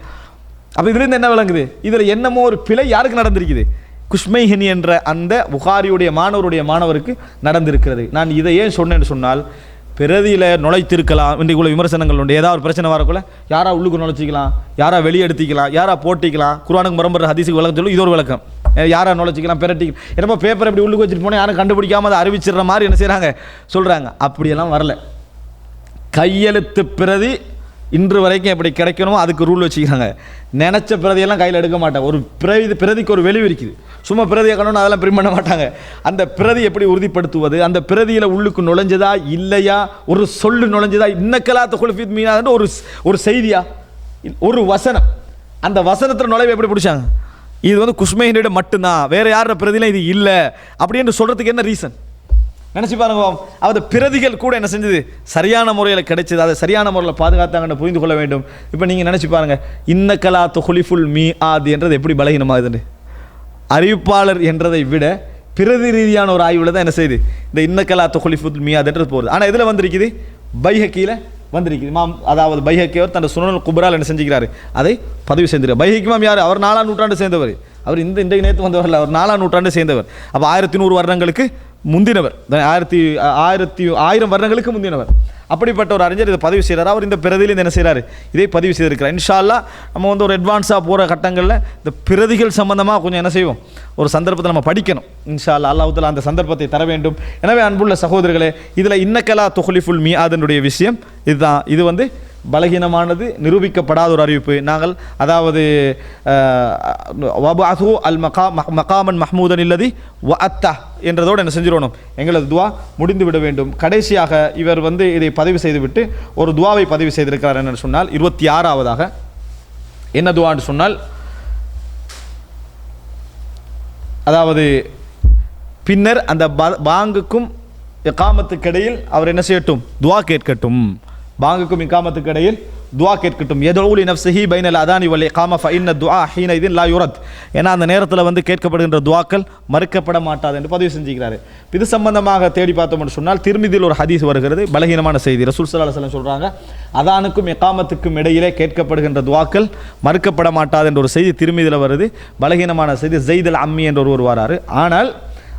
அப்போ இதுலேருந்து என்ன விளங்குது, இதில் என்னமோ ஒரு பிழை யாருக்கு நடந்திருக்குது, குஸ்மைஹினி என்ற அந்த புகாரியுடைய மாணவருக்கு நடந்திருக்கிறது. நான் இதை ஏன் சொன்னேன்னு சொன்னால், பிரதியில் நுழைத்திருக்கலாம், இன்றைக்குள்ள விமர்சனங்கள் உண்டு. ஏதாவது ஒரு பிரச்சனை வரக்குள்ள யாரா உள்ளுக்கு நுழைச்சிக்கலாம், யாரா வெளியே எடுத்திக்கலாம், யாரா போட்டிக்கலாம், குர்ஆனுக்கு முரம்புற ஹதீஸுக்கு விளக்கம் சொல்லி இது ஒரு விளக்கம், யாரா நுழைச்சிக்கலாம் பிரட்டிக்கலாம். என்னமோ பேப்பர் எப்படி உள்ளுக்கு வச்சுட்டு போனால் யாரும் கண்டுபிடிக்காமல் அதை அறிவிச்சிடுற மாதிரி என்ன செய்கிறாங்க, சொல்கிறாங்க. அப்படியெல்லாம் வரல. கையெழுத்து பிரதி இன்று வரைக்கும் எப்படி கிடைக்கணுமோ அதுக்கு ரூல் வச்சுக்கிறாங்க. நினச்ச பிரதியெல்லாம் கையில் எடுக்க மாட்டாங்க. ஒரு பிரதிக்கு ஒரு வெளிவு இருக்குது, சும்மா பிரதியை கண்டோன்னு அதெல்லாம் பிரிண்ட் பண்ண மாட்டாங்க. அந்த பிரதி எப்படி உறுதிப்படுத்துவது, அந்த பிரதியில் உள்ளுக்கு நுழைஞ்சதா இல்லையா, ஒரு சொல்லு நுழைஞ்சதா, இன்னக்கலா துஹ்லிஃபுல் மீஆத் ஒரு செய்தியா, ஒரு வசனம், அந்த வசனத்தில் நுழைவு எப்படி பிடிச்சாங்க, இது குஸ்மைஹினிடம் மட்டும்தான், வேற யாரோட பிரதியில இது இல்லை அப்படின்னு சொல்கிறதுக்கு என்ன ரீசன் நினச்சி பாருங்க. அந்த பிரதிகள் கூட என்ன செஞ்சது, சரியான முறையில் கிடைச்சது, அதை சரியான முறையில் பாதுகாத்தாங்கன்னு புரிந்து கொள்ள வேண்டும். இப்போ நீங்கள் நினச்சி பாருங்கள், இன்னக்கலா துஹ்லிஃபுல் மீஆத் என்றது எப்படி பலகீனமாகுதுன்னு. அறிவிப்பாளர் என்றதை விட பிரதி ரீதியான ஒரு ஆய்வில் தான் என்ன செய்யுது, இந்த இன்னக்கலா துஹ்லிஃபுல் மீஆத் என்றது போகிறது. ஆனால் இதில் வந்திருக்குது, பைஹக்கியில் வந்திருக்குது. அதாவது பைஹக்கியவர் தன் சுனனுல் குப்ரால் என்ன செஞ்சுக்கிறாரு, அதை பதிவு செய்திருக்கார். பைஹக்கி இமாம் யார், அவர் 4ஆம் நூற்றாண்டு சேர்ந்தவர். அவர் இன்றைக்கு நேற்று வந்தவர்கள், அவர் 4ஆம் நூற்றாண்டு சேர்ந்தவர். அப்போ 1100 வருடங்களுக்கு முந்தினவர், 1000 வருடங்களுக்கு முந்தினவர். அப்படிப்பட்ட ஒரு அறிஞர் இதை பதிவு செய்கிறார். அவர் இந்த பிரதியில் என்ன செய்கிறார், இதை பதிவு செய்திருக்கிறார். இன்ஷா அல்லாஹ் நம்ம ஒரு அட்வான்ஸாக போகிற கட்டங்களில் இந்த பிரதிகள் சம்பந்தமாக கொஞ்சம் என்ன செய்வோம், ஒரு சந்தர்ப்பத்தை நம்ம படிக்கணும். இன்ஷா அல்லாஹ் அல்லாஹ் தஆலா அந்த சந்தர்ப்பத்தை தர வேண்டும். எனவே அன்புள்ள சகோதரர்களே, இதில் இன்னக்கலா துஹ்லிஃபுல் மீஆத்னுடைய விஷயம் இதுதான். இது பலகீனமானது நிரூபிக்கப்படாத ஒரு அறிவிப்பு. நாங்கள் அதாவது வபஅது அல் மகாமன் மஹ்மூதன் இல்லதி வஅத்தா என்றதோடு என்ன செஞ்சிடணும், எங்களது துவா முடிந்து விட வேண்டும். கடைசியாக இவர் இதை பதிவு செய்துவிட்டு ஒரு துவாவை பதிவு செய்திருக்கிறார். என்று சொன்னால் 26வதாக என்ன துவான்னு சொன்னால், அதாவது பின்னர் அந்த பாங்குக்கும் இகாமத்துக்கு இடையில் அவர் என்ன செய்யட்டும், துவா கேட்கட்டும். பாங்குக்கும் இகாமத்துக்கு இடையில் துவா கேட்கட்டும். யதுஉ நஃப்ஸிஹி பைனல் அதானி வல் இகாமா ஃபஇன்ன துஆ ஹீனஇதின் லா யுரத். ஏன்னா அந்த நேரத்தில் கேட்கப்படுகின்ற துவாக்கள் மறுக்கப்பட மாட்டாது என்று பதிவு செஞ்சுக்கிறாரு. இது சம்பந்தமாக தேடி பார்த்தோம்னு சொன்னால் திர்மிதியில் ஒரு ஹதீஸ் வருகிறது, பலகீனமான செய்தி. ரசூல் ஸல்லல்லாஹு அலைஹி வஸல்லம் சொல்றாங்க, அதானுக்கும் இகாமத்துக்கும் இடையிலே கேட்கப்படுகின்ற துவாக்கள் மறுக்கப்பட மாட்டாது என்ற ஒரு செய்தி திர்மிதியில் வருது. பலகீனமான செய்தி. ஸைத் அல் அம்மி என்ற ஒருவர் வராரு. ஆனால்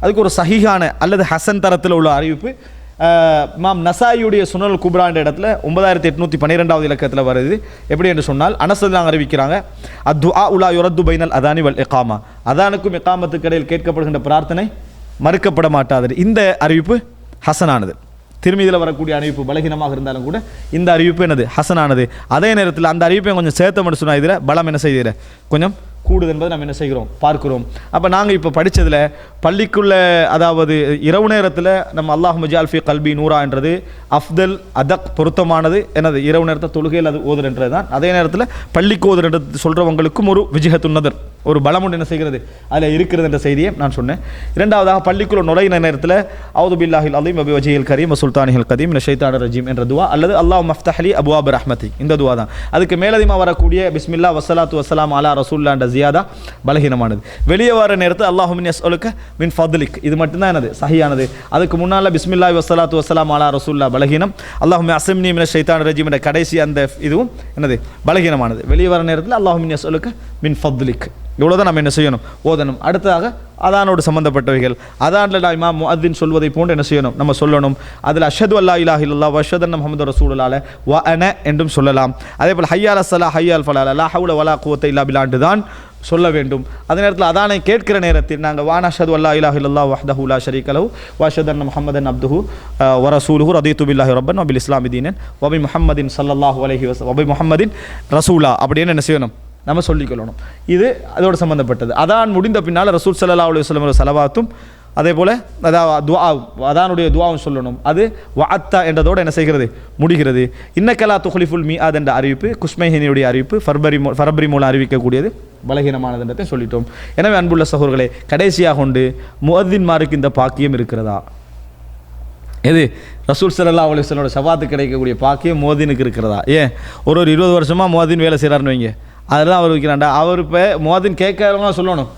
அதுக்கு ஒரு சஹீஹான அல்லது ஹசன் தரத்தில் உள்ள அறிவிப்பு இமாம் நசாயியுடைய சுனல் குப்ரா என்ற இடத்துல 9812வது இலக்கத்தில் வருது. எப்படி என்று சொன்னால், அனஸ் ரலியல்லாஹு அறிவிக்கிறாங்க, அத்துஆ லா யுரத்து பைனல் அதானி வல் இகாமா, அதானுக்கும் இகாமத்துக்கு இடையில் கேட்கப்படுகின்ற பிரார்த்தனை மறுக்கப்பட மாட்டாது. இந்த அறிவிப்பு ஹசனானது. திருமதியில் வரக்கூடிய அறிவிப்பு பலகீனமாக இருந்தாலும் கூட இந்த அறிவிப்பு என்னது, ஹசனானது. அதே நேரத்தில் அந்த அறிவிப்பை கொஞ்சம் சேர்த்தோம்னு சொன்னால் இதில் பலம் என்ன செய்கிற கொஞ்சம் கூடுது என்பதை நம்ம என்ன செய்கிறோம், பார்க்கிறோம். அப்போ நாங்கள் இப்போ படித்ததில் பள்ளிக்குள்ள, அதாவது இரவு நேரத்தில் நம்ம அல்லாஹும்ம ஜஅல் ஃபீ கல்பி நூரா என்றது அஃதல் அதக் பொருத்தமானது. என்னது, இரவு நேரத்தை தொழுகையில் அது ஓதுன்றது தான். அதே நேரத்தில் பள்ளிக்கு ஓதுன்றது சொல்கிறவங்களுக்கும் ஒரு விஜிஹத்துன் நதர், ஒரு பலம் ஒன்று என்ன செய்கிறது அதில் இருக்கிறது என்ற செய்தியை நான் சொன்னேன். இரண்டாவதாக பள்ளிக்குள்ள நுழையின நேரத்தில் அவுது பில்லாஹில் அலீம் வபி வஜ்ஹில் கரீம் சுல்தானிஹில் கதீம் மினஷ் ஷைத்தானிர் ரஜீம் என்ற துவா, அல்லது அல்லாஹும்ம ஃப்தஹ் லி அப்வாப ரஹ்மதி, இந்த துவா தான். அதுக்கு மேலதிகமாக வரக்கூடிய பிஸ்மில்லா வஸ்ஸலாத்து வஸ்ஸலாம் அலா ரசூலுல்லாஹ் என்ற ஜியாதா பலகீனமானது. வெளியே வர நேரத்தில் அல்லாஹும்ம யஸ்அலுக மின் ஃபத்லிக், இது மட்டும்தான் என்னது சஹீஹானது. அதுக்கு முன்னால் பிஸ்மில்லாஹி வஸ்ஸலாத்து வஸ்ஸலாம் அலா ரசூலுல்லாஹ் பலகீனம். அல்லாஹும்ம அஸ்மினி மினஷ் ஷைத்தானிர் ரஜீம் என்ற கடைசி அந்த இதுவும் என்னது பலகீனமானது. வெளியே வர நேரத்தில் அல்லாஹும்ம யஸ்அலுக மின் ஃபத்லிக், இவ்வளோதான் நம்ம என்ன செய்யணும், ஓதணும். அடுத்ததாக அதானோடு சம்பந்தப்பட்டவைகள். அதானில் இமாம் முஅத்தின் சொல்வதை போன்று என்ன செய்யணும், நம்ம சொல்லணும். அதில் அஷ்ஹது அல்லா இலாஹ இல்லல்லாஹ் வ அஷ்ஹது அன்ன முஹம்மது ரசூலுல்லாஹ் வ அன என்றும் சொல்லலாம். அதே போல் ஹய்யா அலஸ் ஸலாஹ் ஹய்யா அல் ஃபலாஹ் லா ஹவ்ல வலா குவத்த இல்லா பில்லாஹ் தான் சொல்ல வேண்டும். அதே நேரத்தில் அதானை கேட்கிற நேரத்தில் நாங்கள் வான அஷ்ஹது அல்லா இலாஹ இல்லல்லாஹ் வஹ்தஹு லா ஷரீக லஹு வ அஷ்ஹது அன்ன முஹம்மதன் அப்துஹு வ ரசூலுஹு ரதீது பில்லாஹி ரப்பன் வ பில் இஸ்லாமி தீனன் வ பி முஹம்மதின் ஸல்லல்லாஹு அலைஹி வஸல்லம் வ பி முஹம்மதின் ரசூலா அப்படின்னு என்ன செய்யணும், நம்ம சொல்லிக்கொள்ளணும். இது அதோடு சம்பந்தப்பட்டது. அதான் முடிந்த பின்னால் ரசூல் ஸல்லல்லாஹு அலைஹி வஸல்லம் சலவாத்தும் அதே போல் அதாவது துஆ, அதானுடைய துஆவும் சொல்லணும். அது வஅத்தா என்றதோடு என்ன செய்கிறது, முடிகிறது. இன்னக்கலா துஹ்லிஃபுல் மீஆத் என்ற அறிவிப்பு குஸ்மைஹினியுடைய அறிவிப்பு ஃபர்பரி மூலம் அறிவிக்கக்கூடியது பலகீனமானது என்றதை சொல்லிட்டோம். எனவே அன்புள்ள சகோதரர்களே, கடைசியாக கொண்டு முஅத்தின்மாருக்கு இந்த பாக்கியம் இருக்கிறதா? எது, ரசூல் ஸல்லல்லாஹு அலைஹி வஸல்லம் ஷஃபாத்து கிடைக்கக்கூடிய பாக்கியம் முஅத்தினுக்கு இருக்கிறதா? ஏன் ஒரு 20 வருஷமாக முஅத்தின் வேலை செய்கிறாருன்னு வைங்க, அதெல்லாம் அவர் வைக்கிறாண்டா. அவர் இப்போ முஅத்தின் கேட்கறவங்க சொல்லணும்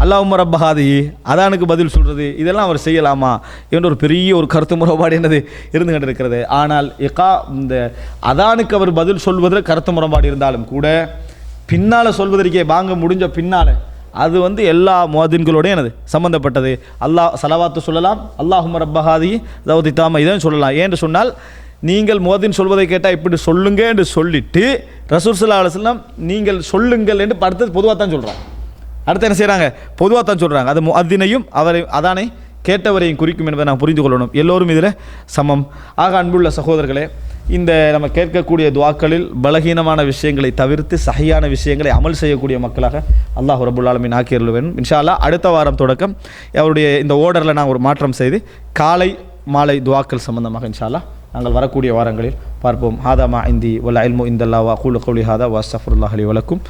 அல்லாஹும்ம ரப்ப ஹாதிஹி, அதானுக்கு பதில் சொல்கிறது, இதெல்லாம் அவர் செய்யலாமா என்ற ஒரு பெரிய ஒரு கருத்து முரண்பாடு என்னது இருந்து கொண்டு இருக்கிறது. ஆனால் இந்த அதானுக்கு அவர் பதில் சொல்வதில் கருத்து முரண்பாடு இருந்தாலும் கூட பின்னால் சொல்வதற்கே வாங்க முடிஞ்ச பின்னால் அது எல்லா முஅத்தின்களோடையும் எனது சம்பந்தப்பட்டது. அல்லாஹ் சலவாத்து சொல்லலாம், அல்லாஹும்ம ரப்ப ஹாதிஹி தௌதி தாம இதையும் சொல்லலாம். ஏன்னு சொன்னால், நீங்கள் முஅத்தின் சொல்வதை கேட்டால் இப்படி சொல்லுங்க என்று சொல்லிட்டு ரசூல் ஸல்லல்லாஹு அலைஹி வஸல்லம் நீங்கள் சொல்லுங்கள் என்று அடுத்தது பொதுவாக தான் சொல்கிறாங்க. அடுத்து என்ன செய்கிறாங்க, பொதுவாக தான் சொல்கிறாங்க. அது முஅத்தினையும் அவரை அதானை கேட்டவரையும் குறிக்கும் என்பதை நான் புரிந்து கொள்ளணும். எல்லோரும் இதில் சமம். ஆக அன்புள்ள சகோதரர்களே, இந்த நம்ம கேட்கக்கூடிய துஆக்களில் பலகீனமான விஷயங்களை தவிர்த்து சஹீஹான விஷயங்களை அமல் செய்யக்கூடிய மக்களாக அல்லாஹ் ரப்புல் ஆலமீன் ஆக்கியருள வேண்டும். இன்ஷா அல்லாஹ் அடுத்த வாரம் தொடக்கம் அவருடைய இந்த ஓர்டரில் நான் ஒரு மாற்றம் செய்து காலை மாலை துஆக்கள் சம்பந்தமாக இன்ஷா அல்லாஹ் நாங்கள் வரக்கூடிய வாரங்களில் பார்ப்போம். ஹாதா மா இந்தி வல் இல்மு இந்தல்லாஹ் வ அகூலு கௌலி ஹாதா வ அஸ்தக்ஃபிருல்லாஹ் லி வ லக்கும்.